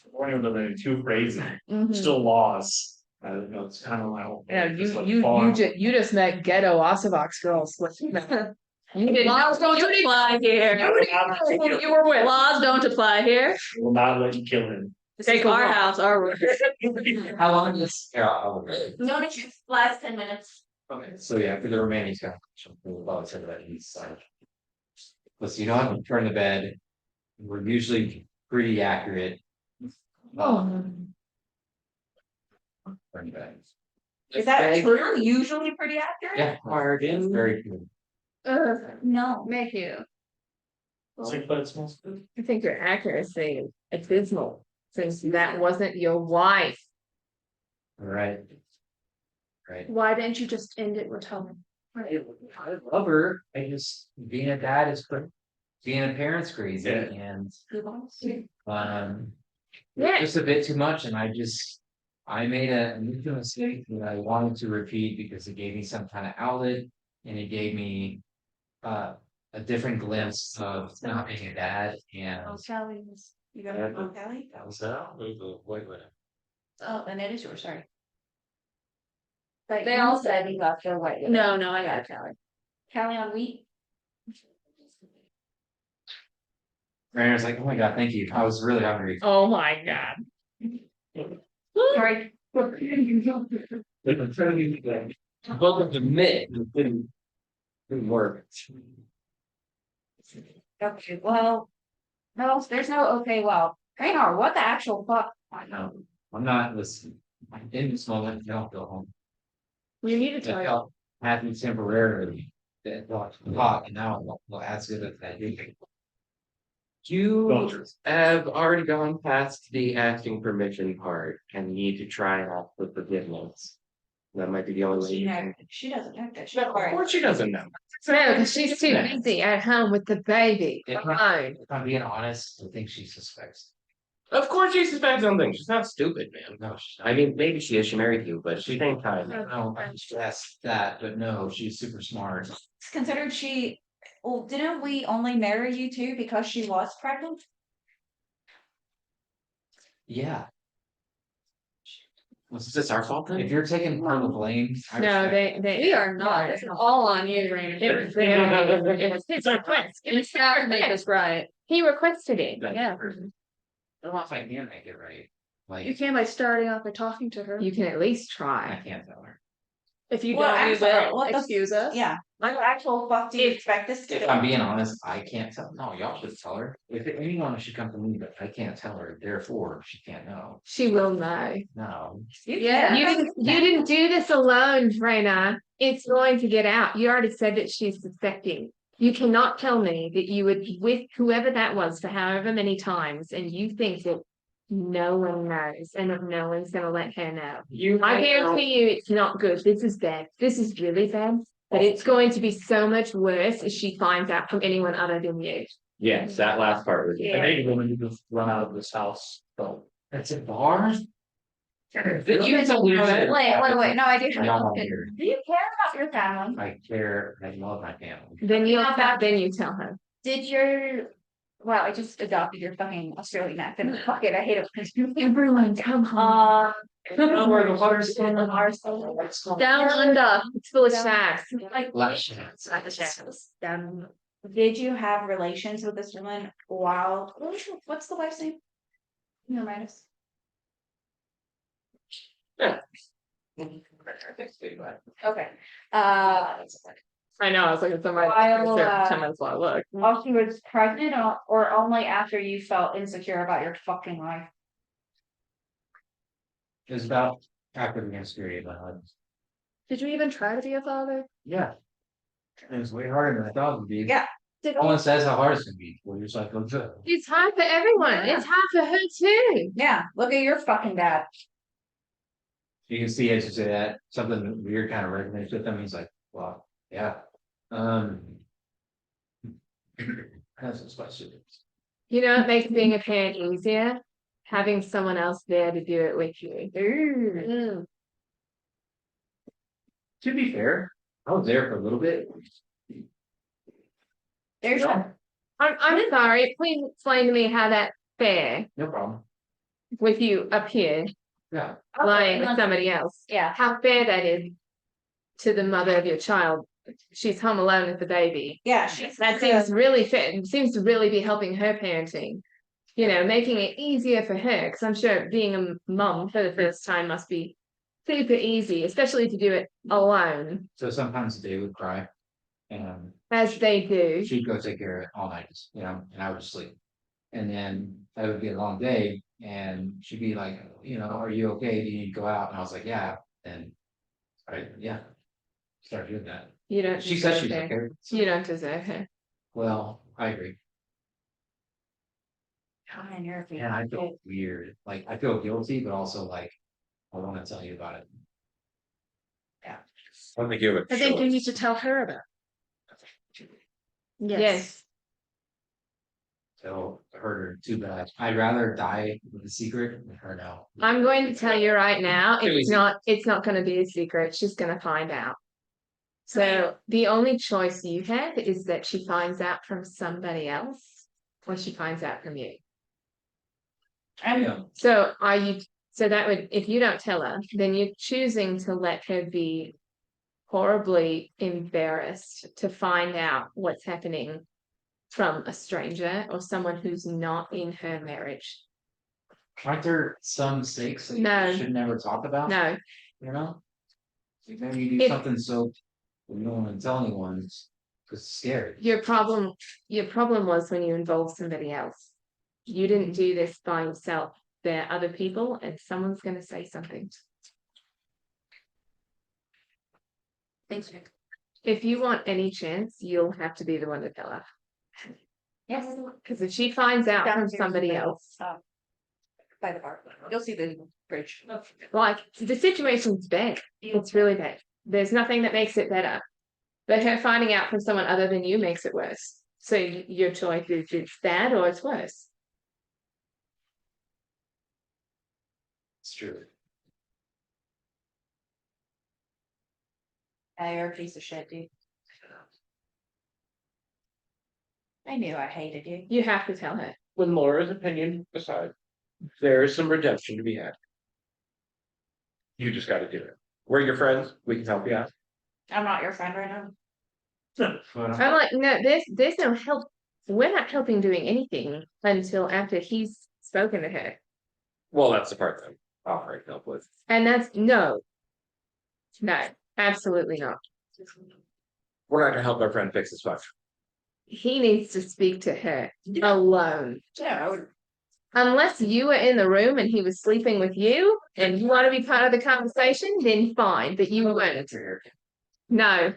Warning them they're too crazy. Mhm. Still laws. I don't know, it's kind of like. Yeah, just like you just met ghetto Osuvox girls. You didn't Laws don't apply here. You were with laws don't apply here. will not let you kill him. This is our house, our room. How long is this? Yeah, I'll No, last 10 minutes. Okay, so yeah, for the remaining stuff, we'll probably say that he's side. Listen, you don't have to turn the bed. We're usually pretty accurate. Turn the bed. Is that true? Usually pretty accurate? Yeah, hard is very good. No. Make you. It's like, but it smells good. I think your accuracy is abysmal since that wasn't your wife. Right. Right. Why didn't you just end it with Helen? I love her. I just being a dad is crazy. Being a parent's crazy Yeah. and Yeah. just a bit too much. And I made a mistake that I wanted to repeat because it gave me some kind of outlet and it gave me a different glimpse of not being a dad and Kelly's. You got Yeah. it on Kelly? that was Wait. Oh, and it is yours, sorry. They all said he left their white. No, I got Kelly. Kelly on wheat? Renars like, oh my god, thank you. I was really hungry. Oh my god. Sorry. Both of them admit it didn't work. Okay, well. No, there's no okay, well. Renar, what the actual fuck? I know. I'm not listening. In this moment, I don't feel home. You need to I tell you. felt happy temporarily. That thought hot and now I don't feel as good as I did. You Vultures. have already gone past the asking permission part and need to try out the forgiveness. That might be the only way you can. She doesn't know that. Of course she doesn't know. No, because she's too busy at home with the baby. If Alone. I'm being honest, I think she suspects. Of course she suspects something. She's not stupid, man. No, she's not. I mean, maybe she is. She married you, but at the same time. No, I'm stressed that, but no, she's super smart. It's considered well, didn't we only marry you too because she was pregnant? Yeah, Was this our fault then? if you're taking part of the blame. I No, respect we are not. It's all on you, Raina. It was his request. It was Gotta make his this right. He requested it. That's Yeah. perfect. I don't know if I can make it right. You Like, can by starting off by talking to her. You can at least I try. can't tell her. If you What don't, you actual- will. what the- Excuse us. Yeah, what actual fuck do you If- expect us to If do? I'm being honest, I can't tell, no, y'all should tell her, if anyone should come to me, but I can't tell her, therefore she can't know, She will know. no. Yeah. You didn't do this alone, Raina. It's going to get out. You already said that she's suspecting. You cannot tell me that you would with whoever that was for however many times, and you think that no one knows and that no one's gonna let her know. I guarantee you it's not good. This is bad. This is really bad. But it's going to be so much worse if she finds out from anyone other than you. Yes, that last part was. I need a woman to just run out of this house, so. That's a bar? Wait, no, I do. Y'all don't hear. Do you care about your family? I care, I love my family. Then you tell her. Did your, wow, I just adopted your fucking Australian accent. Fuck it, I hate it. Everyone, come home. Where the water's Down Down under. It's full of sharks. Last chance. Did you have relations with this woman while, what's the wife's name? Can you remind us? Okay. I know, I was looking at somebody. While, 10 minutes while I look. While she was pregnant or only after you felt insecure about your fucking life? It was about after the period, Did you even try to be a father? yeah. It was way harder than I thought it would be. Yeah. No one says how hard it's gonna be, well, you're just like, oh, good. It's hard for everyone. Yeah. It's hard for her too. Yeah, look at your fucking dad. You can see as you say that, something weird kind of resonates with him, he's like, wow, yeah. Has some questions. You know, it makes being a parent easier, having someone else there to do it with you. Mm. To be fair, I was there for a little bit. There's your. I'm sorry. Please explain to me how that's fair No problem. with you up here Yeah, lying with somebody else. Yeah. How fair that is to the mother of your child. She's home alone with the baby. Yeah, she's. That seems really fair. It seems to really be helping her parenting. You know, making it easier for her, because I'm sure being a mum for the first time must be super easy, especially to do it alone, so sometimes they would cry. And as they do. she'd go take care of it all night, you know, and I would just sleep. And then that would be a long day, and she'd be like, you know, are you okay? Do you need to go out? And I was like, yeah, and. Yeah. Start doing that. You don't. She said deserve she's her. okay. You don't deserve her. Well, I agree. And you're. And I feel weird, like I feel guilty, but also like, I wanna tell you about it. I think you have a I think you choice. need to tell her about. Yes. So hurt her too bad. I'd rather die with a secret than her know. I'm going to tell you right now, Too easy. it's not going to be a secret. She's going to find out. So the only choice you have is that she finds out from somebody else or she finds out from you. Yeah. So that would, if you don't tell her, then you're choosing to let her be horribly embarrassed to find out what's happening from a stranger or someone who's not in her marriage. Aren't there some mistakes that No. you should never talk about? No, You know? Like maybe you do If- something so you don't want to tell anyone, because it's scary. your problem was when you involved somebody else. You didn't do this by yourself. There are other people and someone's going to say something. Thanks, Rick. If you want any chance, you'll have to be the one to tell her. Yes. Because if she finds out from Downstairs somebody in the- else, By the bar, you'll see the bridge. like the situation's bad, it's really bad. There's nothing that makes it better. But her finding out from someone other than you makes it worse. So your choice is it's bad or it's worse. It's true. Yeah, you're a piece of shit, dude. I knew I hated you. You have to tell her. With Laura's opinion aside, there is some redemption to be had. You just gotta do it. We're your friends, we can help you out. I'm not your friend right now. But I'm like, no, there's no help. We're not helping doing anything until after he's spoken to her. Well, that's the part that I'm offering help with. And that's no. Absolutely not. We're not gonna help our friend fix his fuck. He needs to speak to her alone. Yeah, I would. Unless you were in the room and he was sleeping with you and you want to be part of the conversation, then fine, but you weren't. No,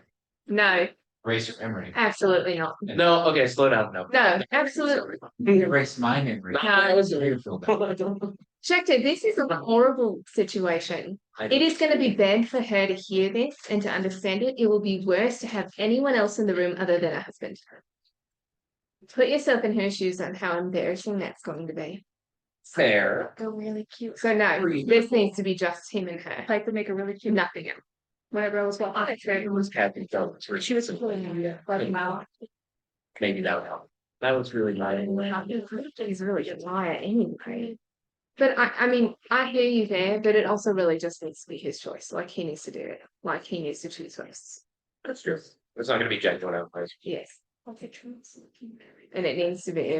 no, Erase your memory. absolutely not. No, okay, slow down, no. No, absolutely. Erase my memory. I was. Made her feel bad. Schecter, this is a horrible situation. It is going to be bad for her to hear this and to understand it. It will be worse to have anyone else in the room other than her husband. Put yourself in her shoes on how embarrassing that's going to be. Fair. Go really cute. So no, this needs to be just him and her. Like to make a really cute. Nothing else. Whenever I was walking. It was Kathy Jones. She was really letting him out. Maybe that would help. That was really my. He's really a liar anyway. But I mean, I hear you there, but it also really just needs to be his choice. Like he needs to do it. Like he needs to choose first. That's true. It's not gonna be Jack going out place. Yes. And it needs to be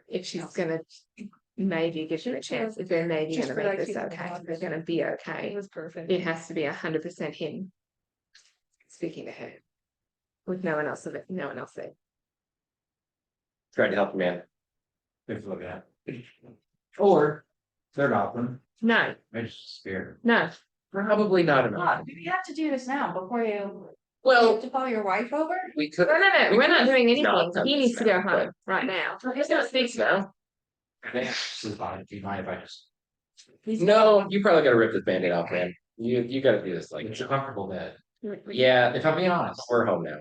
if she's gonna maybe give him a chance, if they're maybe Just gonna for make that this cute okay, little they're gonna be It okay. was perfect. It has to be 100% him speaking to her. With no one else there. Tried to help him, man. If you look at it. Or, third option, No, maybe just spirit. no. Probably not enough. Maybe you have to do this now before you. You Well, have to call your wife over? we could. No, we're not doing anything. not done He this needs to go now, home right now. He's not speaking though. This is fine. Do you mind if I just? No, you probably gotta rip this Band-Aid off, man. You gotta do this like. It's a comfortable bed. Yeah, If I'm being honest. we're home now.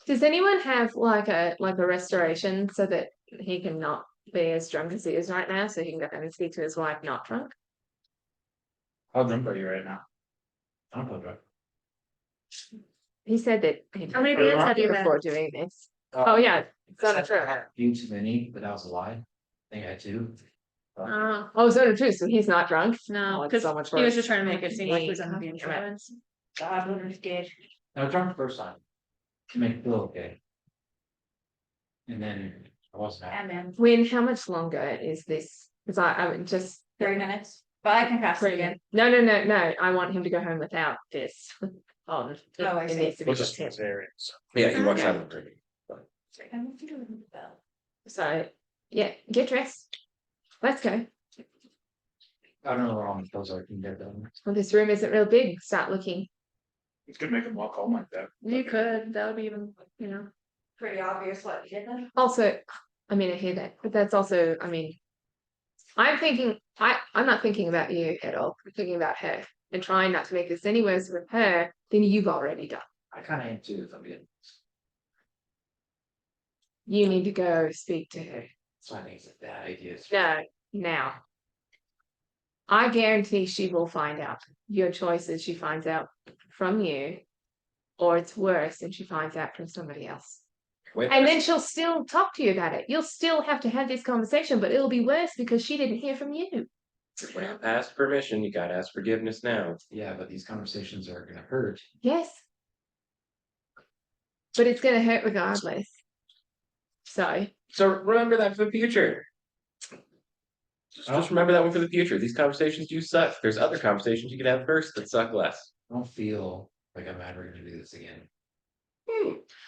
Does anyone have like a restoration so that he can not be as drunk as he is right now, so he can go home and speak to his wife not drunk? How drunk are you right now? I don't feel drunk. He said that. How many beers have you had? before doing this? Oh yeah, it's I not said I true. had a few too many, but that was a lie. I think I had two. Oh, so true. So he's not drunk. No, Oh, it's because so much he was worse. just trying to make it seem like he was under the influence. God, what is good. I was drunk the first time. To make it feel okay. And then I wasn't happy. And then When? How much longer is this? Because I would just 30 minutes, but I can pass it again. No. I want him to go home without this on. Oh, I It see. needs to be We'll just just him. area. So. Yeah, he walks Okay. out of the room. So yeah, get dressed. Let's go. I don't know where all my clothes are. Can get them. Well, this room isn't real big. Start looking. You could make him walk home like that. You could, that would be even, you know. Pretty obvious what you did then. Also, I mean, I hear that, but that's also, I mean, I'm not thinking about you at all. I'm thinking about her and trying not to make this any worse with her than you've already done. I kind of am too, if I'm being. You need to go speak to her. So I think it's a bad idea. No, now. I guarantee she will find out. Your choice is she finds out from you, or it's worse and she finds out from somebody else. Wait, And then she'll still talk to you about it. You'll still have to have this conversation, but it'll be worse because she didn't hear from you. well, ask permission, you gotta ask forgiveness now. Yeah, but these conversations are gonna hurt. Yes. But it's going to hurt regardless. So, So remember that for the future. Just remember that one for the future. These conversations do suck. There's other conversations you can have first that suck less. I don't feel like I'm ever gonna do this again.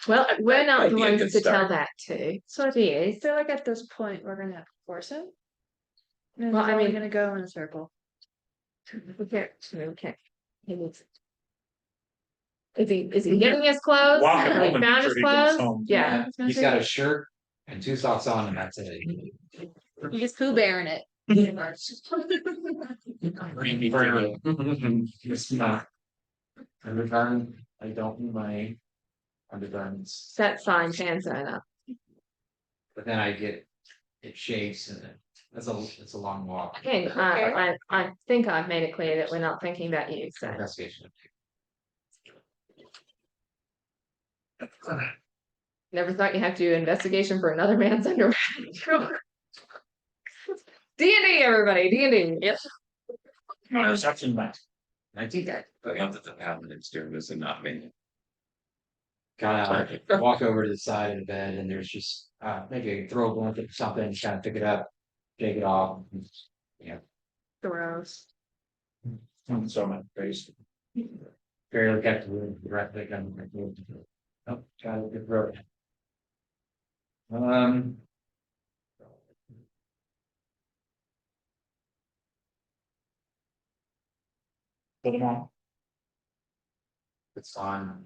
well, we're That not might the be a ones good to tell start. that to. So She is. I feel like at this point, we're gonna have to force it. And Well, well, I I mean- gonna go in a circle. We can't. He needs. Is he getting his clothes? Walking Have home he and found his sure he goes clothes? home. Yeah. He's got a shirt and 2 socks on, and that's it. You just Pooh Bear in it. It's not. Undergarment, I don't need my undergarments, That's fine, hands are up. but then I get it shakes and it's a long walk. Again, I think I've made it clear that we're not thinking about you, so. Investigation. Never thought you have to do an investigation for another man's underwear. D&D, everybody, D&D. Yep. No, there's actually not. 19 I love that the paladin's doing this and not me. kind of walk over to the side of the bed and there's just maybe a throw blanket or something, just kind of pick it up, take it off. Gross. So my face. Fairly kept directly on. Oh, got a good road. Put them on. It's on.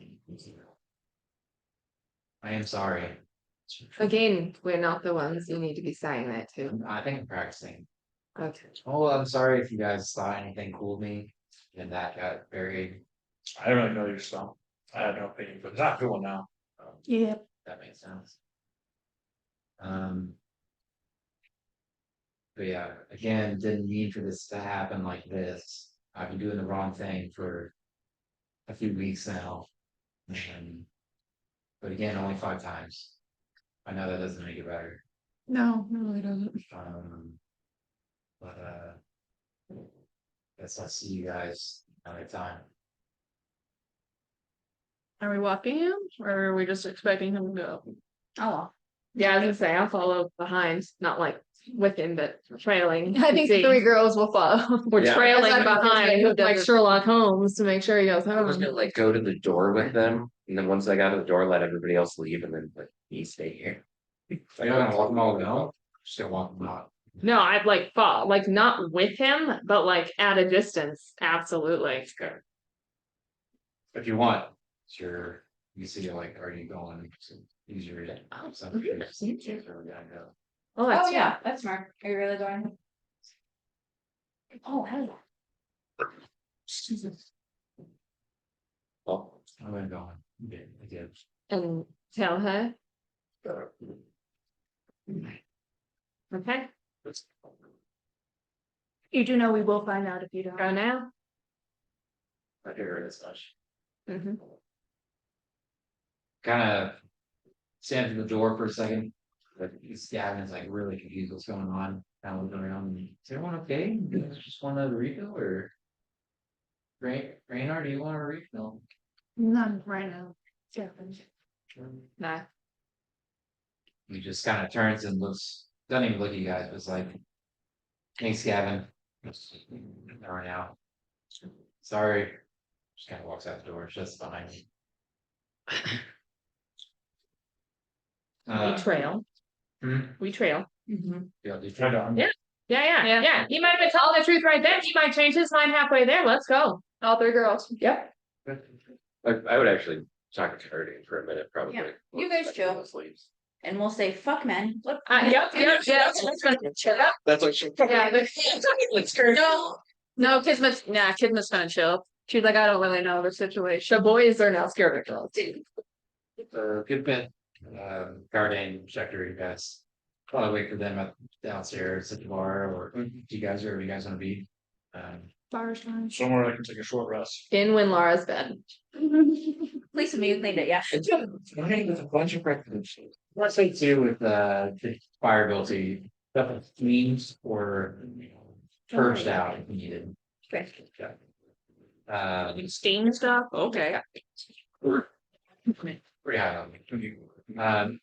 I am sorry. Again, we're not the ones you need to be saying that to. I think I'm practicing. Okay. Oh, I'm sorry if you guys thought anything cool me and that got buried. I don't really know your stuff. I had no opinion, but it's not a good one now. Yeah. That makes sense. But yeah, again, didn't need for this to happen like this. I've been doing the wrong thing for a few weeks now. But again, only 5 times. I know that doesn't make it better. No, it really doesn't. But guess I'll see you guys another time. Are we walking him or are we just expecting him to go? Oh, Yeah, I was gonna say I'll follow behind, not like with him, but trailing. I think See. the 3 girls will follow. We're Yeah. trailing Aside from behind who with like doesn't. Sherlock Holmes to make sure he goes I was gonna home. like go to the door with them, and then once I got to the door, let everybody else leave, and then like me stay here. Are you gonna walk them all down? Just gonna walk them out. No, I'd like fall, like not with him, but like at a distance. Absolutely. Okay. If you want, sure. You see, like, are you going? Use your. Oh, Some trees. Where we gotta go. Oh, oh that's yeah, that's smart. Are you really going? Oh, hell yeah. Oh, I'm gonna go. Okay, I did. and tell her. Okay, You do know we will find out if you don't. go now. I figured as much. Mhm. Kind of stand at the door for a second. But Gavin's like really confused what's going on. Kind of looking around. Is everyone okay? You guys just want another refill or? Renars, do you want a refill? None right now. Yeah. No. He just kind of turns and looks, doesn't even look at you guys, but it's like, thanks, Gavin. Right now. Sorry. Just kind of walks out the door, just behind me. We trail. hmm? We trail. Yeah, Right on. Yeah. Yeah. He might have been telling the truth right then. He might change his mind halfway there. Let's go. All 3 girls. Yep. I would actually talk to Cardi for a minute, probably. Yeah, you guys chill. Those leaves. And we'll say, fuck men. Look. Yep. That's what she. Yeah, no, Kidman's gonna chill. She's like, I don't really know the situation. The boys are now scared of girls. Good bit. Garden, Schecter, you guys. Probably wait for them at downstairs at the bar, or do you guys, wherever you guys want to be. Bar's fine. Somewhere I can take a short rest. In when Laura's bed. Lisa, you cleaned it, yeah. I think there's a bunch of recommendations. Let's say too with the fire ability, stuff that cleans or purged out if needed. Okay. Steam stuff, okay. Pretty high on me.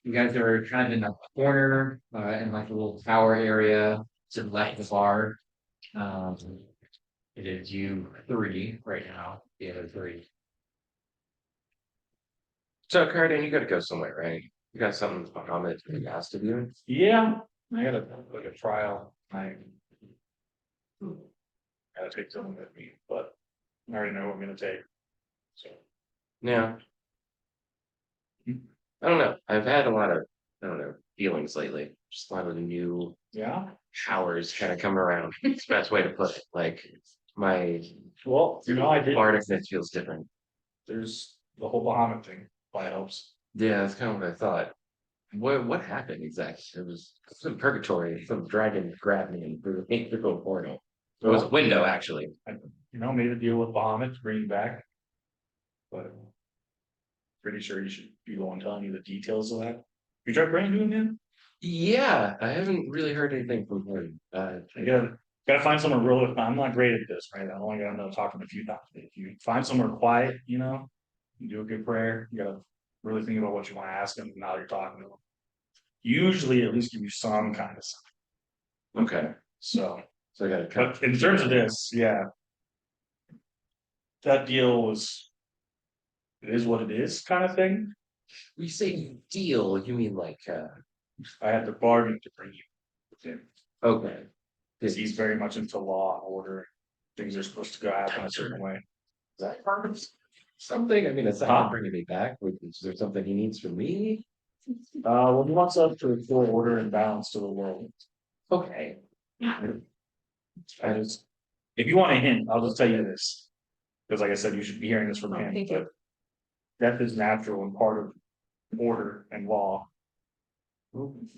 You guys are kind of in a corner, in like a little tower area to the left of the bar. It is you 3 right now, the other 3. So, Cardi, you gotta go somewhere, right? You got something Muhammad asked of you? Yeah, I gotta like a trial. I gotta take someone with me, but I already know what I'm gonna take. So Yeah. I don't know. I've had a lot of, I don't know, feelings lately. Just a lot of new yeah, powers kind of come around. It's the best way to put it. Like my well, I did. Bardic feels different. There's the whole Bahamut thing. Why it helps. Yeah, that's kind of what I thought. What happened exactly? It was some purgatory. Some dragon grabbed me and threw me through a portal. It was a window, actually. Made a deal with Bahamut to bring you back. But pretty sure you should be the one telling you the details of that. You tried bringing him in? Yeah, I haven't really heard anything from him. You gotta find somewhere real. I'm not great at this, right? I only gotta know talking a few times. If you find somewhere quiet, you do a good prayer. You gotta really think about what you want to ask them now you're talking to them. Usually at least give you some kind of stuff. Okay, So so I gotta cut. but in terms of this, yeah. that deal was. It is what it is, kind of thing. You say deal, you mean like, I had to bargain to bring you with him, okay. because he's very much into law and order. Things are supposed to go happen a certain way. Is that part of something? I mean, aside Huh? from bringing me back, is there something he needs from me? Well, he wants us to restore order and balance to the world. Okay. I just, if you want a hint, I'll just tell you this. Because like I said, you should be hearing this from him, Thank you. but death is natural and part of order and law.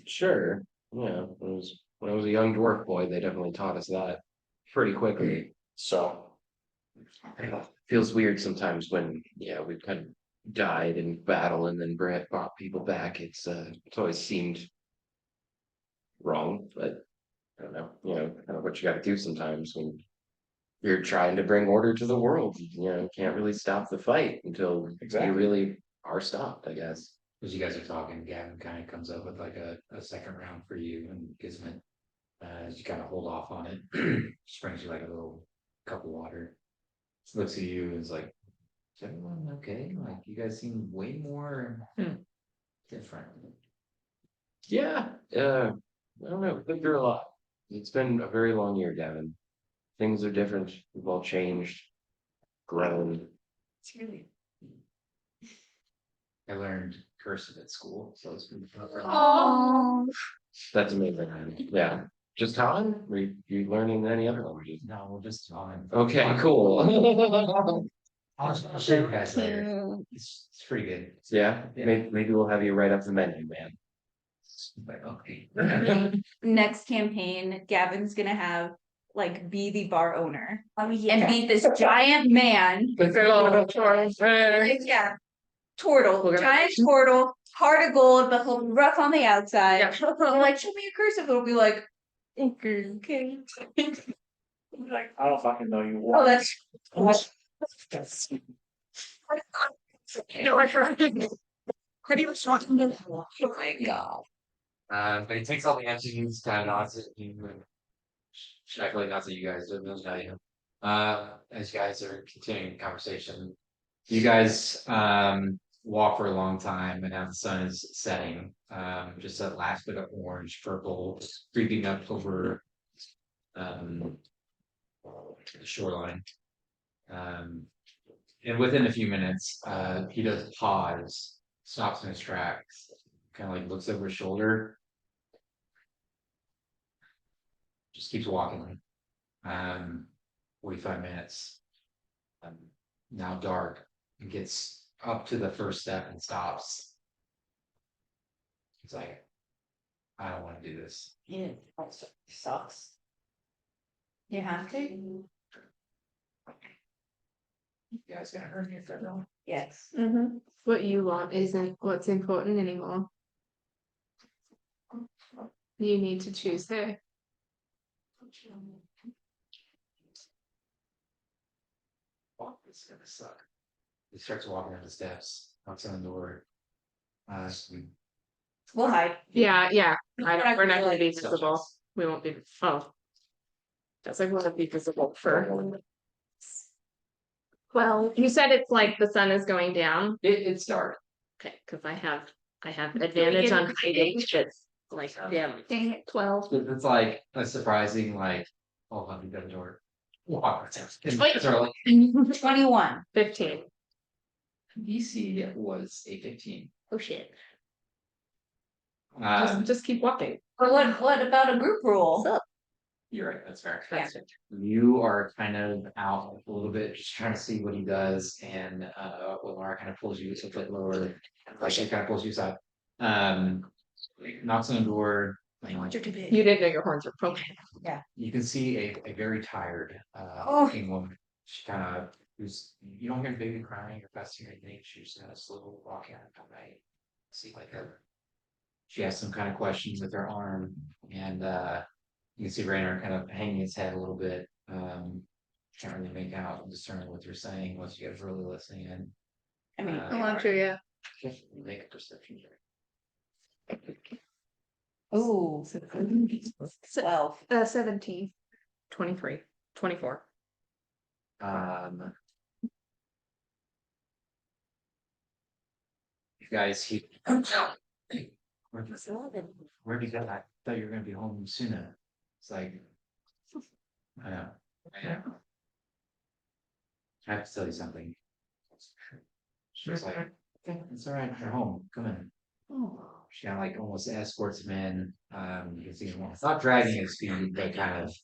Sure, yeah, when I was a young dwarf boy, they definitely taught us that pretty quickly. So, Feels weird sometimes when, yeah, we've kind of died in battle and then brought people back. It's always seemed wrong, but I don't know, kind of what you gotta do sometimes when you're trying to bring order to the world, can't really stop the fight until Exactly. you really are stopped, I guess. As you guys are talking, Gavin kind of comes up with like a second round for you and gives it. As you kind of hold off on it, just brings you like a little cup of water. Looks at you and is like, "Is everyone okay? Like you guys seem way more different." Yeah, I don't know, we've been through a lot. It's been a very long year, Gavin. Things are different, we've all changed, grown. It's really. I learned cursive at school, so it's been fun. Oh, That's amazing, man. Yeah. Just Han? Were you learning any other languages? No, we'll just on. Okay, cool. I'll show you guys later. It's pretty good. Yeah, Yeah. maybe we'll have you write up the menu, man. Like, okay. Next campaign, Gavin's gonna have like be the bar owner oh and yeah. be this giant man. Yeah. Turtle, giant turtle, heart of gold, but he'll be rough on the outside. I'm like, show me a cursive. It'll be like, okay. Like, I don't fucking know you. Oh, that's. Oh my god. But he takes all the empties, kind of nods at you and shakily nods at you guys, doesn't tell you. As you guys are continuing the conversation, you guys walk for a long time and now the sun is setting. Just that last bit of orange, purple creeping up over the shoreline. And within a few minutes, he does pause, stops in his tracks, kind of like looks over his shoulder. Just keeps walking. 45 minutes. Now dark. He gets up to the first step and stops. He's like, I don't want to do this. Yeah, sucks. You have to? You guys gonna hurt me if I don't. Yes. What you want isn't what's important anymore. You need to choose her. Fuck, this is gonna suck. He starts walking down the steps, knocks on the door. We'll hide. Yeah, yeah. We're not gonna be Still visible. checks. We won't be. Oh. That's like won't be visible for. Well, you said it's like the sun is going down. It's dark. Okay, because I have advantage on hiding. It's like Dang it, 12. It's like a surprising, like, oh, let me go to the door. Walk. Wait. It's early. 21. 15. DC was a 15. Oh shit. Um, Just keep walking. But what about a group rule? You're right, that's fair. Yeah. You are kind of out a little bit, just trying to see what he does, and Laura kind of pulls you a bit lower, like she kind of pulls you aside. Knocks on the door. You didn't know your horns were poking. You can see a very tired Oh. looking woman. She kind of you don't hear the baby crying or fussing or anything. She's just kind of slow walking out the night. See like her. She has some kind of questions with her arm, and you can see Raynor kind of hanging his head a little bit. Can't really make out and discern what they're saying unless you guys are really listening in. I mean, Uh, I'm sure, yeah. Make a perception check. ooh, 12. 17. 23. 24. guys, where'd you go? I thought you were gonna be home sooner. It's like, I know. I have to tell you something. She was like, okay, it's all right, you're home, come in. She kind of like almost escorts him in. You can see him, it's not dragging his feet, but kind of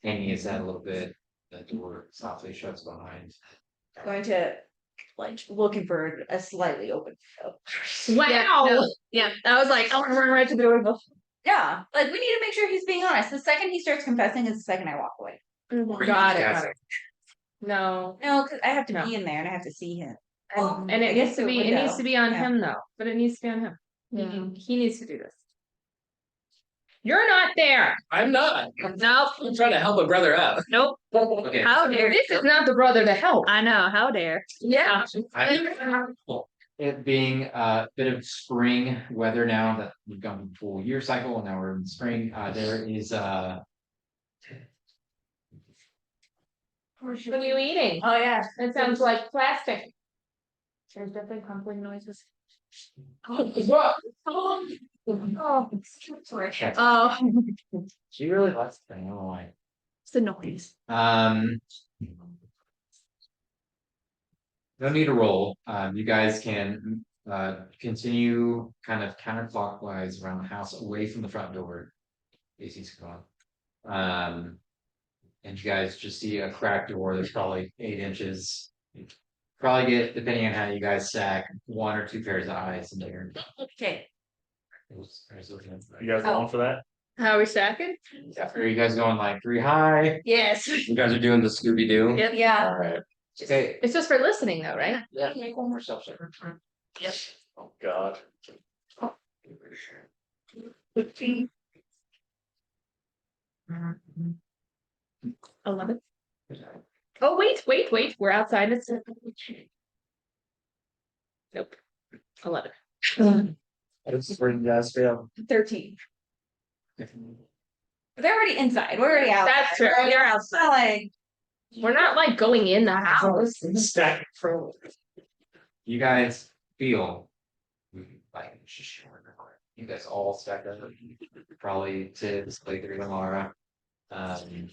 hanging his head a little bit. The door softly shuts behind. Going to, like, looking for a slightly open window. Wow. Yeah, I was like, I want to run right to the door. Yeah, like, we need to make sure he's being honest. The second he starts confessing is the second I walk away. Got it. Got it. No. No, because I have to No. be in there and I have to see him. And I it guess needs to through a be, it window. needs to be on Yeah. him though, but it needs to be on him. Yeah. He needs to do this. You're not there. I'm not. Nope. I'm trying to help a brother out. Nope. Okay. How dare, this is not the brother to help. I know, how dare. Yeah. It being a bit of spring weather now that we've gone through the full year cycle and now we're in spring, there is What are you eating? Oh, yeah. It sounds like plastic. There's definitely crumpling noises. Oh, sorry. Oh, she really likes the thing, I don't know why. It's the noise. No need to roll. You guys can continue kind of counterclockwise around the house, away from the front door. AC's gone. And you guys just see a cracked door that's probably 8 inches. Probably get, depending on how you guys stack, 1 or 2 pairs of eyes in there. Okay. You guys going for that? how are we stacking? Yeah, are you guys going like 3 high? Yes. You guys are doing the Scooby Doo. Yep. Yeah. Alright. Okay. It's just for listening though, right? Yeah, make one more self-check. Yep. Oh, God. 11. Oh, wait. We're outside. It's nope. 11. That's where you guys fail. 13. They're already inside. We're already out. That's true. You're outside. Not like, We're not like going in the house. Stack pro. You guys feel like you guys all stacked up, probably to display 3 tomorrow. And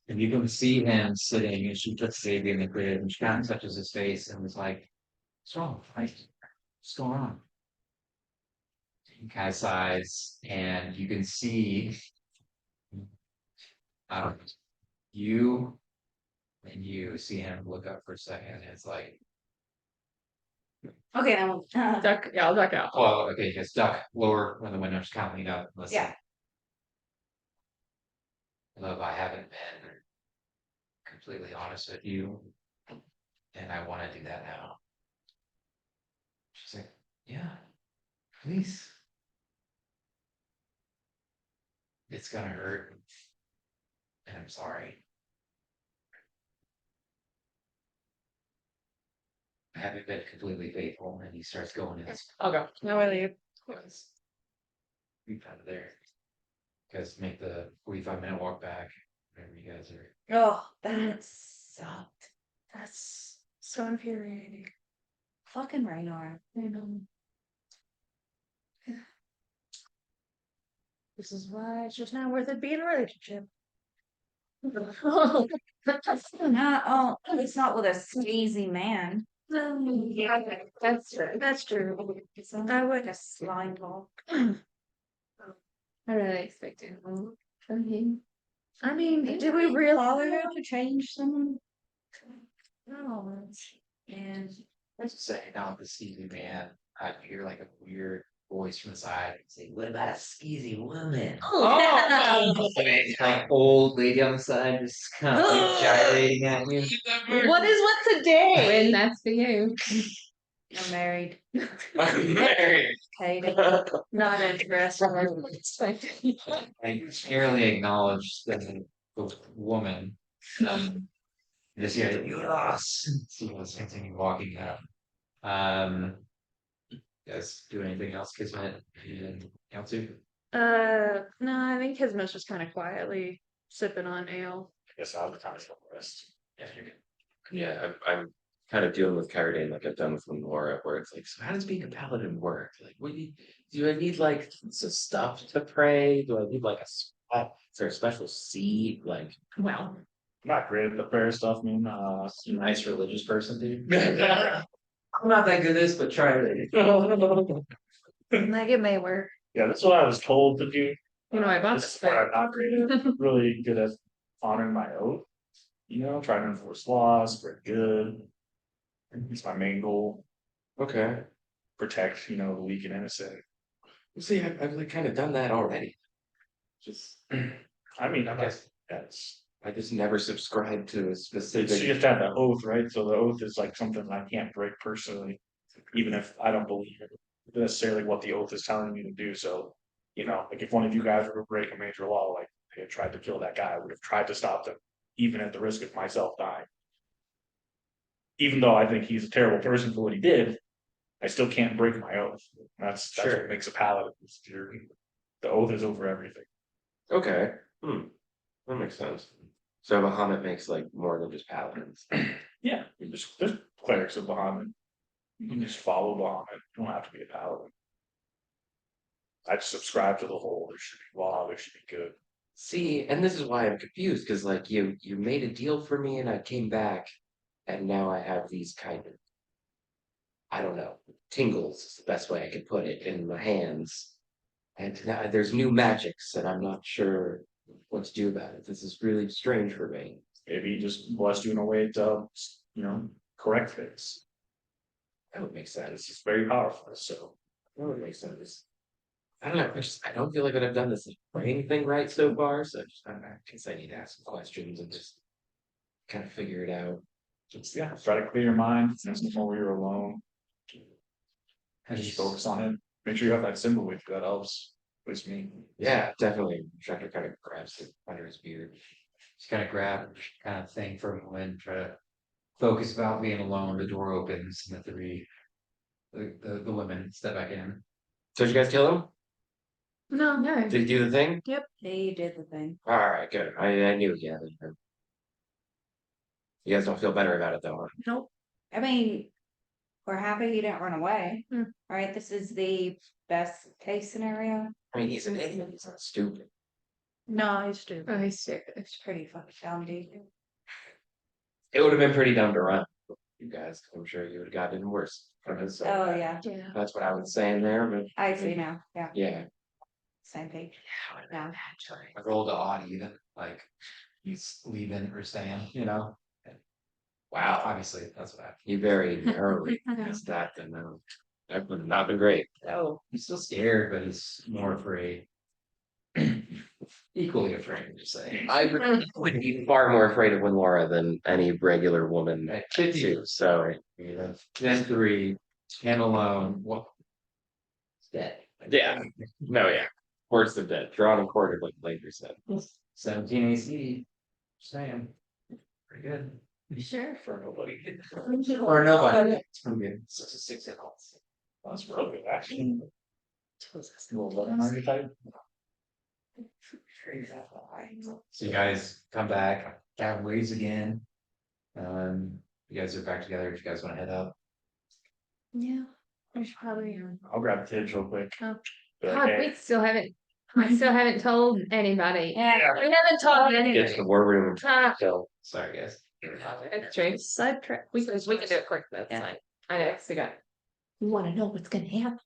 you can see him sitting, and she puts the baby in the crib, and she kind of touches his face and was like, "What's wrong? Like, what's going on?" He kind of sighs, and you can see you and you see him look up for a second, and it's like, okay, then we'll, Duck, yeah, I'll duck out. well, okay, you guys duck lower when the window's kind of lean up. Listen. yeah. Love, I haven't been completely honest with you, and I want to do that now. She's like, yeah, please. It's gonna hurt, and I'm sorry. I haven't been completely faithful, and he starts going in. I'll go. No, I leave. Be out of there. You guys make the 45-minute walk back. Whenever you guys are. Oh, that sucked. That's so infuriating. Fucking Renar. I know. This is why it's just not worth it being a relationship. Not, oh, it's not with a skeezy man. Yeah, that's true. That's true. I would have slime ball. I really expected more from him. I mean, Did we realize to change someone? No. And Let's just say now the skeezy man, I hear like a weird voice from the side say, "What about a skeezy woman?" Like old lady on the side just kind of like gyrating at you. what is with today? When that's for you. I'm married. I'm married. Katie. Not interested. I barely acknowledge the woman. Just hear you lost. She was continue walking up. You guys do anything else, Kismet? And L2? No, I think Kismet's just kind of quietly sipping on ale. I guess I'll have the time to rest. Yeah, you're good. Yeah, I'm kind of dealing with Cardane like I've done with Laura, where it's like, so how does being a paladin work? Like, do I need like some stuff to pray? Do I need like is there a special seed? Like, Well, I'm not great at the prayer stuff, man. you're a nice religious person, dude. I'm not that good at this, but try it. Like it may work. Yeah, that's what I was told to do. You know, I bought This is where I'm not really good at honoring my oath. You know, trying to enforce laws, spread good. It's my main goal. okay. Protect, you know, the weak and innocent. See, I've like kind of done that already. Just, I mean, I guess that's I just never subscribed to a it's specific. you have to have that oath, right? So the oath is like something I can't break personally, even if I don't believe necessarily what the oath is telling me to do. So, you know, like if one of you guys were to break a major law, like they had tried to kill that guy, I would have tried to stop them, even at the risk of myself dying. Even though I think he's a terrible person for what he did, I still can't break my oath. That's Sure. what makes a paladin. The oath is over everything. Okay. That makes sense. So Bahamut makes like more than just paladins. Yeah, there's clerics of Bahamut. You can just follow Bahamut. You don't have to be a paladin. I just subscribe to the whole there should be law, there should be good. See, and this is why I'm confused, because like you made a deal for me and I came back and now I have these kind of, I don't know, tingles is the best way I could put it in my hands. And now there's new magics and I'm not sure what to do about it. This is really strange for me. Maybe he just blessed you in a way to, you know, correct things. That would make It's sense. just very powerful. So That would make sense. I don't know. I don't feel like that I've done this brain thing right so far. So I guess I need to ask some questions and just kind of figure it out. just yeah, try to clear your mind. Next before you're alone. Have you Just focus on it. Make sure you have that symbol with you. That helps. At least me. Yeah, definitely. Try to kind of grabs it under his beard. just kind of grab kind of thing for a moment, try to focus about being alone, the door opens and the women step back in. So did you guys kill him? No, no. Did he do the thing? They did the thing. All right, good. I knew he had it. You guys don't feel better about it though, huh? Nope. I mean, we're happy he didn't run away. Hmm. Right? This is the best case scenario. I mean, he's an idiot. He's not stupid. No, he's stupid. Oh, he's stupid. It's pretty fucking dumb, dude. It would have been pretty dumb to run. You guys, I'm sure you would have gotten worse. So Oh, yeah. Yeah. that's what I was saying there, but I see now. Yeah. yeah. Same page. Yeah. I rolled the odd even, like he's leaving or staying, you know. Wow, obviously that's what happened. You very narrowly missed that, then that would have not been great. Oh, he's still scared, but he's more afraid. Equally afraid, just saying. I would be far more afraid of Winlora than any regular woman. At 50, Too, so then 3, and alone, what? It's dead. yeah, no, yeah. Words of dead, drawn and quartered, like Later said. 17 AC. Saying. Pretty good. Sure. For nobody. Or nobody. It's pretty good. 6 hit points. That's real good, actually. Little weapon archetype. So you guys come back, cat waves again. You guys are back together. If you guys want to head up, Yeah. I should probably. I'll grab Tidge real quick. Oh. Be like, God, hey, we still haven't told anybody. Yeah. We haven't told Get to anybody. the war room and Ah, kill. sorry guys. That's true. Sidetrack. We can do it quick, that's Yeah. fine. I know, we got. You want to know what's going to happen?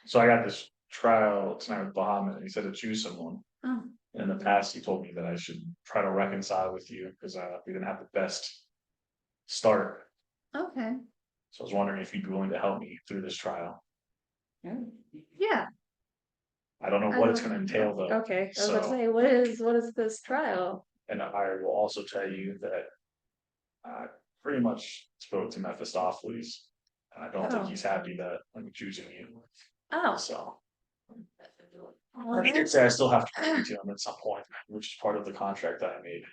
So I got this trial tonight with Bahamut, and he said to choose someone. Oh. In the past, he told me that I should try to reconcile with you because we didn't have the best start. Okay. So I was wondering if you'd be willing to help me through this trial. Yeah. I don't know what it's going to entail though. Okay. I was So- gonna say, what is this trial? And I will also tell you that I pretty much spoke to Mephistopheles, and I don't think Oh. he's happy that I'm choosing you. Oh. So Well, he did say I still have to speak to him at some point, which is part of the contract that I made.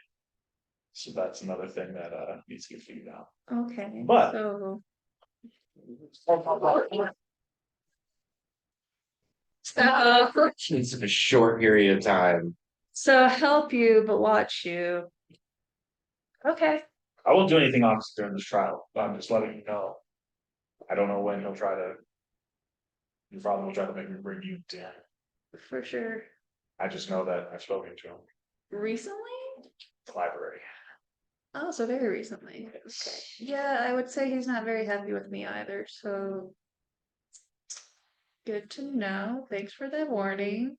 So that's another thing that needs to get figured out. okay. But- So. It's a short period of time. So help you, but watch you. Okay. I won't do anything obviously during this trial, but I'm just letting you know. I don't know when he'll try to. Your father will try to make me bring you to him. For sure. I just know that I've spoken to him, Recently? the library. Oh, so very recently. Okay. Yeah, I would say he's not very happy with me either, so. Good to know. Thanks for the warning.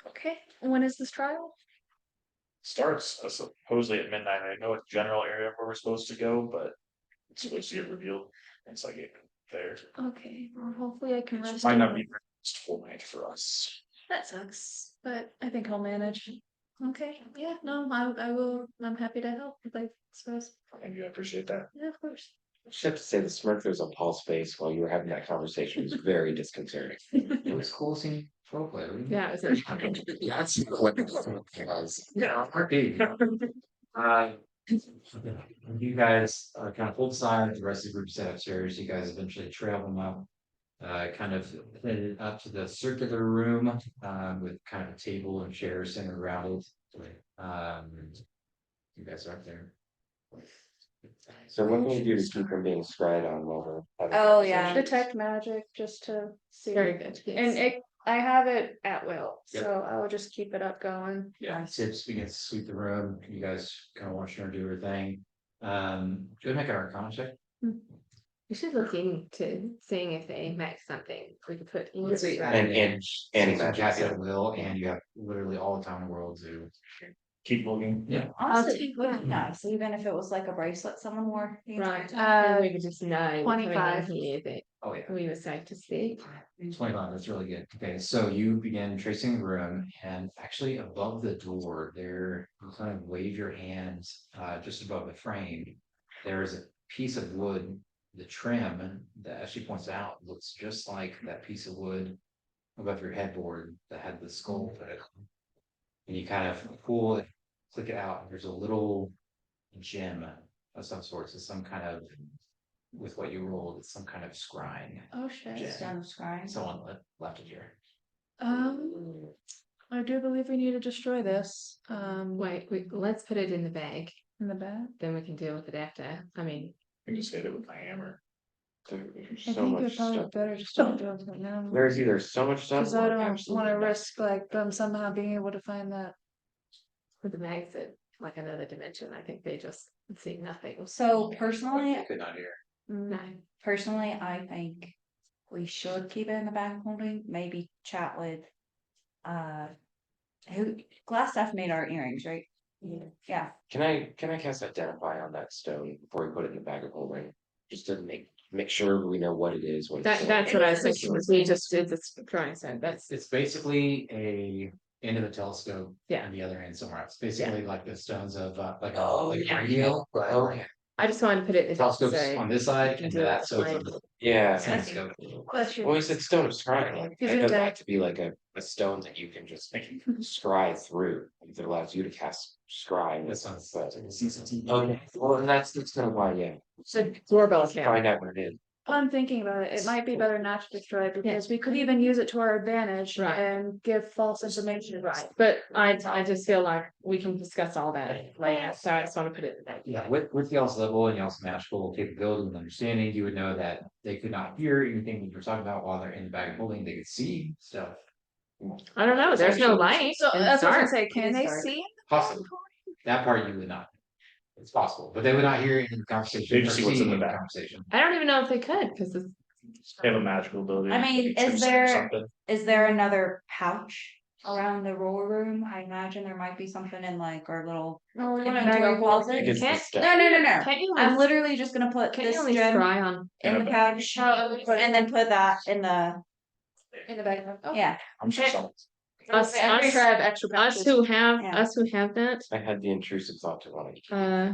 Okay, when is this trial? Starts supposedly at midnight. I know it's general area where we're supposed to go, but it's supposed to get revealed. It's like it there. Okay, well, hopefully I can rest. Might in not the- be just full night for us. That sucks, but I think I'll manage. Okay, yeah, no, I will, I'm happy to help, like, suppose. Thank you, I appreciate that. Yeah, of course. I just have to say the smirk that was on Paul's face while you were having that conversation was very disconcerting. It was cool seeing roleplay. Yeah, it was That's what it was. Yeah, okay. You guys kind of pulled aside, the rest of the group sat upstairs, you guys eventually trailed them up. Kind of headed up to the circular room, with kind of a table and chairs centered around it. You guys are up there. So what can we do to keep from being scryed on while we're having Oh, yeah. conversations? Detect magic, just to see. very good. And I have it at will, Yep. so I will just keep it up going. Yeah, Tips begins to sweep the room, you guys kind of watch her do her thing. Go ahead and make an arcana check. We should look into seeing if they make something we could put in. Let's see, And any Since you magic. cast it at will, and you have literally all the time in the world to. Keep looking. Yeah. Honestly, would be nice, even if it was like a bracelet someone wore. the entire Right, time. and we could just know. coming in 25. Here that Oh, yeah. we were safe to speak. 25, that's really good. Okay, so you begin tracing the room, and actually above the door, there, you kind of wave your hands, just above the frame. There is a piece of wood, the trim that, as she points out, looks just like that piece of wood above your headboard that had the skull put it. And you kind of pull it, click it out, and there's a little gem of some sort, so some kind of, with what you rolled, it's some kind of scrying. Oh, shit. Yeah. Stone of scrying. Someone left it here. I do believe we need to destroy this, Wait, let's put it in the bag, in the bag. then we can deal with it after. I mean, I just hit it with my hammer. There's I so think much it's probably stuff. better just to do it right now. There's either so much stuff. Cause I or don't absolutely wanna nothing. risk like them somehow being able to find that. with the mags, it like another dimension. I think they just see nothing. So personally, I could not hear. No. personally, I think we should keep it in the back holding, maybe chat with. Who, Glass Staff made our earrings, right? Yeah, Can I cast identify on that stone before we put it in the bag of holding? Just to make sure we know what it is, what it's. That's what I was thinking, was we just did this drawing, so that's, It's basically a end of a telescope. Yeah. On the other end somewhere else, basically like the stones of like Oh, like yeah. a radio, but Okay. I just wanted to put it in the telescopes so on this side can and do it that, so it's with a Yeah. telescope. Bless you. Well, you said stone of scrying. Like, Is I it know that- that to be like a stone that you can just scry through. That allows you to cast scry. This one's But- CCTV. Okay, well, and that's kind of why, yeah. so doorbell cam. Find out what it is. I'm thinking about it, it might be better not to destroy it because we could even use it to our advantage Right. and give false information. Right, but I just feel like we can discuss all that later, so I just want to put it in there. Yeah, with y'all's level and y'all's magical capability and understanding, you would know that they could not hear anything that you're talking about while they're in the bag of holding, they could see stuff. I don't know, there's no light. So and that's what I dark. was gonna say, can It is they dark. see? Possible. That part you would not. It's possible, but they would not hear any conversation. They just or see what's in the any bag. Conversation. I don't even know if they could, because it's. They have a magical ability. I mean, They can is sense there- something. is there another pouch around the roll room? I imagine there might be something in like our little. No, we wanna inventory do a whole. closet. It's the Can't- step. No. Can't you I'm only, literally just gonna put can't you this only gem scry on? in the pouch and then put that in the, In the bag. Oh. yeah. I'm sure Okay. someone. Us, I'm pretty us, sure I have extra us pouches. who have, Yeah. us who have that, I had the intrusive thought to want uh,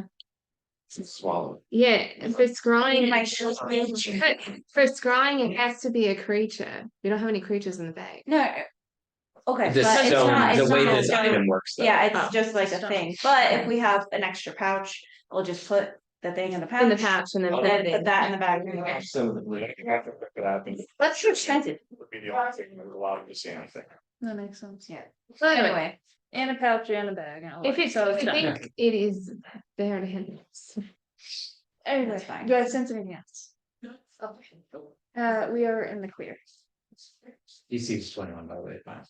to swallow. yeah, for scrying. My But for scrying, it has to be a creature. We don't have any creatures in the bag. No, okay, The but it's stone, not, the it's way not, this item works though. yeah, Oh. it's just like a thing, but if we have an extra pouch, we'll just put the thing in the pouch. In the pouch and then put Then it put in. that in the bag. So the have to pick it up and That's too expensive. would be the only thing that would allow you to see anything. That makes sense. Yeah. So anyway, Anyway, and a pouch and a bag. And a if it's, so I done. think it is there to him. Anyway, That's fine. do I sense anything else? We are in the clear. DC is 21, by the way, fine.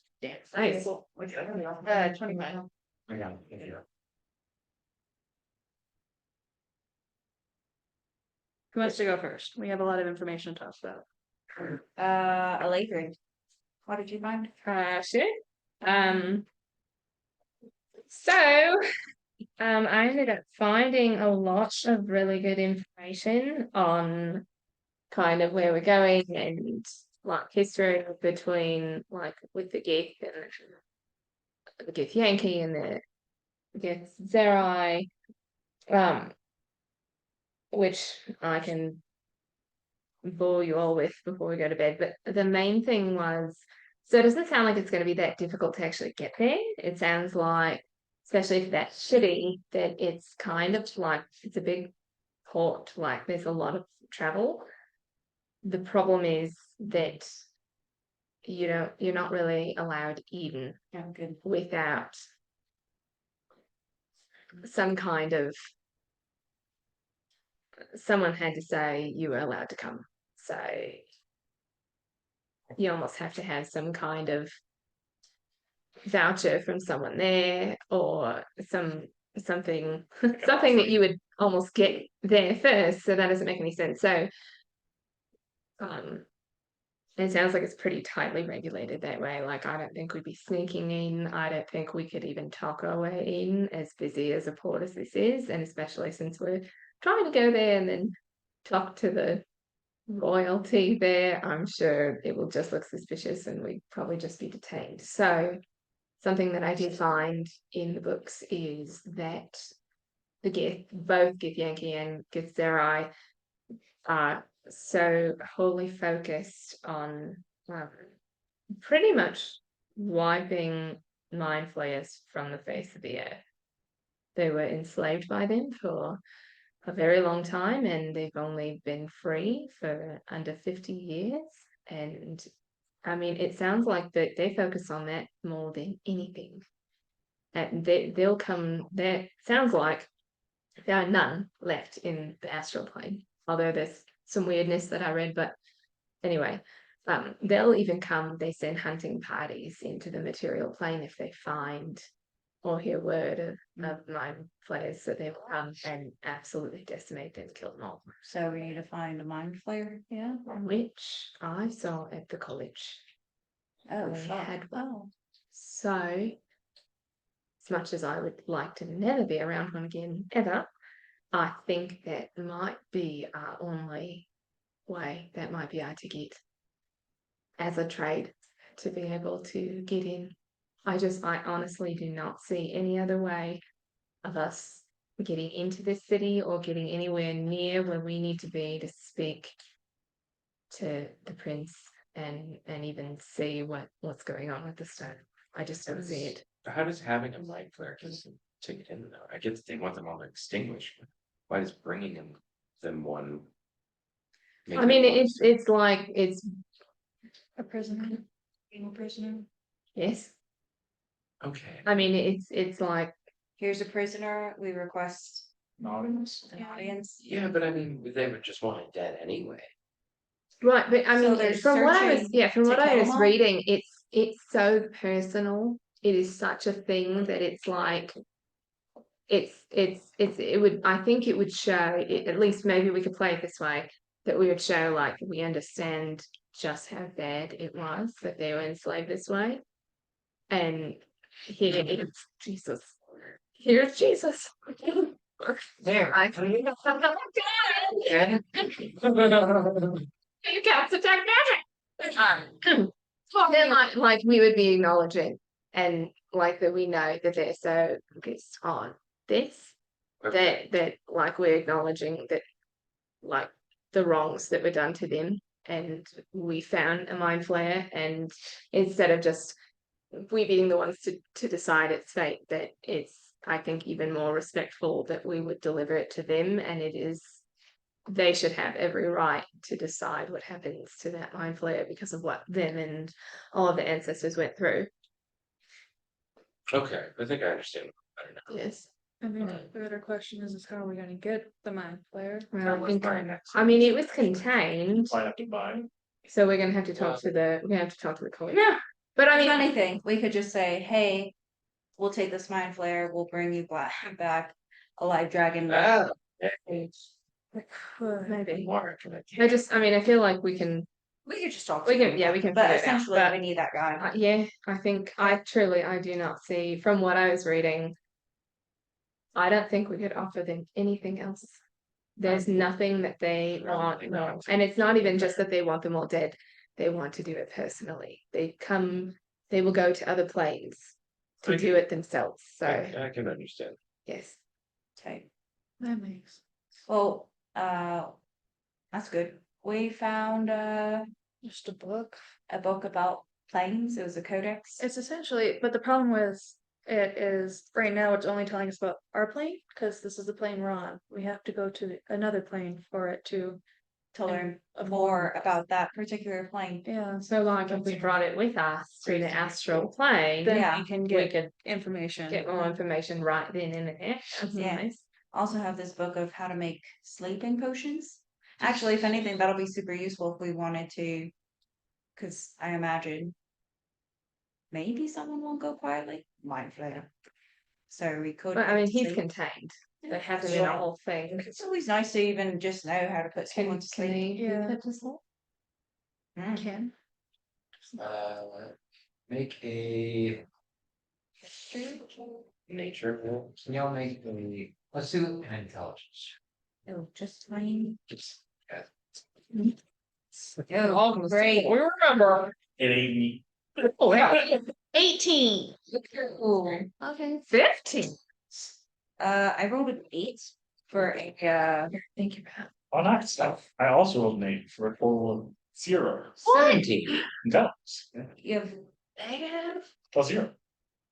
Nice. 25. I got it, yeah. Who wants to go first? We have a lot of information to talk about. A late grade. What did you find? Sure. So, I ended up finding a lot of really good information on kind of where we're going and like history between like with the Gith and the Gith Yankee and the Gith Zerai, which I can bore you all with before we go to bed. But the main thing was, so it doesn't sound like it's going to be that difficult to actually get there. It sounds like, especially for that city, that it's kind of like it's a big port, like there's a lot of travel. The problem is that you're not really allowed in Oh, good. without some kind of someone had to say you were allowed to come. So you almost have to have some kind of voucher from someone there or something something that you would almost get there first. So that doesn't make any sense. So it sounds like it's pretty tightly regulated that way. Like I don't think we'd be sneaking in. I don't think we could even talk our way in, as busy as a port as this is, and especially since we're trying to go there and then talk to the royalty there, I'm sure it will just look suspicious and we'd probably just be detained. So something that I did find in the books is that the Gith, both Gith Yankee and Gith Zerai, are so wholly focused on pretty much wiping mind flayers from the face of the earth. They were enslaved by them for a very long time and they've only been free for under 50 years. And I mean, it sounds like that they focus on that more than anything. And they'll come there. Sounds like there are none left in the astral plane, although there's some weirdness that I read. But anyway, they'll even come. They send hunting parties into the material plane if they find or hear word of mind flayers, so they will come and absolutely decimate them, kill them all. So we need to find a mind flayer. Yeah. Which I saw at the college. Oh, They fuck. had Oh. So, as much as I would like to never be around one again ever, I think that might be our only way, that might be our ticket as a trade to be able to get in. I honestly do not see any other way of us getting into this city or getting anywhere near where we need to be to speak to the prince and even see what's going on with the stone. I just don't see it. How does having a mind flare take it in though? I guess they want them all extinguished. Why does bringing them one? I mean, it's like it's A prisoner, being a prisoner. yes. Okay. I mean, it's like Here's a prisoner. We request Anonymous. an audience. Yeah, but I mean, they would just want it dead anyway. right, but I So mean, they're from what I was searching from to what I kill was them all? reading, it's so personal. It is such a thing that it's like it would, I think it would show it, at least maybe we could play it this way, that we would show like we understand just how bad it was that they were enslaved this way. And here is Jesus. Here's Jesus. There, I you can't attack magic. Well, then like we would be acknowledging and like that we know that they're so focused on this that like we're acknowledging that like the wrongs that were done to them and we found a mind flayer and instead of just we being the ones to decide its fate, that it's I think even more respectful that we would deliver it to them and it is they should have every right to decide what happens to that mind flayer because of what them and all of the ancestors went through. Okay, I think I understand better now. Yes. I mean, the better question is how are we gonna get the mind flare? Well, I mean, it was contained, Might have to buy. so we're gonna have to talk to the college. Yeah. But I mean, Funny thing, we could just say, hey, we'll take this mind flare, we'll bring you back a live dragon. Ah, maybe. Mark. I mean, I feel like we can, We could just talk. we to can, him, yeah, we can. But figure it out, essentially, but, we need that guy. yeah, I think I do not see from what I was reading. I don't think we could offer them anything else. There's nothing that they want, and it's not even just that they want them all dead. They want to do it personally. They will go to other planes to do it themselves. So I can understand. yes, Okay. That makes. Well, that's good. We found Just a book. a book about planes. It was a codex. It's essentially, but the problem with it is right now it's only telling us about our plane because this is the plane we're on. We have to go to another plane for it to. To learn of more about that particular plane. Yeah, so like if we brought it with us to the astral plane, then Yeah. we can we get could information. get more information right then and there. That's Yeah. nice. Also have this book of how to make sleeping potions. Actually, if anything, that'll be super useful if we wanted to, because I imagine maybe someone won't go quietly. Mind flare. So we could. But I mean, he's sleep. contained. They have him in a whole thing. It's always nice to even just know how to put someone to Can sleep. they Yeah. put to sleep? Mm. Can. Make a. Nature. Can y'all make a, let's do an intelligence. Oh, just fine. Just, yeah. Oh, great. We remember. It ain't me. Oh yeah. 18. Ooh. Okay. 15. I rolled an 8 for a Thank you, Pat. Oh, nice. I also rolled an 8 for a total of 0. 17. Intelligence. you have Negative. Plus 0. oh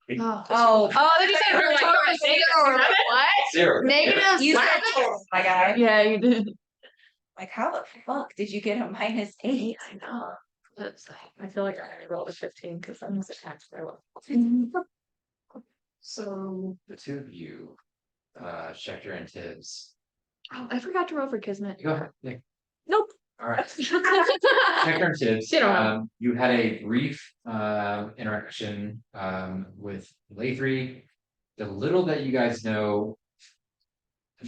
Then you said what? 0. Negative. you said total, my guy. Yeah, you did. Like how the fuck did you get a -8? I know. That's I feel like I only rolled a 15 because I was attacked by So the two of you, Schecter and Tibbs. Oh, I forgot to roll for Kismet. Go ahead, Nick. Nope. All right. Schecter and Tibbs, She don't know. you had a brief interaction with Lathri. The little that you guys know,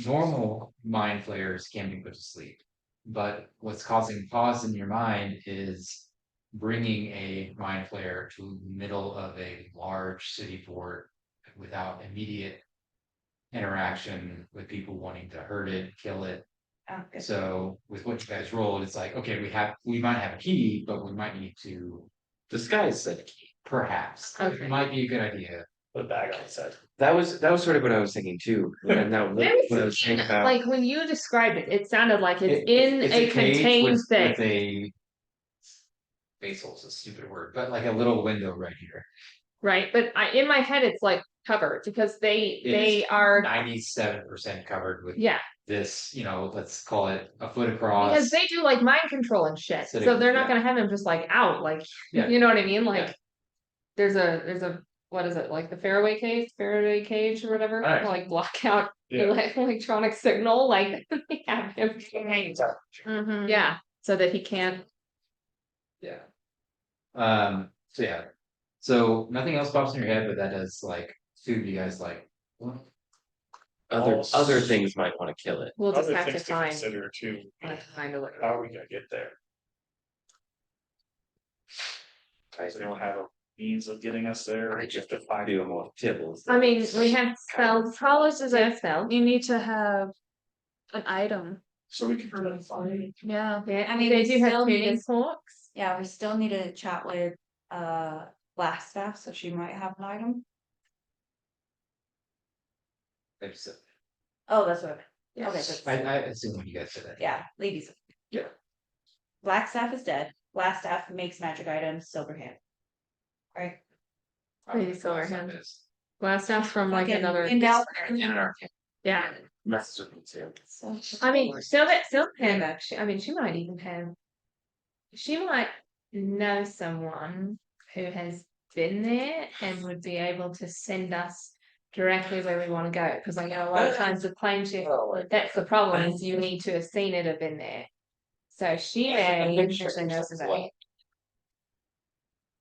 normal mind flayers can be put to sleep. But what's causing pause in your mind is bringing a mind flayer to the middle of a large city port without immediate interaction with people wanting to hurt it, kill it. Okay. So with what you guys rolled, it's like, okay, we might have a key, but we might need to Disguise said key. perhaps. Okay. It might be a good idea. Put a bag on his head. That was sort of what I was thinking too. And that was what I was saying about. Like when you described it, it sounded like it's in It's a cage contained thing. with a basel's a stupid word, but like a little window right here. Right, but in my head it's like covered because they It is are 97% covered with yeah this, let's call it a foot across. because they do like mind control and shit, So so they're not yeah. gonna have him just like out like Yeah. you know what I mean like Yeah. there's a what is it like the Faraday cage or whatever Alright. like block out Yeah. electronic signal like they have him Mm-hmm. yeah so that he can't Yeah. So yeah. So nothing else pops in your head, but that does like two of you guys like what? Other things might want to kill it. we'll just Other have to things to find consider too. find a way. How are we gonna get there? I So they don't have a means of getting us there. I just have to find do more tibbles. I mean we have spells College is yeah a spell you need to have an item. So we can try to find. Yeah. yeah I mean, they we do have still tuning need- forks. Yeah, we still need to chat with Blackstaff, so she might have an item. Oh, that's what I meant. Yeah. Okay, that's, I assume you guys said that. yeah, ladies. Yeah. Blackstaff is dead. Blackstaff makes magic items, Silverhand. Right? Maybe Silverhand. Blast off from like Fucking another in Dallas. yeah Message with me too. So, I mean, Silverhand. Yeah. I mean, she might even have. She might know someone who has been there and would be able to send us directly where we want to go. Because I know a lot of times the plane shift, that's the problem, is you need to have seen it, have been there. So she may actually know somebody.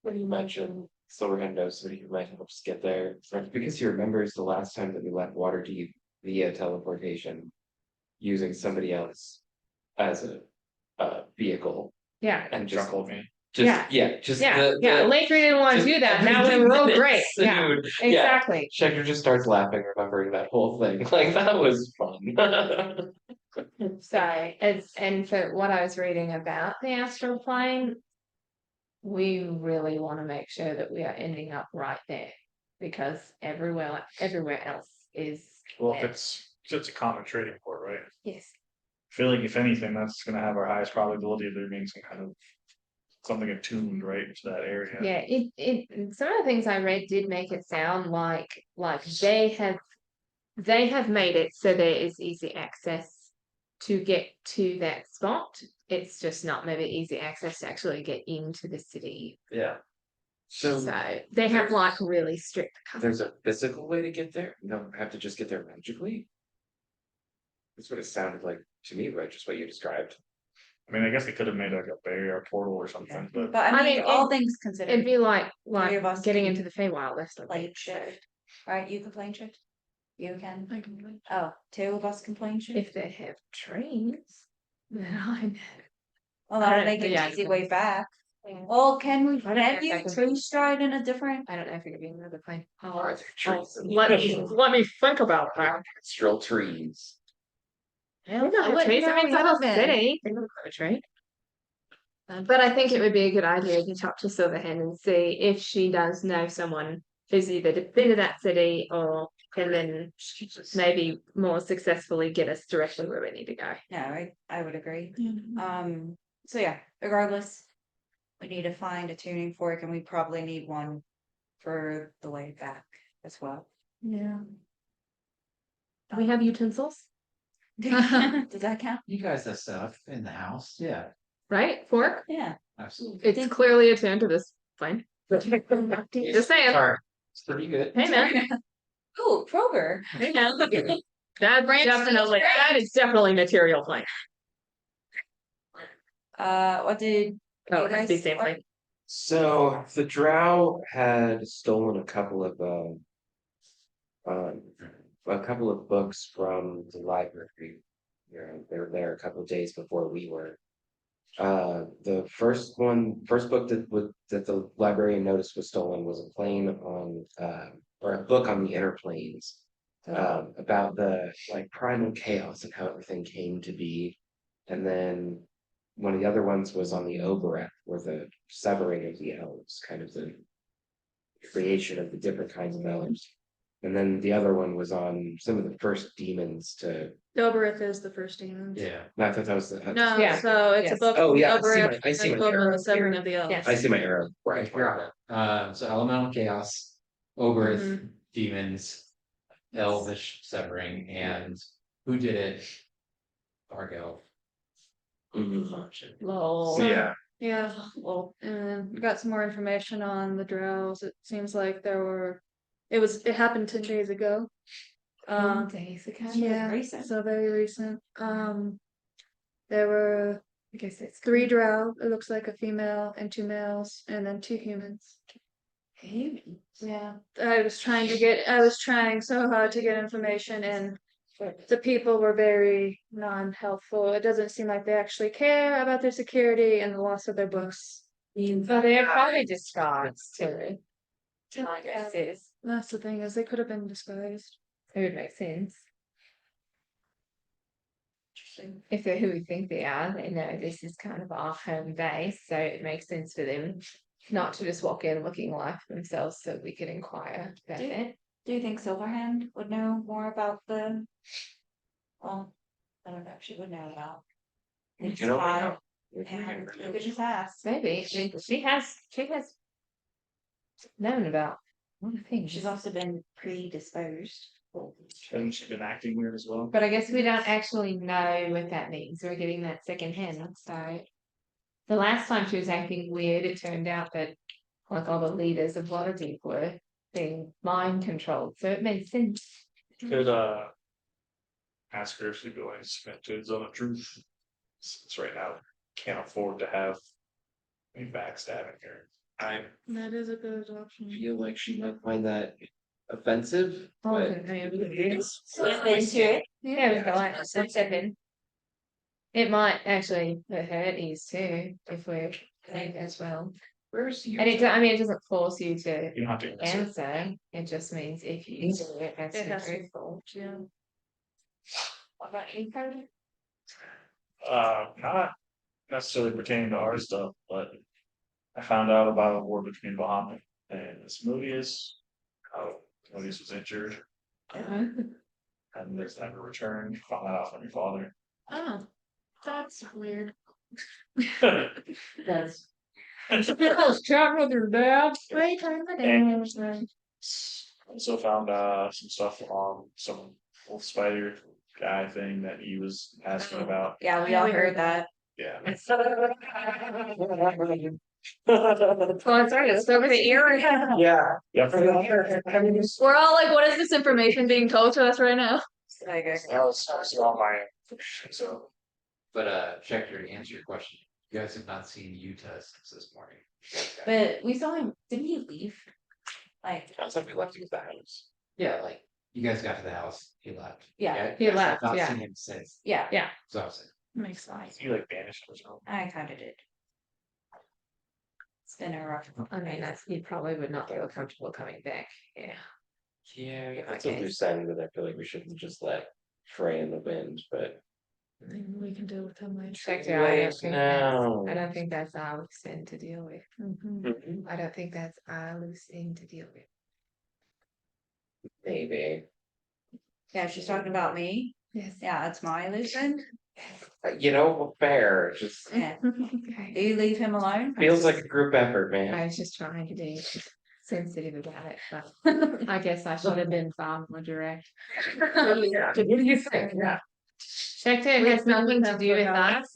When you mentioned Silverhand knows somebody who might help us get there, because he remembers the last time that we left Waterdeep via teleportation, using somebody else as a vehicle, Yeah. and Just just told me. Yeah. just Yeah, Later didn't want to just do that. every Now we were all great. minutes, Yeah, dude. Yeah. exactly. Checker just starts laughing, remembering that whole thing. Like that was fun. So, and for what I was reading about the astral plane, we really want to make sure that we are ending up right there, because everywhere else is. Well, if it's a common trading port, right? Yes. I feel like if anything, that's gonna have our highest probability of there being some kind of something attuned right to that area. Yeah, some of the things I read did make it sound like they have made it so there is easy access to get to that spot. It's just not maybe easy access to actually get into the city. Yeah. So So they have like really strict. there's a physical way to get there. You don't have to just get there magically. That's what it sounded like to me, right? Just what you described. I mean, I guess they could have made like a barrier portal or something, but But I I mean, mean, all it- things It'd considered, be like Three of us getting can into the Feywild. That's the plane shift, right? You can plane shift. You can. I can relate. Oh, two of us can plane shift. If they have trains, then I know. Well, I that'll don't- make it yeah, easy it way depends. back. Yeah. Well, can we? I don't know Can if you I can- tree stride in a different? I don't know if it could be another plane. Are there trees in the Let ocean? me think about that. Astral trees. I don't I know. wouldn't Trees. I know mean, we it's a whole haven't been. city. They don't have a tree. But I think it would be a good idea to talk to Silverhand and see if she does know someone who's either been to that city or can then maybe more successfully get us directly where we need to go. No, I would agree. Yeah. So yeah, regardless, we need to find a tuning fork and we probably need one for the way back as well. Yeah. Do we have utensils? Does that count? You guys have stuff in the house, yeah, Right? Fork? Yeah. absolutely. It's clearly a turn to this plane. Just saying. Sorry, it's pretty good. Hey man. Ooh, Kroger. Hey man. That is definitely material plane. What did Oh, you it has to be guys- same plane. So the drow had stolen a couple of books from the library. They were there a couple of days before we were. The first book that the librarian noticed was stolen was a plane on or a book on the inner planes about the like primal chaos and how everything came to be. And then one of the other ones was on the Obereth, or the severing of the elves, kind of the creation of the different kinds of elves. And then the other one was on some of the first demons to. Oberith is the first demon. Yeah, I thought that was the. No, Yeah. so it's Yes. a book. Oh, from yeah, Oberith I see and my a book on arrow the severing here. of the elves. Yes. I see my arrow. Right. you're on it. So elemental chaos, Oberith, Mhm. demons, elvish severing, and who did it? Fargo. Mhm. Lol. So, yeah. Yeah, well, and we got some more information on the drows. It seems like it happened 10 days ago. Days ago. Yeah, recent. so very recent. There were I guess it's 3 drow, it looks like a female and 2 males, and then 2 humans. Yeah, I was trying so hard to get information, and the people were very non-helpful. It doesn't seem like they actually care about their security and the loss of their books. But they're probably disguised too. I guess is. That's the thing, is they could have been disguised. It would make sense. If they're who we think they are, they know this is kind of our home base, so it makes sense for them not to just walk in looking like themselves, so we can inquire about it. Do you think Silverhand would know more about the? Well, I don't know if she would know about. We It's can only high. hope. Yeah, we could just ask. Maybe she has known about a lot of things. She's also been predisposed. hasn't she been acting weird as well? But I guess we don't actually know what that means. We're getting that second hand. So the last time she was acting weird, it turned out that like all the leaders of Waterdeep were being mind controlled, so it made sense. Could ask her if she'd be willing to submit to his own truth. Since right now can't afford to have any backstabbing here. I That is a good option. feel like she might find that offensive, Oh, but okay, Into it. yeah, we got like 7. It might actually hurt her at ease too, if we're playing as well. where's you? And I mean, it doesn't force you to You don't have to answer. answer, it just means if you do it, It that's has to be truthful. Yeah. What about you, Cody? Not necessarily pertaining to our stuff, but I found out about a war between Bahamut and Asmodeus. How Asmodeus was injured and there's never returned. Found that out from your father. Oh, that's weird. That's. I was chatting with your dad. Wait, I'm And also found some stuff on some wolf spider guy thing that he was asking about. Yeah, we all heard that. Yeah. Well, it's already it's over the ear. Yeah. We're all like, what is this information being told to us right now? That was all my information, so. But Schechter, to answer your question, you guys have not seen Utah since this morning. But we saw him, didn't he leave? Like, Sounds like we left you at the house. Yeah, like, you guys got to the house, he left. Yeah, he you guys have left, Not yeah. seen him since, yeah, so I was saying. Makes sense. He like vanished or something. I kinda did. It's been a rough. I mean, he probably would not feel comfortable coming back, yeah. Yeah, that's a loose end that I feel like we shouldn't just let fray in the wind, but. Then we can deal with him later. Schechter, I don't think that's our loose end to deal with. Mhm. I don't think that's our loose end to deal with. Maybe. Yeah, she's talking about me. Yes. Yeah, that's my loose end. You know, fair, just Yeah. Okay. Do you leave him alone? feels like a group effort, I man. was just trying to be sensitive about it, but I guess I should have been far more direct. What do you think? Yeah. Schechter, it has nothing to do with us.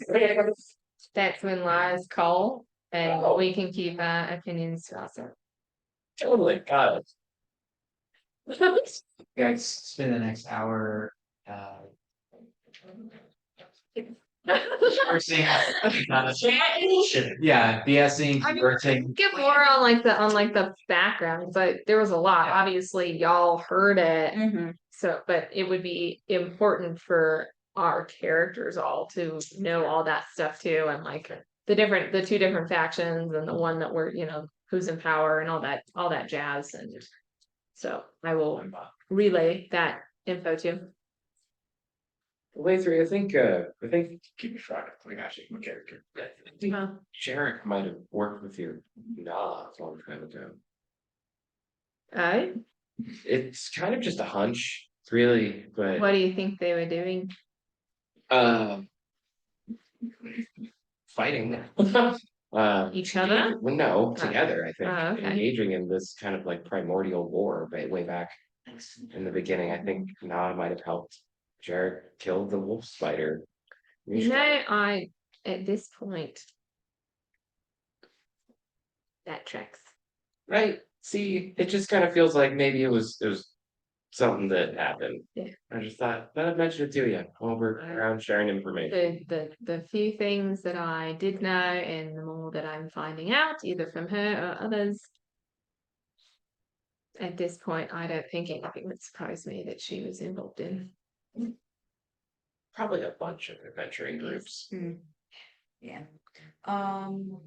That's when lies coal, and Oh. we can keep our opinions to ourselves. Totally, got it. You guys spend the next hour, conversing, yeah, BSing, I mean, conversing. get more on like the background, but there was a lot. Obviously, y'all heard it, Mm-hmm. so but it would be important for our characters all to know all that stuff too, and like the two different factions and the one that we're who's in power and all that jazz. And so I will relay that info to. Way through, I think Keep track of my character. I think Jarek might have worked with you not a long time ago. It's kind of just a hunch, really, but What do you think they were doing? Fighting. Each other? Well, no, together, I think. Oh, okay. Engaging in this kind of like primordial war way back in the beginning. I think Nod might have helped Jarek kill the wolf spider. At this point, that tracks. Right. See, it just kind of feels like maybe it was something that happened. Yeah. I just thought I'd mention it to you while we're around sharing information. The few things that I did know and the more that I'm finding out, either from her or others. At this point, I don't think anything would surprise me that she was involved in. Probably a bunch of adventuring groups. Yeah. I'll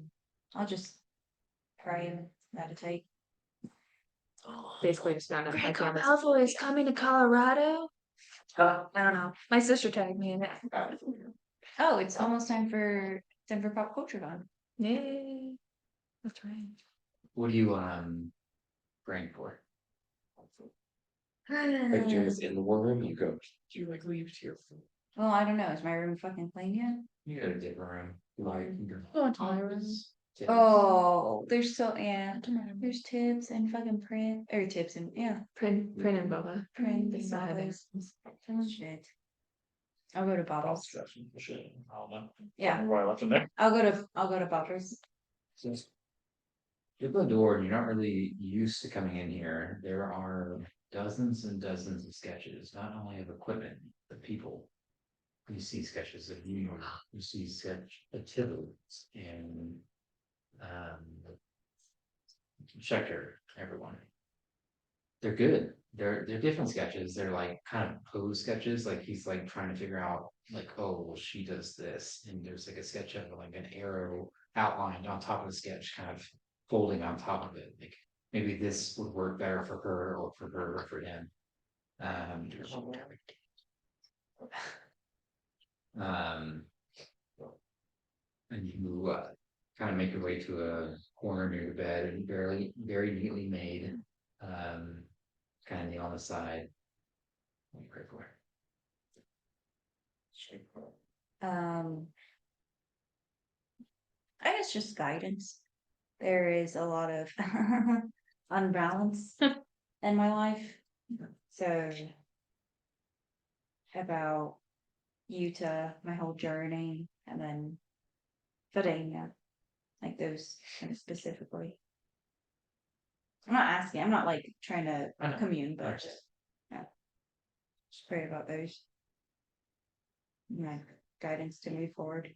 just pray and meditate. Basically, just found out. Draco Malfoy is coming to Colorado. I don't know. My sister tagged me in it. Oh, it's almost time for Pop Culture Con. Yay! That's right. What do you praying for? Like doing this in the war room, you go. Do you like leave here? Well, I don't know. Is my room fucking clean yet? You got a different room. Like your Go into my room. office. Oh, there's there's tips and fucking print or tips and Print and Boba. print Beside and us. bottles. Shit. I'll go to bottles. I don't know. Yeah. Why I left in there. I'll go to bottles. you open the door and you're not really used to coming in here, there are dozens and dozens of sketches, not only of equipment, but people. You see sketches of New York, you see sketch of Tivoli and Schechter, everyone. They're good. They're different sketches. They're like kind of pose sketches. Like he's like trying to figure out like, oh, well, she does this, and there's like a sketch of like an arrow outlined on top of the sketch, kind of folding on top of it. Like maybe this would work better for her or for her or for him. Um, and you kind of make your way to a corner near the bed and very neatly made, kind of on the side. What do you pray for? I guess just guidance. There is a lot of unbalance in my life. So about Utah, my whole journey, and then Fadenia, like those kind of specifically. I'm not asking, I'm not like trying to I know. commune, but Understand. just pray about those. My guidance to move forward.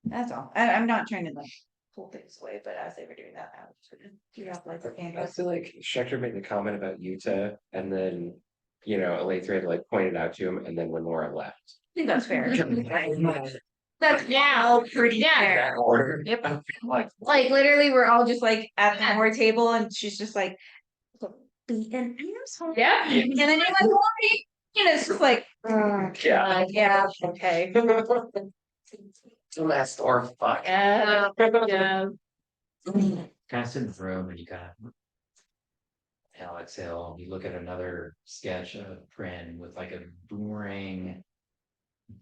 That's all. I'm not trying to like pull things away, but as they were doing that, I was sort of you have like I feel like Schechter made the comment about Utah, and then, you know, Lathrop had like pointed out to him, and then Lenora left. I think that's fair. That's now pretty fair. Order. Yep. Like, Like literally, we're all just like at the board table, and she's just like, "Be an asshole." Yeah. And then you're like, "Why?" You know, it's just like, yeah. yeah, okay. Last or fuck. Yeah. Kind of sit in the room and you kind of exhale. You look at another sketch of Prin with like a boomerang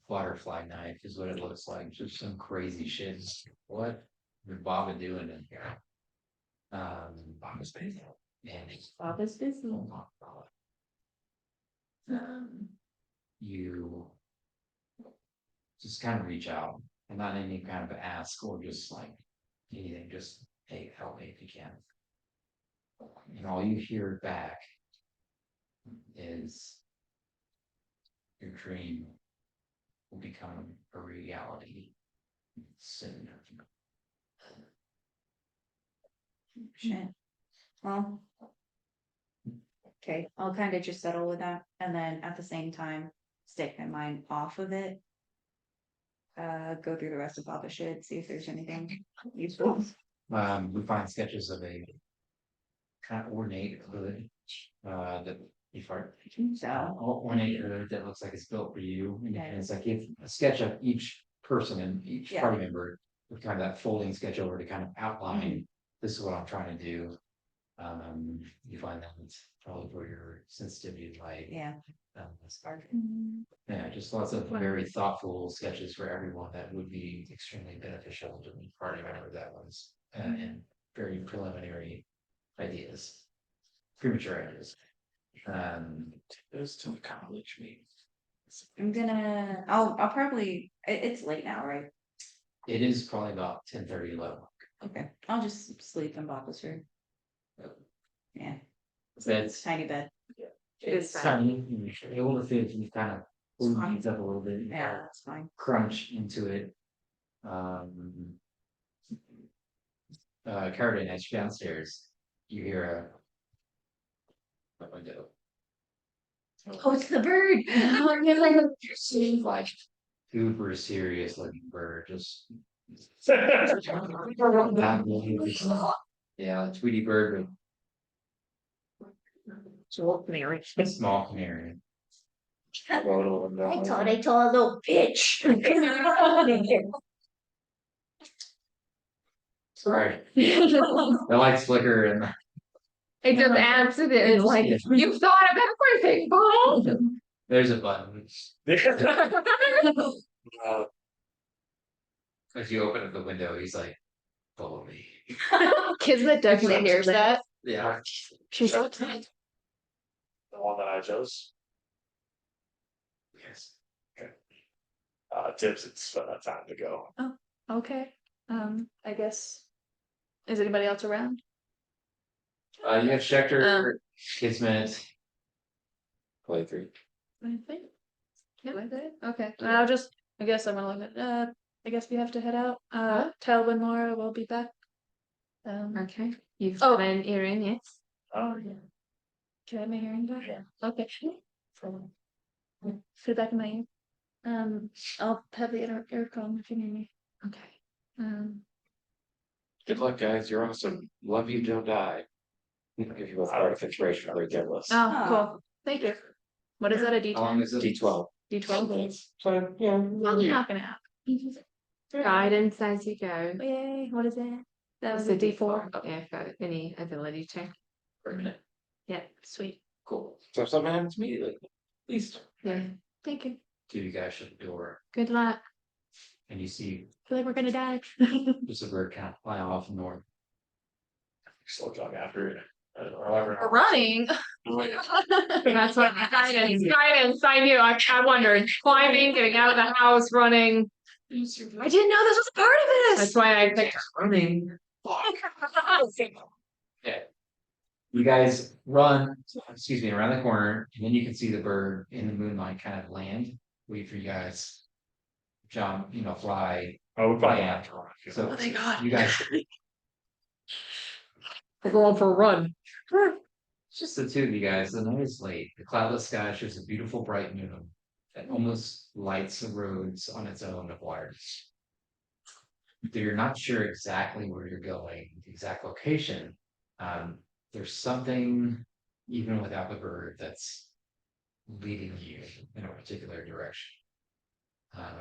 butterfly knife is what it looks like. Just some crazy shit. What is Bob doing in here? Bob is busy. And Father's business. You just kind of reach out and not any kind of ask or just like anything, just hey, help me if you can. And all you hear back is your dream will become a reality soon. Shit. Well, okay, I'll kind of just settle with that, and then at the same time, take my mind off of it. Go through the rest of Papa shit, see if there's anything useful. We find sketches of a kind of ornate hood that ornate hood that looks like it's built for you. And it's like if a sketch of each person and each party member with kind of that folding sketch over to kind of outline this is what I'm trying to do. You find that it's probably for your sensitivity to light. Yeah. Yeah, just lots of very thoughtful sketches for everyone that would be extremely beneficial to the party member that was and very preliminary ideas, premature ideas. Those to the college meeting. I'll probably, it's late now, right? It is probably about 10:30, 11. Okay, I'll just sleep in Papa's room. Yeah, That's tiny bed. It is tiny. You're able to feel you kind of pull your knees up a little bit. Yeah, that's fine. Crunch into it. Carradine, as you're downstairs, you hear a window. Oh, it's the bird. Seems like super serious looking bird, just yeah, Tweety bird Small canary. with small canary. I thought I saw a little bitch. Sorry. The lights flicker and It just adds to it. It's like, you've thought of everything, Paul. there's a button. As you open up the window, he's like, follow me. Kids that definitely hears that. Yeah. She's so excited. The one that I chose. Yes. Tips, it's time to go. Okay, I guess Is anybody else around? You have Schecter, Kismet. Play 3. I think. Yeah, okay, I'll just, I guess I'm gonna look at, I guess we have to head out. Tell when Laura will be back. Okay, you've Oh. got an earring, yes. Oh, yeah. Can I have my hearing back? Yeah. Okay. Put it back in my ear. I'll have the earcom if you need me. Okay. Good luck, guys. You're awesome. Love you, don't die. I'll give you a part of inspiration for a get list. Oh, cool. Thank you. What is that, a How long D10? is it? D12. D12? So, yeah. Probably not gonna happen. Guidance as you go. Yay, what is that? That was It's a D4. Yeah, for any ability check. For a minute. Yeah, Sweet. Cool. So if something happens immediately, please. yeah. Thank you. Two of you guys shut the door, Good luck. and you see I feel like we're gonna die. just a bird kind of fly off north. Slow jog after it. However. We're running. That's what guidance. I knew. I wondered. Climbing, getting out of the house, running. I didn't know this was a part of this. That's why I picked running. Yeah. You guys run, excuse me, around the corner, and then you can see the bird in the moonlight kind of land. Wait for you guys. Jump, fly. Oh, we probably Yeah. have to run. So Oh, thank God. you guys, We're going for a run. it's just the two of you guys. The night is late. The cloudless sky shows a beautiful bright moon that almost lights the roads on its own of wires. Though you're not sure exactly where you're going, the exact location, there's something, even without the bird, that's leading you in a particular direction.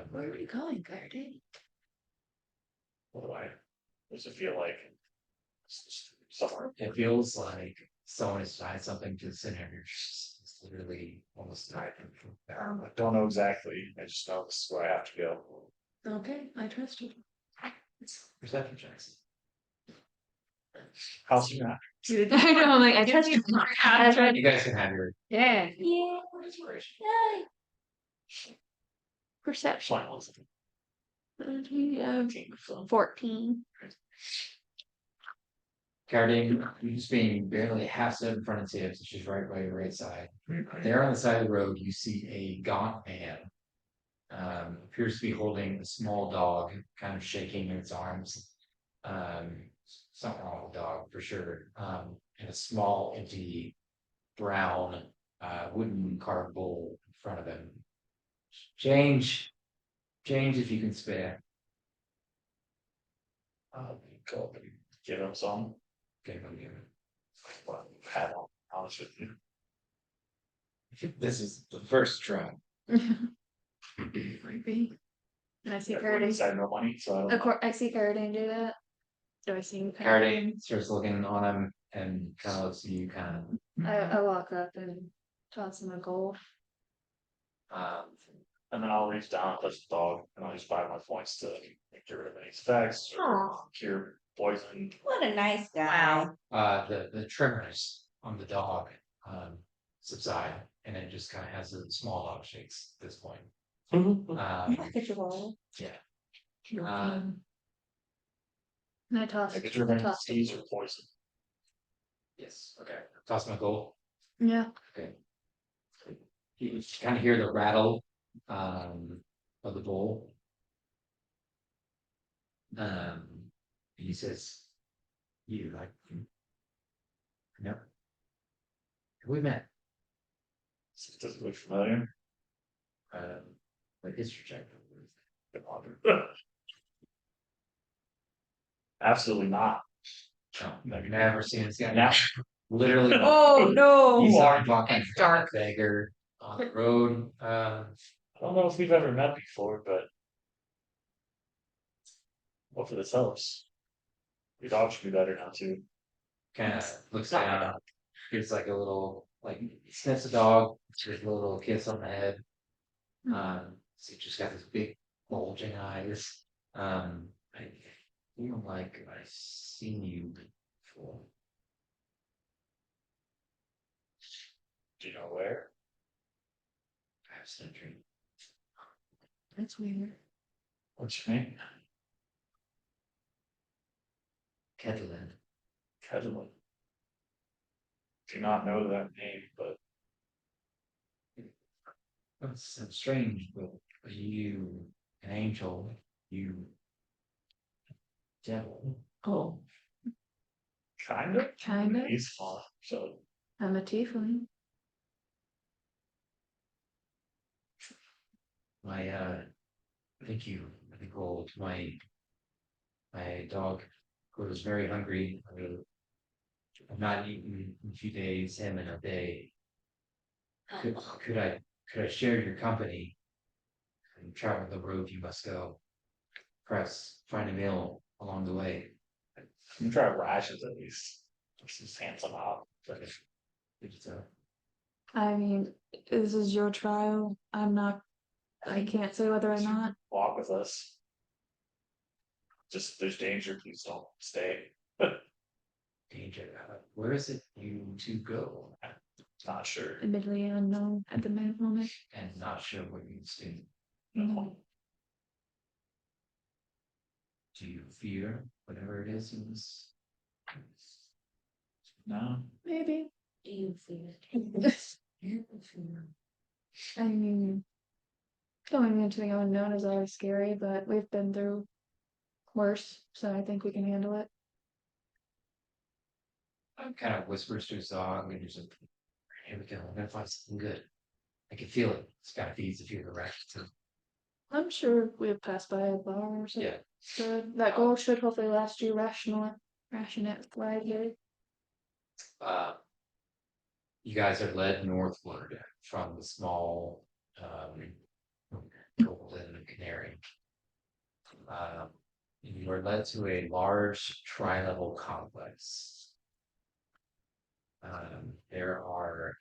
Where are you going, Gardy? What do I? What does it feel like? Somewhere. It feels like someone has tied something to the center of your chest. It's literally almost tied from there. I don't know exactly. I just know this is where I have to go. Okay, I trust you. Perception checks. How soon after? I know, like I trust you. You guys can have your Yeah. Yeah. inspiration. Perception. Fine. 14. Carding, you just being barely half step in front of Tibbs, which is right by your right side. There on the side of the road, you see a gaunt man. Appears to be holding a small dog, kind of shaking in its arms. Something wrong with the dog for sure. And a small, empty, brown, wooden carved bowl in front of him. Change if you can spare. Go up and give him some. Okay, I'm giving. Well, had on, honest with you. This is the first try. Might be. And I see Carradine. I had no money, so I don't. Of course, I see Carradine do that. Do I see Carding starts looking on him and kind of looks at you, kind I walk up and toss him a gold. of. And then I'll reach down and touch the dog, and I'll use 5 more points to get rid of any effects or cure poison. What a nice guy. The tremors on the dog subside, and it just kind of has a small dog shakes at this point. Look at you all. And I toss. I get rid of any toss. disease or poison. Yes. Okay. Toss my goal. Yeah. Okay. You kind of hear the rattle of the bowl. He says, "You like? No. Have we met? Does it look familiar? Like history check. Absolutely not. No, I've never seen this guy. Now, Literally. Oh no. He's are on walking It's dark. beggar on the road. I don't know if we've ever met before, but hopefully this helps. Your dog should be better now too. Kind of looks down, gives like a little, like sniffs a dog, gives a little kiss on the head. So he just got this big bulging eyes. I feel like I've seen you before. Do you know where? Perhaps in a dream. That's weird. What's your name? Kedlin. Kedlin. Do not know that name, but It's strange, but you, an angel, you devil. Oh, kind of. kind of. He's fun. So I'm a tiefling. I think my dog was very hungry. I've not eaten in a few days, him in a day. Could, could I share your company and travel the road you must go? Perhaps find a meal along the way. I'm try rashes at least. Just hand some out. It's, I mean, this is your trial. I can't say whether or not. Walk with us. Just there's danger, please don't stay. danger. Where is it you to go? Not sure. Admittedly unknown at the moment. And not sure what you see. No. Do you fear whatever it is in this? No. Maybe. Do you fear? I mean, going into the unknown is always scary, but we've been through worse, so I think we can handle it. Kind of whispers to his dog, and he's like, "Here we go. I'm gonna find something good. I can feel it. It's got to feed a few of the rations." I'm sure we've passed by a bar or something. Yeah. So that goal should hopefully last you ration it widely. You guys are led northward from the small Golden Canary. You are led to a large tri-level complex. There are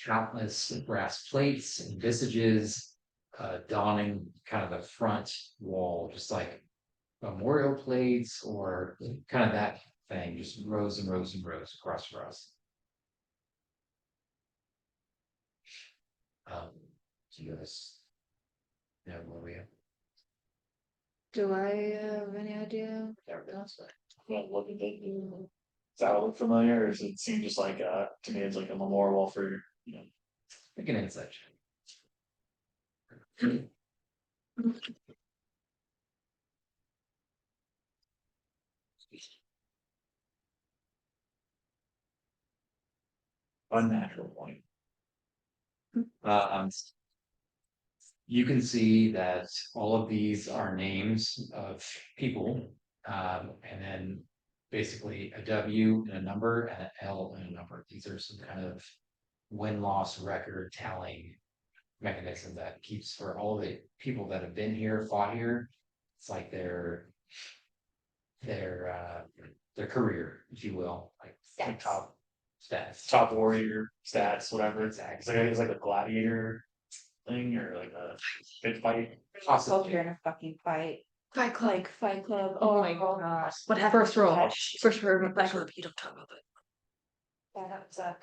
countless brass plates and visages donning kind of the front wall, just like memorial plates or kind of that thing, just rows and rows and rows across for us. Do you guys know where we are? Do I have any idea? Everything else? Well, what did they do? Does that look familiar, or does it seem just like to me it's like a memorial for Make an insight check. unnatural point. You can see that all of these are names of people, and then basically a W and a number and an L and a number. These are some kind of win-loss record tallying mechanism that keeps for all the people that have been here, fought here. It's like their career, if you will, like Like top stats. warrior stats, whatever. Exactly. It's like a gladiator thing or like a big fight. Soldier in a fucking fight. Fight Club. Like Fight Club. Oh my gosh. What happened? First roll. First roll. Fight Club. You don't talk about that. Yeah, that would suck.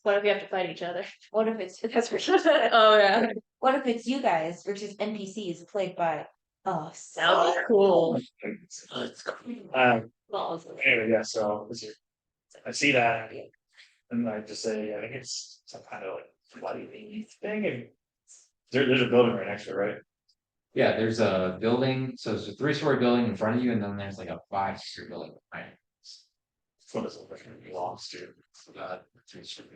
What if you have to fight each other? What if it's that's what she said. Oh yeah. What if it's you guys versus NPCs played by us? That would be cool. Anyway, yeah, so I see that and I just say I think it's some kind of like bloody thing and there's a building right next to it, right? Yeah, there's a building, so there's a 3-story building in front of you, and then there's like a 5-story building behind you. What does it belongs to? 3-story.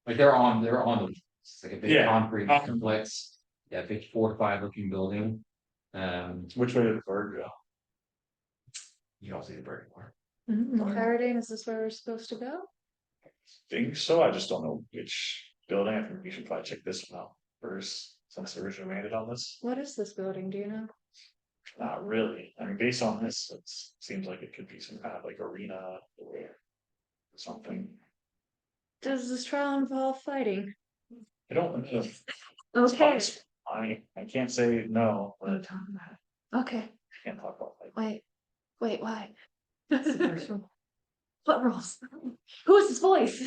Like they're on the, it's like a big Yeah. concrete complex. Yeah, big fortified looking building. Which way did the bird go? You don't see the bird anymore. Paradine, is this where we're supposed to go? Think so. I just don't know which building. I think we should probably check this one out first, since the original landed on this. What is this building? Do you know? Not really. I mean, based on this, it seems like it could be some kind of like arena or something. Does this trial involve fighting? I don't know. Okay. I can't say no, but Don't talk about it. Okay. I can't talk about like Wait, why? What rules? Who is this voice?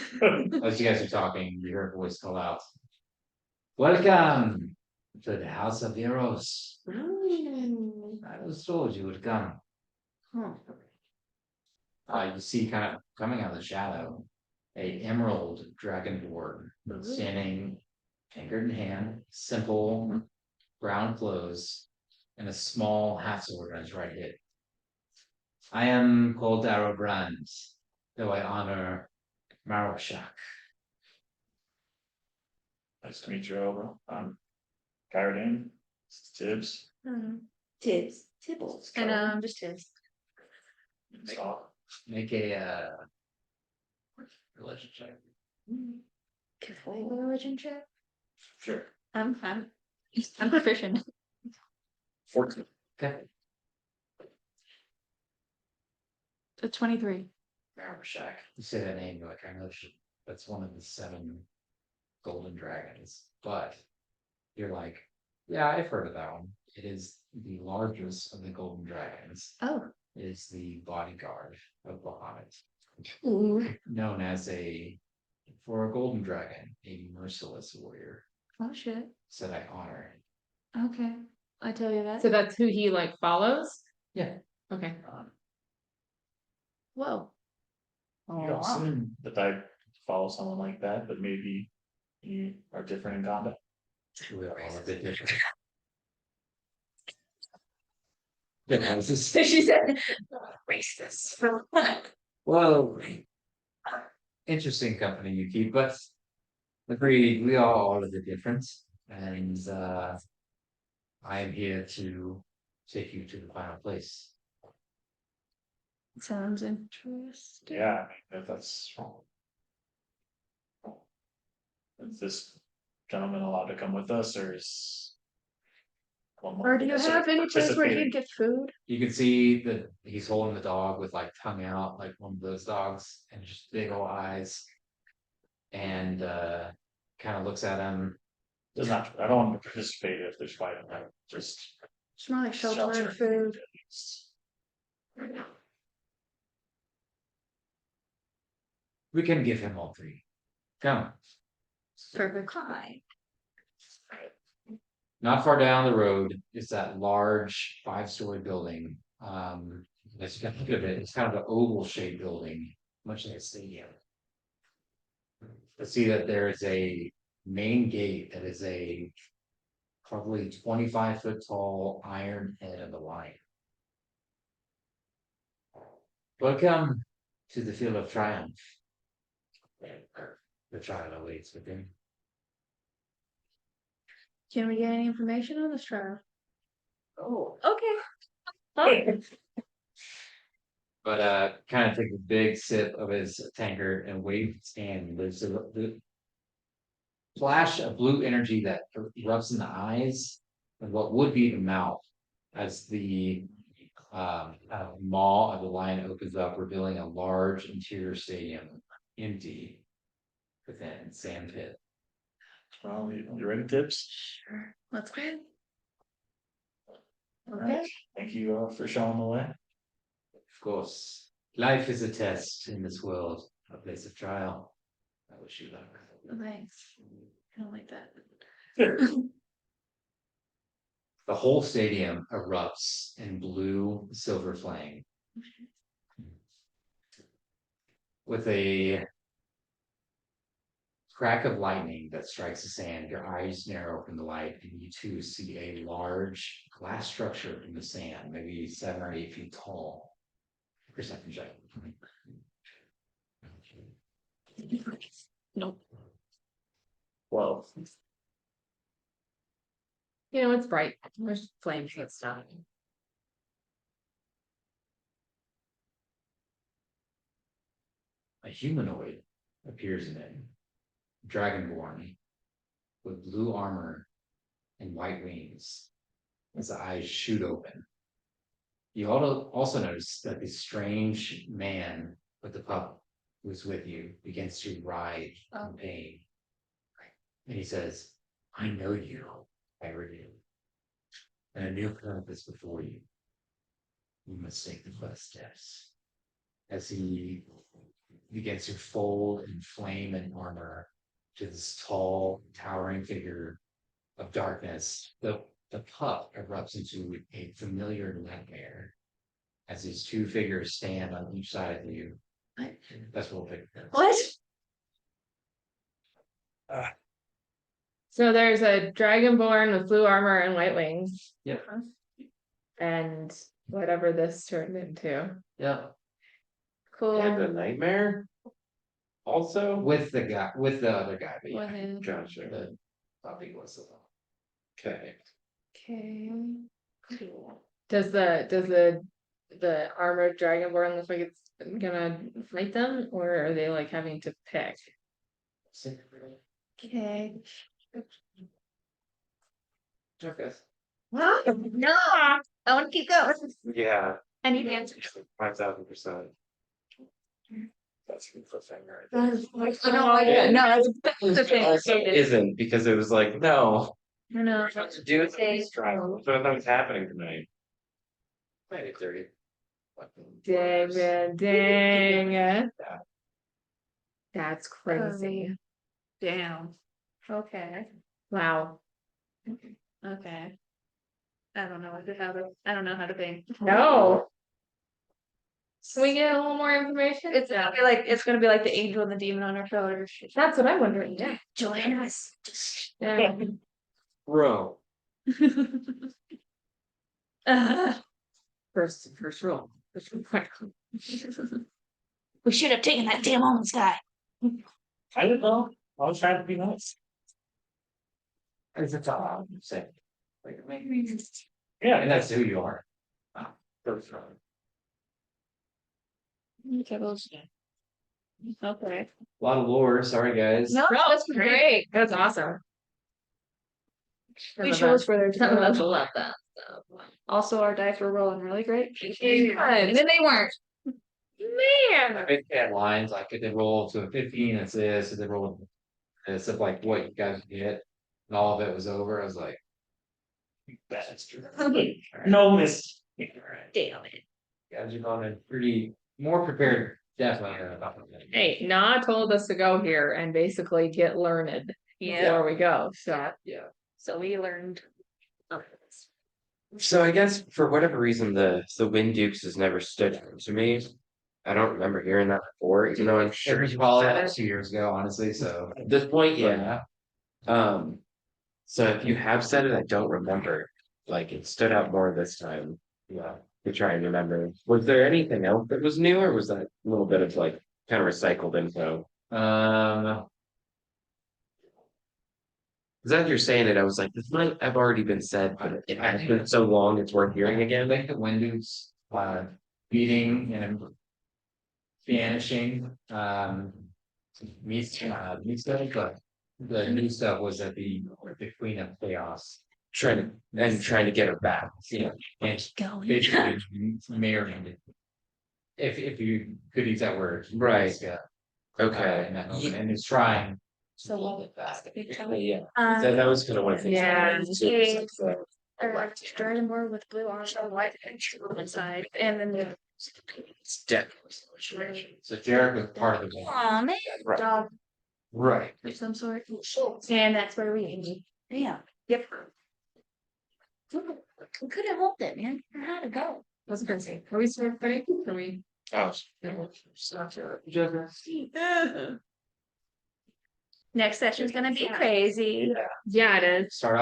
As you guys are talking, you hear a voice call out. Welcome to the House of Heroes. I was told you would come. You see kind of coming out of the shadow, a emerald dragonborn standing tankard in hand, simple brown clothes, and a small half sword on his right hip. I am called Brand, though I honor Marowshak. Nice to meet you, Elro. I'm Kyrodane. This is Tibbs. Tibbs. Tibbles. I know, I'm just Tibbs. So, Make a religion check. Religion check. sure. I'm proficient. 14. Okay. A 23. Marowshak. You say that name, you're like, I know that's one of the 7 golden dragons. But you're like, yeah, I've heard of that one. It is the largest of the golden dragons. Oh, It is the bodyguard of Bahamut. Known as for a golden dragon, a merciless warrior. oh shit. Said I honor. Okay. I tell you that. So that's who he like follows? Yeah. Okay. Whoa. You don't seem that I follow someone like that, but maybe you are different in combat. We are all a bit different. She said, racist. Well, interesting company you keep, but agreed, we are all a bit different. And I am here to take you to the final place. Sounds interesting. Yeah, I mean, that's wrong. Is this gentleman allowed to come with us, or is one more Or do you sort of have any place where participating? he'd get food? You can see that he's holding the dog with like tongue out, like one of those dogs, and just big old eyes. And kind of looks at him. Does not. I don't want to participate if there's fighting. I just It's more like shelter and food. We can give him all 3. Come. Perfect. Hi. Not far down the road is that large 5-story building. As you can think of it, it's kind of an oval shaped building, much like a stadium. You'll see that there is a main gate that is a probably 25-foot tall iron head of the lion. Welcome to the Field of Triumph. The trial awaits within. Can we get any information on this trial? Oh. Okay. But kind of take a big sip of his tankard and waves his hand. There's the flash of blue energy that erupts in the eyes and what would be the mouth as the maw of the lion opens up, revealing a large interior stadium, empty within sand pit. Well, you ready, Tibbs? Sure. Let's go. All right. Thank you for showing the way. Of course, life is a test in this world, a place of trial. I wish you luck. Thanks. I don't like that. The whole stadium erupts in blue silver flame. With a crack of lightning that strikes the sand, your eyes narrow from the light, and you too see a large glass structure in the sand, maybe 7 or 8 feet tall. Perception check. Nope. Well, You know, it's bright. There's flames and stuff. A humanoid appears in it, dragonborn, with blue armor and white wings, as the eyes shoot open. You also notice that the strange man with the pup who's with you begins to writhe in pain. And he says, I know you, I heard you. And a new purpose before you. You must take the first steps. As he begins to fold and flame and armor to this tall, towering figure of darkness, the pup erupts into a familiar nightmare. as these two figures stand on each side of you. That's what we'll pick. What? So there's a dragonborn with blue armor and white wings. Yep. And whatever this turned into. Yep. Cool. And a nightmare. Also, With the other guy, but yeah. With- gotcha. The topic was Okay. Okay. Does the armored dragonborn look like it's gonna fight them, or are they like having to pick? Okay. No, I want to keep going. Yeah, I need answers. 5,000%. That's a cliffhanger. I don't like that. No, that's the thing. Also isn't, because it was like, no. I know. What to do with these trials? What was happening tonight? 30. Dang, man, dang. That's crazy. Damn. Okay. Wow. Okay. I don't know I don't know how to think. No. Can we get a little more information? It's gonna be like the angel and the demon on our shoulders. That's what I'm wondering. Yeah. Join us. Yeah. Bro. First rule. We should have taken that damn almond guy. I don't know. I was trying to be nice. It's a top, say. Like, Yeah, and that's who you are. first round. Okay. A lot of lore, sorry guys. No, That's great. That's awesome. we chose for their Some of us will love that. Also, our dice were rolling really great. Yeah. And then they weren't. Man. Big had lines like if they roll to a 15, it's this, if they roll this, of like what you guys get, and all of it was over. I was like, bastard. No miss. Damn it. Guys are going in pretty more prepared, definitely. Hey, Na told us to go here and basically get learned before we go. So Yeah. So we learned. So I guess for whatever reason, the Wind Dukes has never stood out to me. I don't remember hearing that before, even though I'm sure It was you probably said like it. 2 years ago, honestly. So At this point, yeah. So if you have said it, I don't remember. Like it stood out more this time. Yeah, to try and remember. Was there anything else that was new, or was that a little bit of like kind of recycled info? Because as you're saying it, I was like, this might have already been said, but it has been so long, it's worth hearing I again. think the Windows beating and vanishing meets stuff, but the new stuff was at the Queen of Chaos. Trying to get her back. Yeah, and Going. basically married. If you could use that word, Right. Yeah. Okay. In that moment, and it's trying. So what? Yeah. That was kind of one of the things. Yeah. Dragonborn with blue armor and white inside, and then the It's definitely. So Jarek was part of the. aw man, Right. dog Right. of some sort. and that's where we end. Yeah. Yep. We couldn't hold it, man. I had to go. That's crazy. Are we still ready? Are we? Oh. Next session's gonna be crazy. Yeah, it is. Start